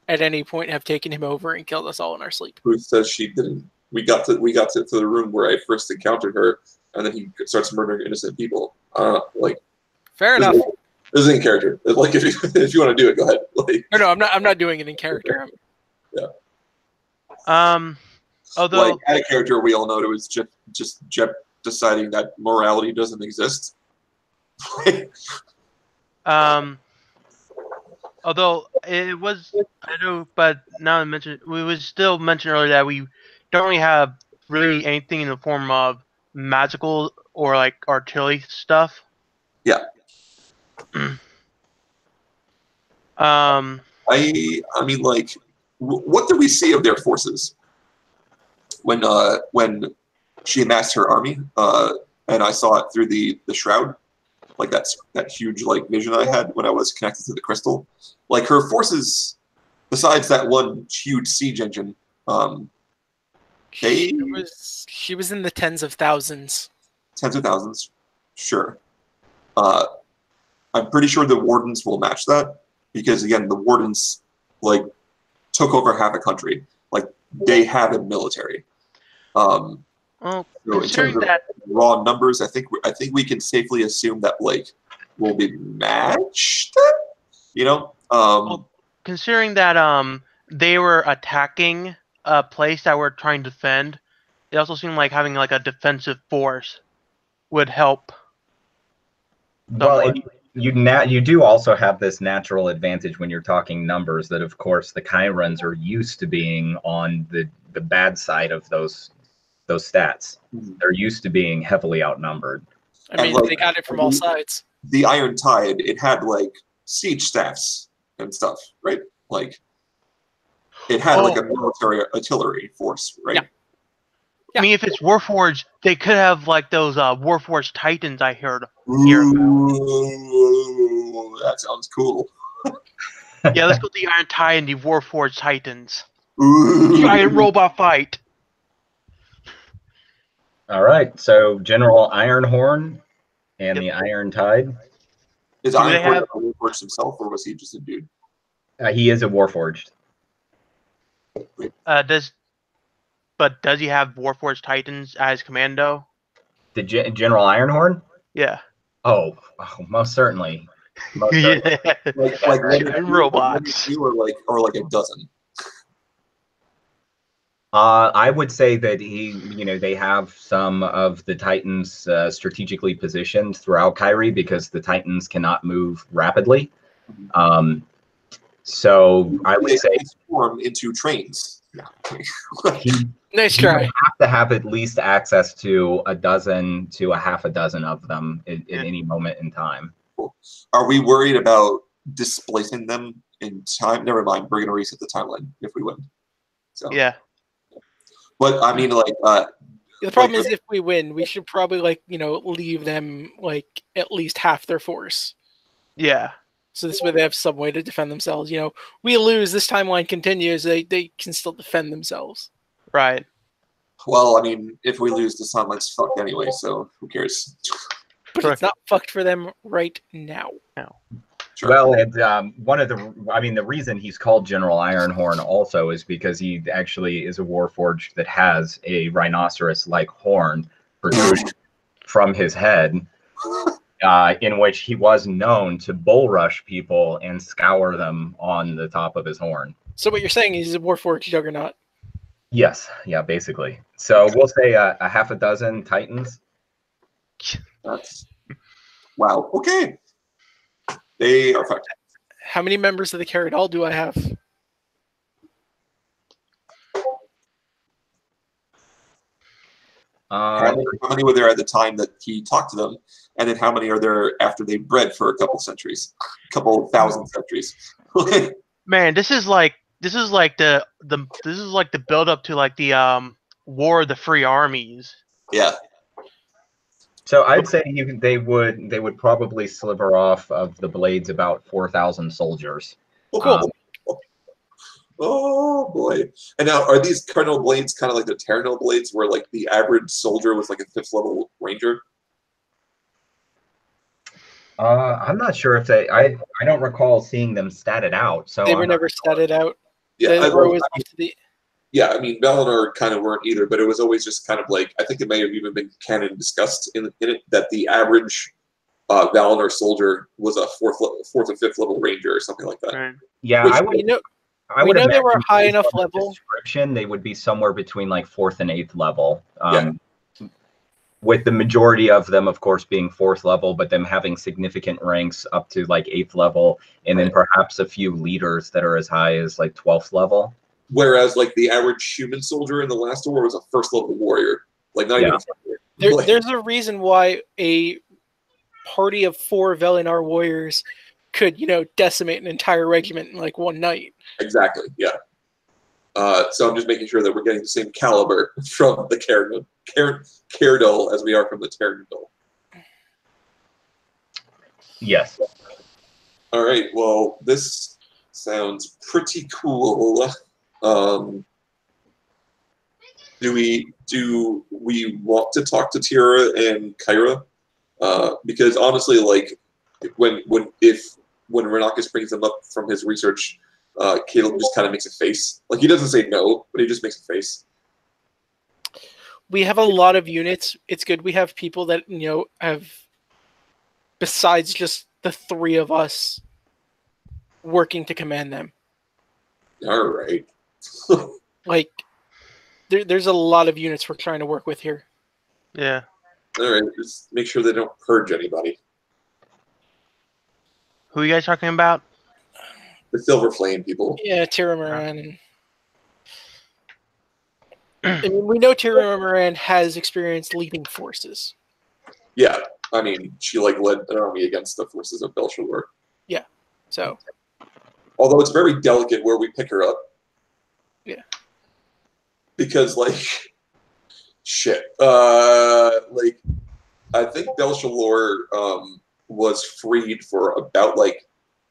at any point have taken him over and killed us all in our sleep. Who says she didn't? We got to the room where I first encountered her, and then he starts murdering innocent people. Fair enough. This is in character. Like if you want to do it, go ahead. Like, no, I'm not doing it in character. Yeah. Although like out of character, we all know it was just Jep deciding that morality doesn't exist. Although it was, I know, but now I mentioned, we was still mentioned earlier that we don't really have really anything in the form of magical or like artillery stuff. Yeah. I mean, like, what did we see of their forces when she amassed her army? And I saw it through the shroud, like that huge like vision I had when I was connected to the crystal. Like her forces, besides that one huge siege engine, she was in the tens of thousands. Tens of thousands, sure. I'm pretty sure the Wardens will match that because again, the Wardens like took over half a country. Like they have a military. Well, so considering that raw numbers, I think we can safely assume that like will be matched. You know, well, considering that they were attacking a place that we're trying to defend, it also seemed like having like a defensive force would help. Well, you do also have this natural advantage when you're talking numbers that, of course, the caverns are used to being on the bad side of those stats. They're used to being heavily outnumbered. I mean, like, they got it from all sides. The Iron Tide, it had like siege staffs and stuff, right? Like it had like a military artillery force, right? Yeah. I mean, if it's Warforged, they could have like those Warforged Titans I heard. Ooh, that sounds cool. Yeah, let's go to the Iron Tide and the Warforged Titans. Ooh. Giant robot fight. All right, so General Ironhorn and the Iron Tide. Is Ironhorn a Warforged himself, or was he just a dude? He is a Warforged. Does he have Warforged Titans as commando? The General Ironhorn? Yeah. Oh, most certainly. Most certainly. like robots. Or like a dozen. I would say that they have some of the Titans strategically positioned throughout Kyrie because the Titans cannot move rapidly. So I would say form into trains. Nice try. You have to have at least access to a dozen to a half a dozen of them in any moment in time. Cool. Are we worried about displacing them in time? Never mind. We're going to reset the timeline if we win. So yeah. But I mean, like, the problem is if we win, we should probably leave them like at least half their force. Yeah. So this way they have some way to defend themselves. We lose, this timeline continues, they can still defend themselves. Right. Well, I mean, if we lose, the timeline's fucked anyway, so who cares? But it's not fucked for them right now. Sure. Well, the reason he's called General Ironhorn also is because he actually is a Warforged that has a rhinoceros-like horn protruding from his head. In which he was known to bull rush people and scour them on the top of his horn. So what you're saying is he's a Warforged juggernaut? Yes, yeah, basically. So we'll say a half a dozen Titans. That's wow. Okay, they are fucked. How many members of the Caradol do I have? How many were there at the time that he talked to them, and then how many are there after they bred for a couple thousand centuries? Man, this is like the build up to like the War of the Free Armies. Yeah. So I'd say they would probably sliver off of the blades about 4,000 soldiers. Oh, cool. Oh boy! And now, are these Cardinal blades kind of like the Terranil blades, where like the average soldier was like a 5th level ranger? I'm not sure if I don't recall seeing them statted out. So they were never statted out. Yeah, I mean, Valinor kind of weren't either, but it was always just kind of like, I think it may have even been canon discussed in it that the average Valinor soldier was a 4th or 5th level ranger or something like that. Right. Yeah, I would know they imagine were high enough based on the level. Description, they would be somewhere between like 4th and 8th level. With the majority of them, of course, being 4th level, but them having significant ranks up to like 8th level, and then perhaps a few leaders that are as high as like 12th level. Whereas, like, the average human soldier in the last war was a 1st level warrior. Like, not even. There's a reason why a party of 4 Velinar warriors could, decimate an entire regiment in like one night. Exactly, yeah. So I'm just making sure that we're getting the same caliber from the Caerdol as we are from the Terrandol. Yes. All right, well, this sounds pretty cool. Do we want to talk to Tira and Kyra? Because honestly, like when Renakis brings them up from his research, Caleb just kind of makes a face. Like he doesn't say no, but he just makes a face. We have a lot of units. It's good we have people that have, besides just the 3 of us, working to command them. All right. Like there's a lot of units we're trying to work with here. Yeah. All right, just make sure they don't purge anybody. Who are you guys talking about? The Silver Flame people. Yeah, Tira Moran. I mean, we know Tira Moran has experience leading forces. Yeah, I mean, she like led an army against the forces of Belshazzar. Yeah, so. Although it's very delicate where we pick her up. Yeah. Because like, shit. Like, I think Belshazzar was freed for about like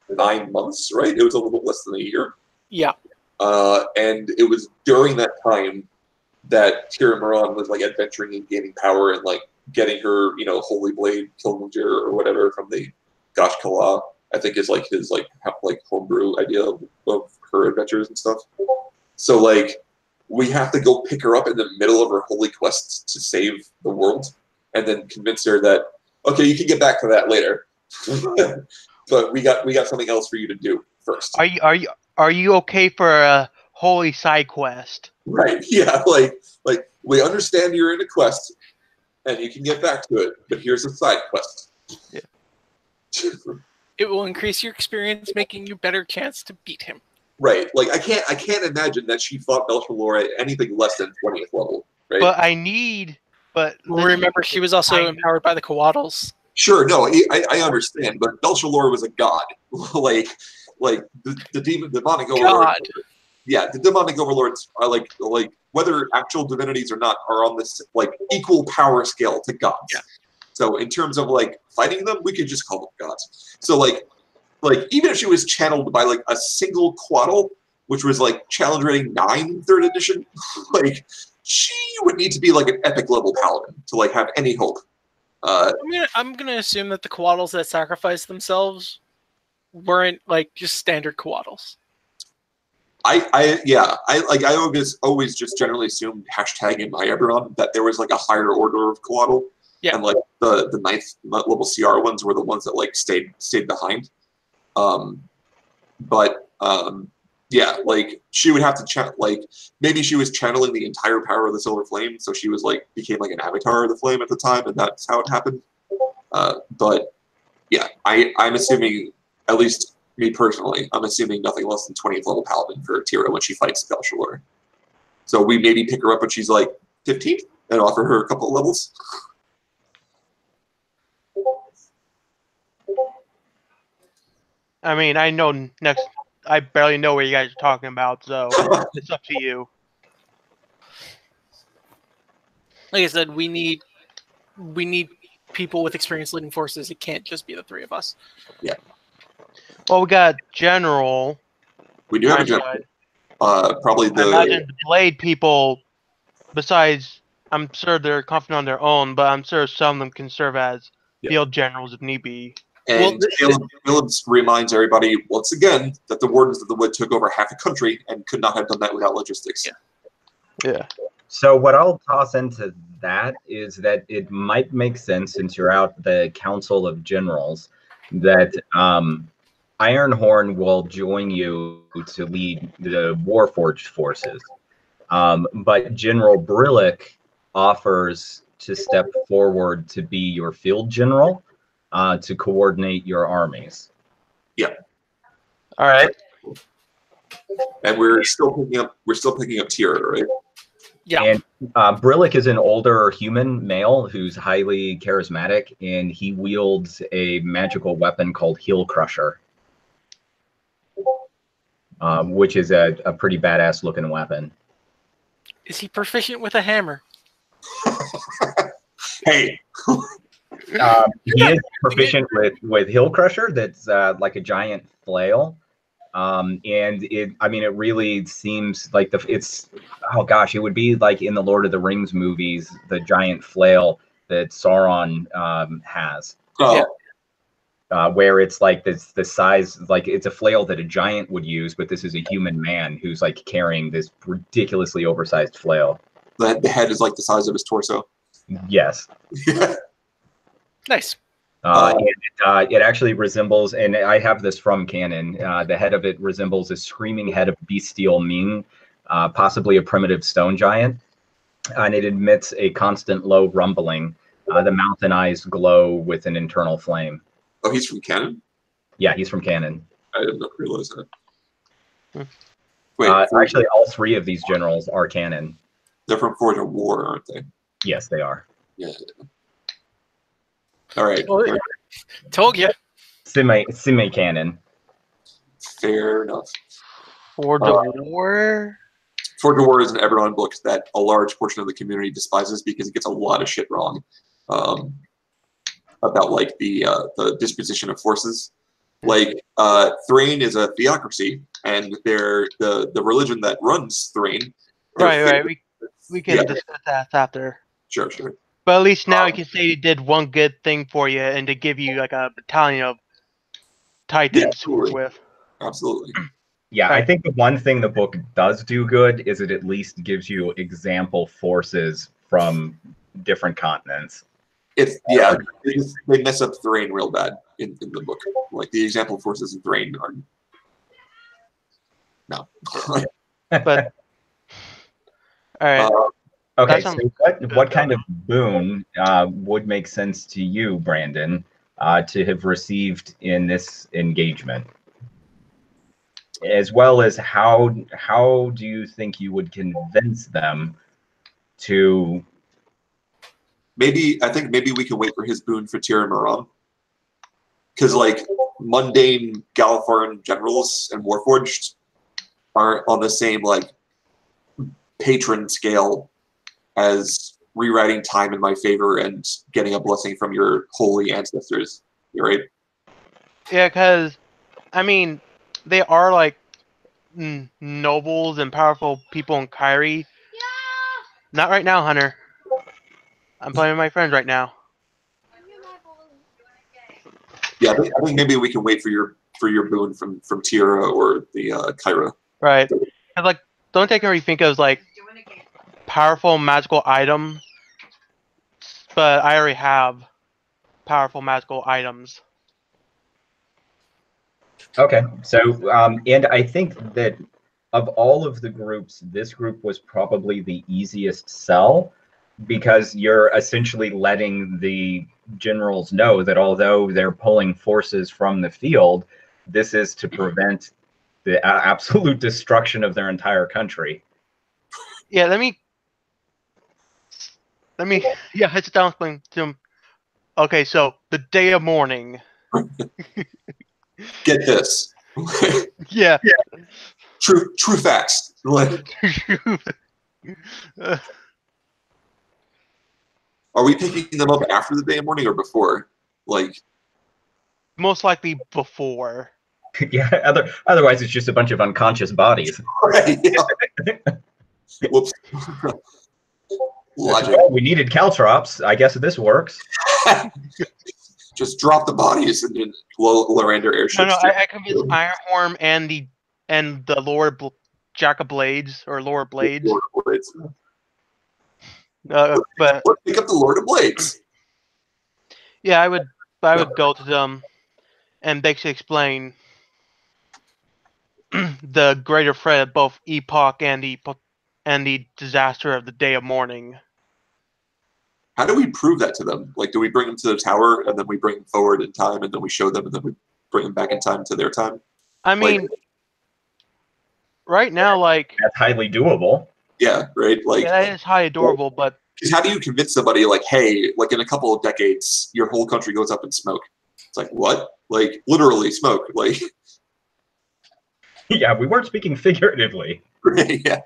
9 months, right? It was a little less than a year. Yeah. And it was during that time that Tira Moran was like adventuring and gaining power and like getting her, Holy Blade, Kilmujir, or whatever from the Gosh Kala, I think is like his like homebrew idea of her adventures and stuff. So like we have to go pick her up in the middle of her holy quest to save the world, and then convince her that okay, you can get back to that later, but we got something else for you to do first. Are you okay for a holy side quest? Right? Yeah. Like we understand you're in a quest, and you can get back to it, but here's a side quest. Yeah. It will increase your experience, making you better chance to beat him. Right. Like I can't imagine that she fought Belshazzar at anything less than 20th level. Right. But remember, she was also empowered by the Coatls. Sure. No, I understand, but Belshazzar was a god. like the demonic overlord. Yeah, the demonic overlords are like whether actual divinities or not are on this like equal power scale to gods. Yeah. So in terms of like fighting them, we could just call them gods. So like even if she was channeled by like a single Quaddle, which was like challenge rating 9 3rd edition, like she would need to be like an epic level paladin to like have any hope. I'm gonna assume that the Coatls that sacrificed themselves weren't like just standard Coatls. I always just generally assumed hashtag in my Eberron that there was like a higher order of Coatl. Yeah. And like the 9th level CR ones were the ones that like stayed behind. Yeah, like she would have to like maybe she was channeling the entire power of the Silver Flame, so she was like became like an avatar of the flame at the time, and that's how it happened. But yeah, I'm assuming, at least me personally, I'm assuming nothing less than 20th level paladin for Tira when she fights Belshazzar. So we maybe pick her up when she's like 15th and offer her a couple of levels. I mean, I barely know what you guys are talking about, so it's up to you. Like I said, we need people with experience leading forces. It can't just be the 3 of us. Yeah. Well, we got general. We do have a general. Probably the. I imagine the blade people. Besides, I'm sure they're confident on their own, but I'm sure some of them can serve as field generals if need be. And Caleb reminds everybody once again that the Wardens of the Wood took over half a country and could not have done that without logistics. Yeah. So what I'll toss into that is that it might make sense, since you're out the Council of Generals, that Ironhorn will join you to lead the Warforged forces. But General Brillick offers to step forward to be your field general, to coordinate your armies. Yeah. All right. And we're still picking up Tira, right? Yeah. And Brillick is an older human male who's highly charismatic, and he wields a magical weapon called Heel Crusher, which is a pretty badass looking weapon. Is he proficient with a hammer? Hey. He is proficient with Hill Crusher. That's like a giant flail, and it really seems like oh gosh, it would be like in the Lord of the Rings movies, the giant flail that Sauron has. Oh. Where it's like the size, like it's a flail that a giant would use, but this is a human man who's like carrying this ridiculously oversized flail. The head is like the size of his torso. Yes. Nice. It actually resembles, and I have this from canon, the head of it resembles a screaming head of bestial Ming, possibly a primitive stone giant, and it emits a constant low rumbling. The mouth and eyes glow with an internal flame. Oh, he's from canon? Yeah, he's from canon. I didn't realize that. Wait, actually, all three of these generals are canon. They're from Forge of War, aren't they? Yes, they are. Yeah. All right. Told you. Semi canon. Fair enough. Forge of War? Forge of War is an Eberron book that a large portion of the community despises because it gets a lot of shit wrong about like the disposition of forces. Like Thrain is a theocracy, and they're the religion that runs Thrain. Right. We can discuss that after. Sure. But at least now you can say he did one good thing for you, and to give you like a battalion of Titans to work with. Absolutely. Yeah, I think the one thing the book does do good is it at least gives you example forces from different continents. They mess up Thrain real bad in the book. Like the example forces in Thrain are no. But all right. Okay, so what kind of boon would make sense to you, Brandon, to have received in this engagement? As well as how do you think you would convince them to... I think maybe we can wait for his boon for Tira Maram. Because like mundane Galifaran generals and Warforged aren't on the same like patron scale as rewriting time in my favor and getting a blessing from your holy ancestors. You right? Yeah, because I mean, they are like nobles and powerful people in Kyrie. Yeah. Not right now, Hunter. I'm playing with my friends right now. Yeah, I think maybe we can wait for your boon from Tira or the Kyra. Right. And like, don't take everything think of like powerful magical item, but I already have powerful magical items. Okay, so and I think that of all of the groups, this group was probably the easiest sell, because you're essentially letting the generals know that although they're pulling forces from the field, this is to prevent the absolute destruction of their entire country. Yeah, let me head down explain to him. Okay, so the day of mourning. Get this. Yeah. True facts. Are we picking them up after the day of mourning or before? Like, most likely before. Yeah. Otherwise, it's just a bunch of unconscious bodies. Right. Yeah. Whoops. Logic. Well, we needed caltrops. I guess this works. Just drop the bodies and then Lorander airships. No, I convinced Ironhorn and the Lord Jack of Blades or Lord Blades. Lord of Blades. But pick up the Lord of Blades. Yeah, I would go to them and basically explain the greater threat of both Epoch and the disaster of the day of mourning. How do we prove that to them? Like, do we bring them to the tower and then we bring them forward in time and then we show them and then we bring them back in time to their time? I mean, right now, like... That's highly doable. Yeah, right. Like, yeah, that is highly adorable, but because how do you convince somebody like, hey, like in a couple of decades, your whole country goes up in smoke? It's like, what? Like literally smoke. Like, Yeah, we weren't speaking figuratively. yeah.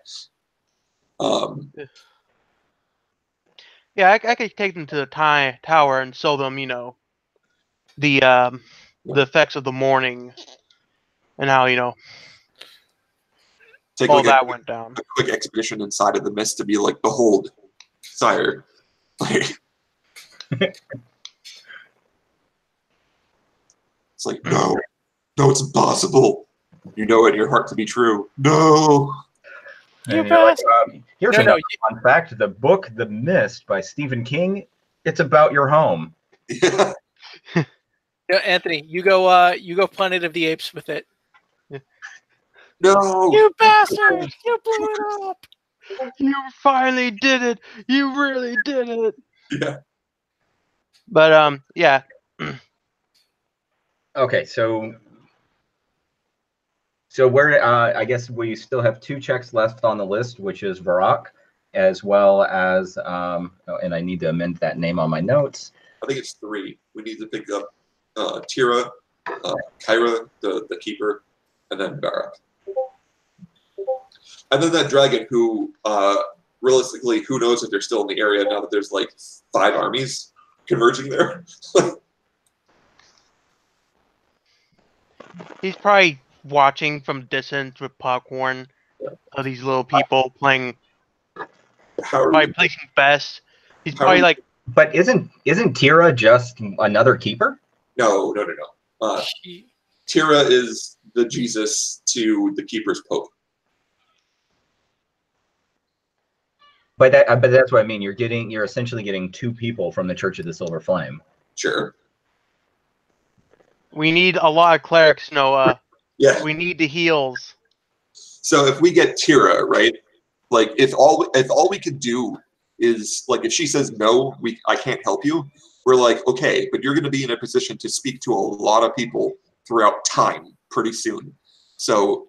yeah, I could take them to the tower and show them, you know, the effects of the mourning and how, you know, Take all like that went down. a quick expedition inside of the mist to be like, behold, sire. Like, it's like, no, it's impossible. You know it in your heart to be true. No. You And you're like, bastard. here's No, another fun fact: the book "The Mist" by Stephen King. It's about your home. Yeah. Yeah, Anthony, you go Planet of the Apes with it. No. You bastard! You blew it up. You finally did it. You really did it. Yeah. But yeah. Okay, so we're I guess we still have 2 checks left on the list, which is Varrock, as well as and I need to amend that name on my notes. I think it's 3. We need to pick up Tira, Kyra, the keeper, and then Barak. And then that dragon who, realistically, who knows if they're still in the area now that there's like 5 armies converging there. He's probably watching from distance with popcorn of these little people playing, probably placing best. He's probably like. But isn't Tira just another keeper? No. Tira is the Jesus to the keeper's pope. But that's what I mean. You're essentially getting 2 people from the Church of the Silver Flame. Sure. We need a lot of clerics, Noah. Yeah. We need the heals. So if we get Tira, right? Like if all we could do is like if she says no, I can't help you. We're like, okay, but you're going to be in a position to speak to a lot of people throughout time pretty soon. So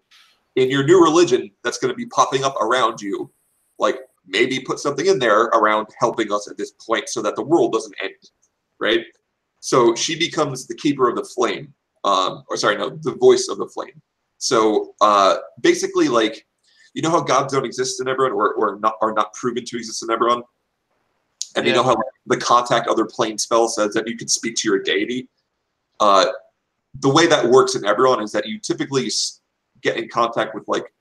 in your new religion that's going to be popping up around you, like maybe put something in there around helping us at this point so that the world doesn't end, right? So she becomes the keeper of the flame, the voice of the flame. So basically, like, you know how gods don't exist in Eberron, or are not proven to exist in Eberron, and you know how the contact other plane spell says that you can speak to your deity. The way that works in Eberron is that you typically get in contact with like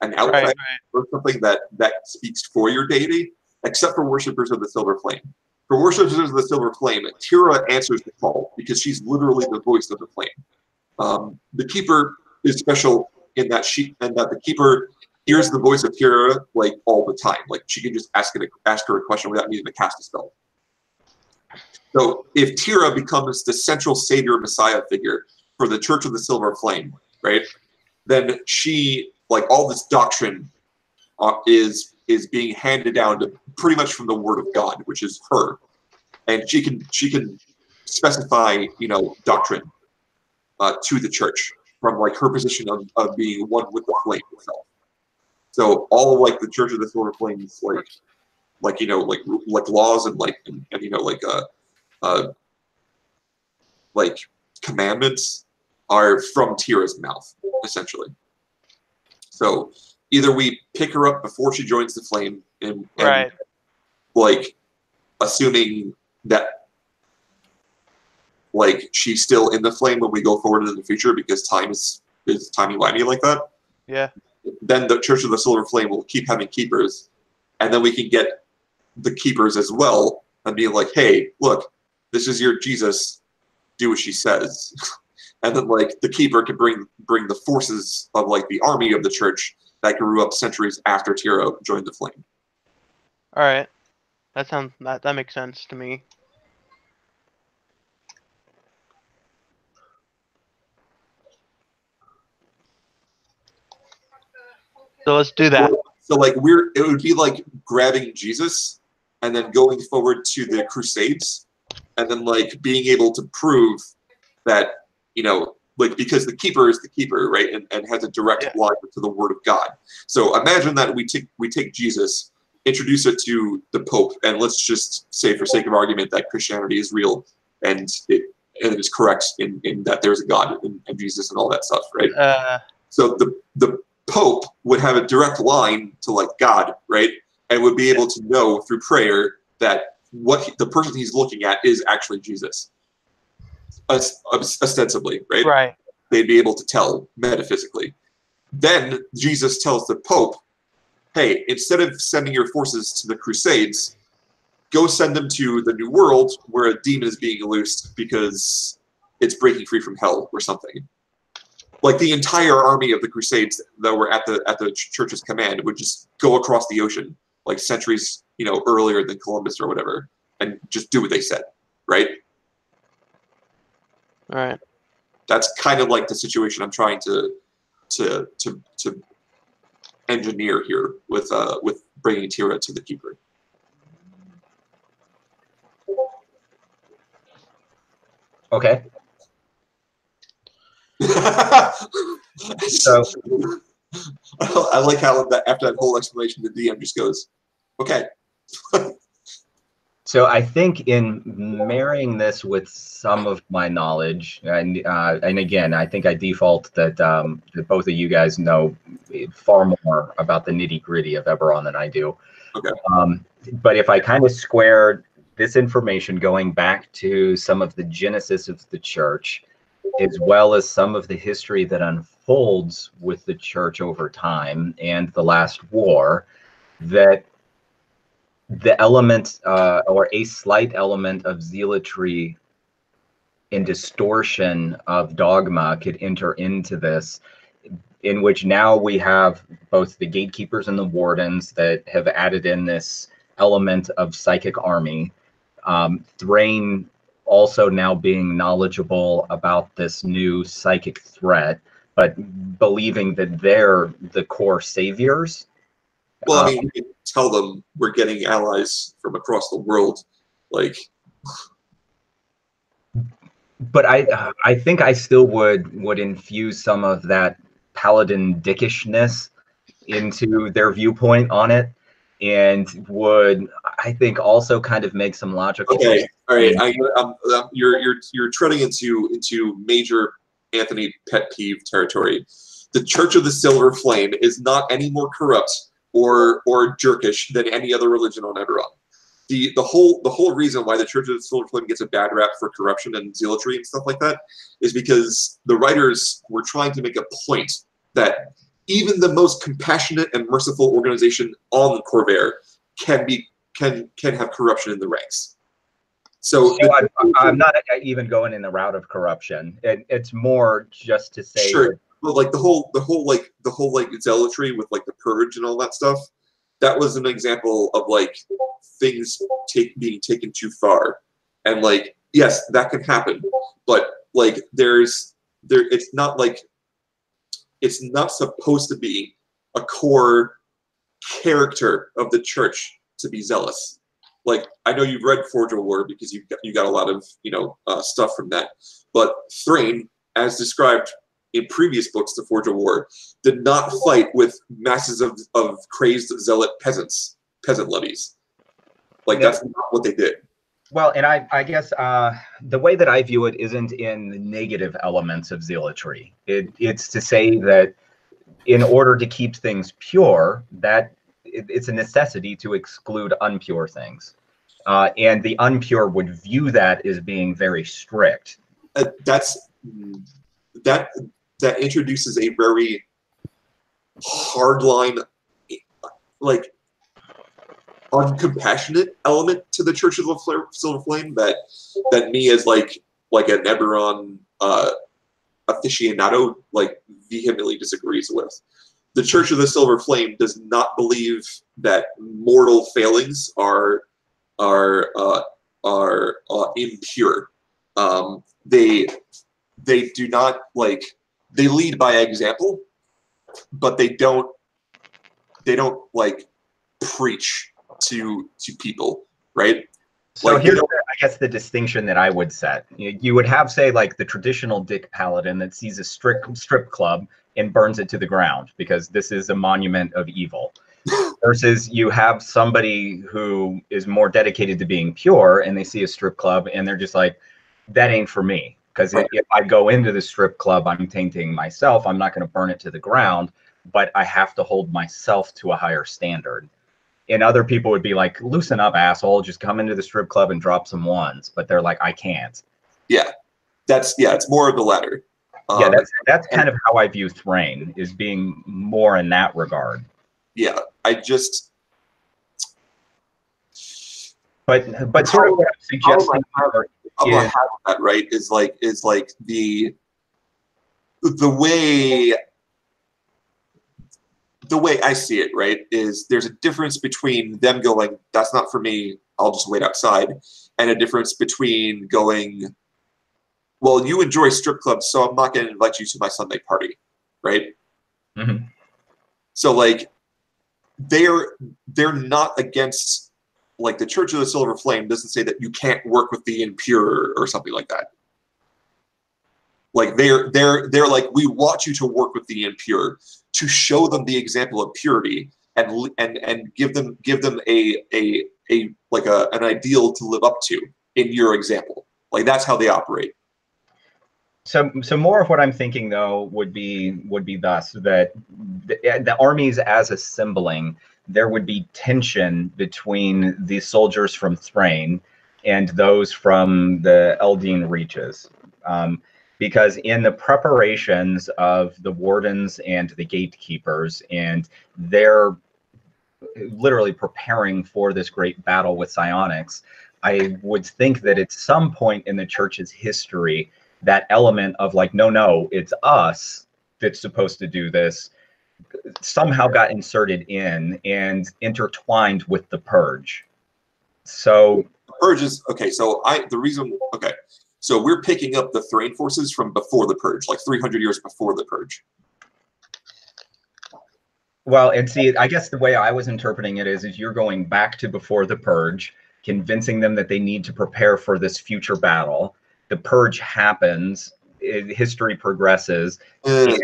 an outside or something that speaks for your deity, except for worshippers of the Silver Flame. For worshippers of the Silver Flame, Tira answers the call because she's literally the voice of the flame. The keeper is special in that the keeper hears the voice of Tira like all the time. Like she can just ask her a question without needing to cast a spell. So if Tira becomes the central savior messiah figure for the Church of the Silver Flame, right? Then she, like, all this doctrine is being handed down to pretty much from the Word of God, which is her, and she can specify, you know, doctrine to the church from like her position of being one with the flame itself. So all like the Church of the Silver Flames, like you know, like laws and you know, like commandments are from Tira's mouth, essentially. So either we pick her up before she joins the flame, and like assuming that like she's still in the flame when we go forward into the future because time is timey-wimey like that. Yeah. Then the Church of the Silver Flame will keep having keepers, and then we can get the keepers as well and be like, hey, look, this is your Jesus, do what she says. And then like the keeper can bring the forces of like the army of the church that grew up centuries after Tira joined the flame. All right, that makes sense to me. So let's do that. So like it would be like grabbing Jesus and then going forward to the Crusades and then like being able to prove that, you know, like, because the keeper is the keeper, right, and has a direct line to the word of God. So imagine that we take Jesus, introduce it to the Pope, and let's just say, for sake of argument, that Christianity is real and it is correct in that there's a God and Jesus and all that stuff, right? So the Pope would have a direct line to, like, God, right, and would be able to know through prayer that the person he's looking at is actually Jesus. Ostensibly, right? Right. They'd be able to tell metaphysically. Then Jesus tells the Pope, hey, instead of sending your forces to the Crusades, go send them to the New World where a demon is being loosed because it's breaking free from hell or something. Like, the entire army of the Crusades that were at the church's command would just go across the ocean, like centuries, earlier than Columbus or whatever, and just do what they said, right? All right. That's kind of like the situation I'm trying to engineer here with bringing Tira to the keeper. Okay. So I like how after that whole explanation, the DM just goes, "Okay." So I think in marrying this with some of my knowledge, and again, I think I default that both of you guys know far more about the nitty-gritty of Eberron than I do. Okay. But if I kind of squared this information going back to some of the genesis of the church, as well as some of the history that unfolds with the church over time and the last war, that the element or a slight element of zealotry and distortion of dogma could enter into this, in which now we have both the gatekeepers and the wardens that have added in this element of psychic army. Thrain also now being knowledgeable about this new psychic threat, but believing that they're the core saviors. Well, I mean, you can tell them we're getting allies from across the world, like. But I think I still would infuse some of that paladin dickishness into their viewpoint on it, and would, I think, also kind of make some logical. Okay, all right. You're treading into major Anthony pet peeve territory. The Church of the Silver Flame is not any more corrupt or jerkish than any other religion on Eberron. The whole reason why the Church of the Silver Flame gets a bad rap for corruption and zealotry and stuff like that is because the writers were trying to make a point that even the most compassionate and merciful organization on Corvair can have corruption in the ranks. So I'm not even going in the route of corruption. It's more just to say. Sure. But like the whole zealotry with like the purge and all that stuff, that was an example of like things being taken too far. And like, yes, that can happen, but like it's not supposed to be a core character of the church to be zealous. Like, I know you've read Forge of War because you got a lot of stuff from that, but Thrain, as described in previous books to Forge of War, did not fight with masses of crazed zealot peasant levies. Like, that's not what they did. Well, and I guess the way that I view it isn't in the negative elements of zealotry. It's to say that in order to keep things pure, that it's a necessity to exclude impure things. And the impure would view that as being very strict. That introduces a very hardline, like, uncompassionate element to the Church of the Silver Flame that me as like an Eberron aficionado like vehemently disagrees with. The Church of the Silver Flame does not believe that mortal failings are impure. They do not, like, they lead by example, but they don't like preach to people, right? So like, here's where guess the distinction that I would set. You would have, say, like the traditional Dick Paladin that sees a strip club and burns it to the ground because this is a monument of evil. Versus you have somebody who is more dedicated to being pure and they see a strip club and they're just like, that ain't for me. Because if I go into the strip club, I'm tainting myself. I'm not going to burn it to the ground, but I have to hold myself to a higher standard. And other people would be like, loosen up, asshole. Just come into the strip club and drop some ones. But they're like, I can't. Yeah, it's more of the latter. Yeah, that's kind of how I view Thrain, is being more in that regard. Yeah, But sort of what I'm suggesting is that, right, is like the way I see it, right, is there's a difference between them going, that's not for me, I'll just wait outside, and a difference between going, well, you enjoy strip clubs, so I'm not going to invite you to my Sunday party, right? Mm-hmm. So like they're not against, like the Church of the Silver Flame doesn't say that you can't work with the impure or something like that. Like they're like, we want you to work with the impure to show them the example of purity and give them an ideal to live up to in your example. Like that's how they operate. So more of what I'm thinking though would be thus, that the armies as assembling, there would be tension between the soldiers from Thrain and those from the Eldeen reaches. Because in the preparations of the wardens and the gatekeepers, and they're literally preparing for this great battle with psionics, I would think that at some point in the church's history, that element of like, no, it's us that's supposed to do this, somehow got inserted in and intertwined with the Purge. So the Purge is okay. So so we're picking up the Thrain forces from before the Purge, like 300 years before the Purge. Well, and see, I guess the way I was interpreting it is you're going back to before the Purge, convincing them that they need to prepare for this future battle. The Purge happens, history progresses. No,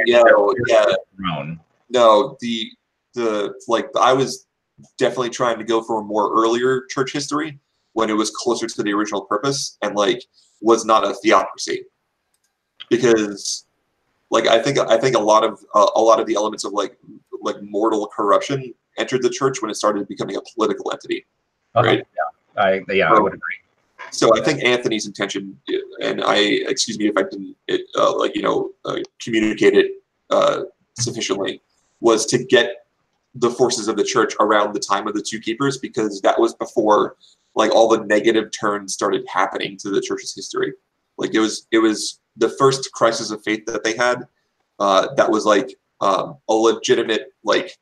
I was definitely trying to go for a more earlier church history when it was closer to the original purpose and like was not a theocracy, because like I think a lot of the elements of like mortal corruption entered the church when it started becoming a political entity, right? I would agree. So I think Anthony's intention, and excuse me if I didn't communicate it sufficiently, was to get the forces of the church around the time of the Two Keepers, because that was before like all the negative turns started happening to the church's history. Like it was the first crisis of faith that they had. That was like a legitimate like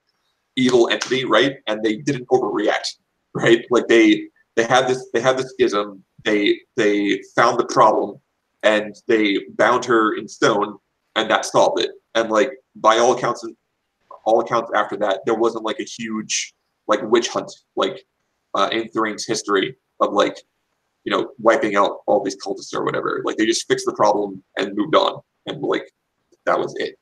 evil entity, right? And they didn't overreact, right? Like they had this schism. They found the problem and they bound her in stone, and that solved it. And like by all accounts after that, there wasn't like a huge like witch hunt like in Thrain's history of like, you know, wiping out all these cultists or whatever. Like they just fixed the problem and moved on, and like that was it.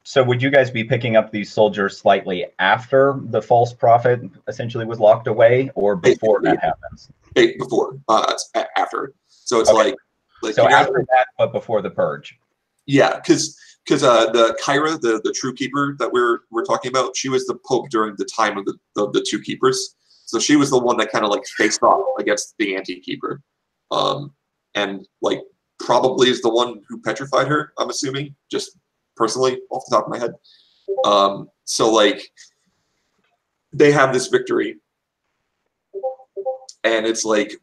So would you guys be picking up these soldiers slightly after the false prophet essentially was locked away, or before that happens? Before, after. So it's okay. like so after that, but before the Purge. Yeah, because the Kyra, the True Keeper that we're talking about, she was the Pope during the time of the Two Keepers. So she was the one that kind of like faced off against the Anti-Keeper, and like probably is the one who petrified her. I'm assuming, just personally off the top of my head. So like they have this victory, and it's like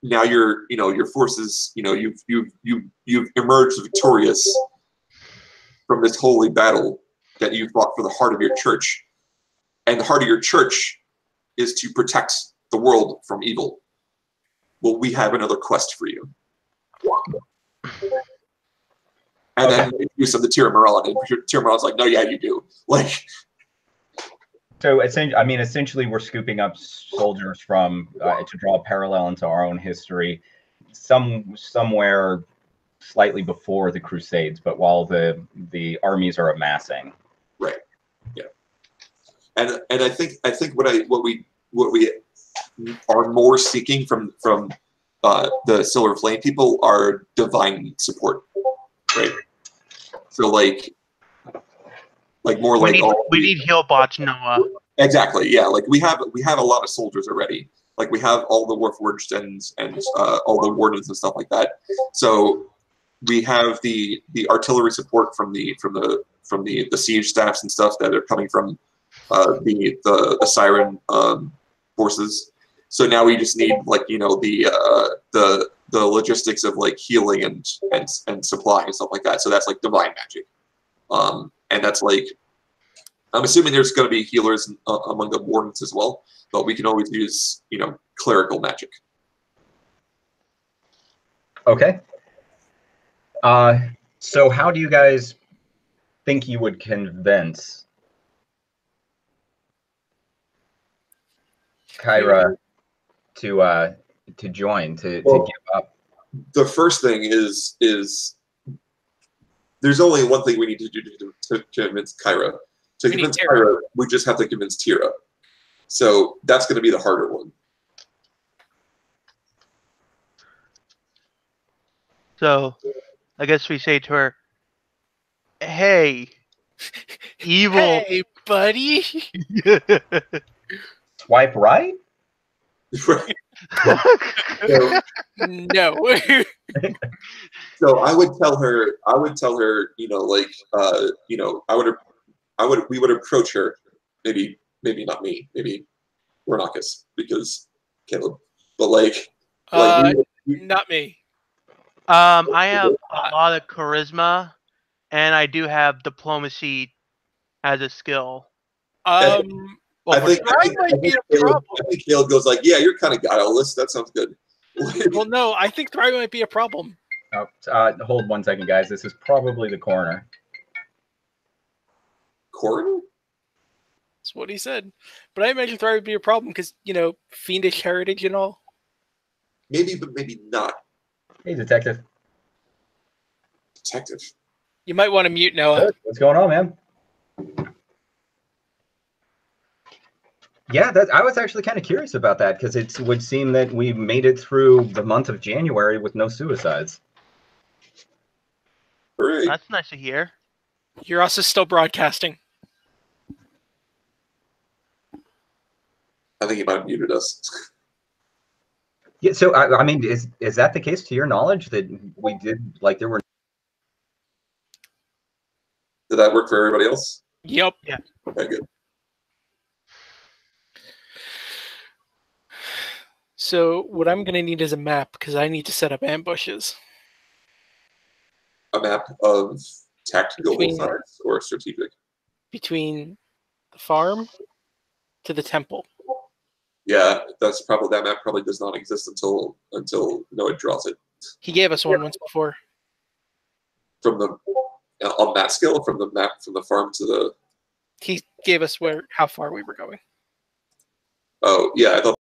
now your forces, you've emerged victorious from this holy battle that you fought for the heart of your church, and the heart of your church is to protect the world from evil. Well, we have another quest for you. And then you said the Tira Moran, and Tira Moran's like, no, yeah, you do. Like, So essentially, we're scooping up soldiers from to draw a parallel into our own history, somewhere slightly before the Crusades, but while the armies are amassing. Right. Yeah. And I think what we are more seeking from the Silver Flame people are divine support, right? So like more We like need heal bots, Noah. exactly, yeah. Like we have a lot of soldiers already. Like we have all the Warforged and all the Wardens and stuff like that. So we have the artillery support from the siege staffs and stuff that are coming from the Siren forces. So now we just need like the logistics of like healing and supply and stuff like that. So that's like divine magic, and that's like I'm assuming there's going to be healers among the wardens as well, but we can always use clerical magic. Okay. So how do you guys think you would convince Kyra to join, to give up? The first thing is there's only one thing we need to do to convince Kyra. To convince Kyra, we just have to convince Tira. So that's going to be the harder one. So, I guess we say to her, "Hey, evil, Hey, buddy." Swipe right? Right. No. So I would tell her, we would approach her, maybe not me, maybe Renakis, because Caleb, but not me. I have a lot of charisma, and I do have diplomacy as a skill. I think Caleb goes like, yeah, you're kind of guileless. That sounds good. Well, no, I think Thrive might be a problem. Oh, hold 1 second, guys. This is probably the coroner. Coroner? That's what he said. But I imagine Thrive would be a problem because, fiendish heritage and all. Maybe, but maybe not. Hey, detective. Detective. You might want to mute Noah. What's going on, man? Yeah, I was actually kind of curious about that because it would seem that we made it through the month of January with no suicides. Hooray. That's nice to hear. You're also still broadcasting. I think he might have muted us. Yeah, so I mean, is that the case to your knowledge that we did there were? Did that work for everybody else? Yep. Yeah. Okay, good. So what I'm going to need is a map because I need to set up ambushes. A map of tactical sides or strategic? Between the farm to the temple. Yeah, that map probably does not exist until Noah draws it. He gave us one once before. On that scale, from the map from the farm to the. He gave us how far we were going. Oh yeah, I thought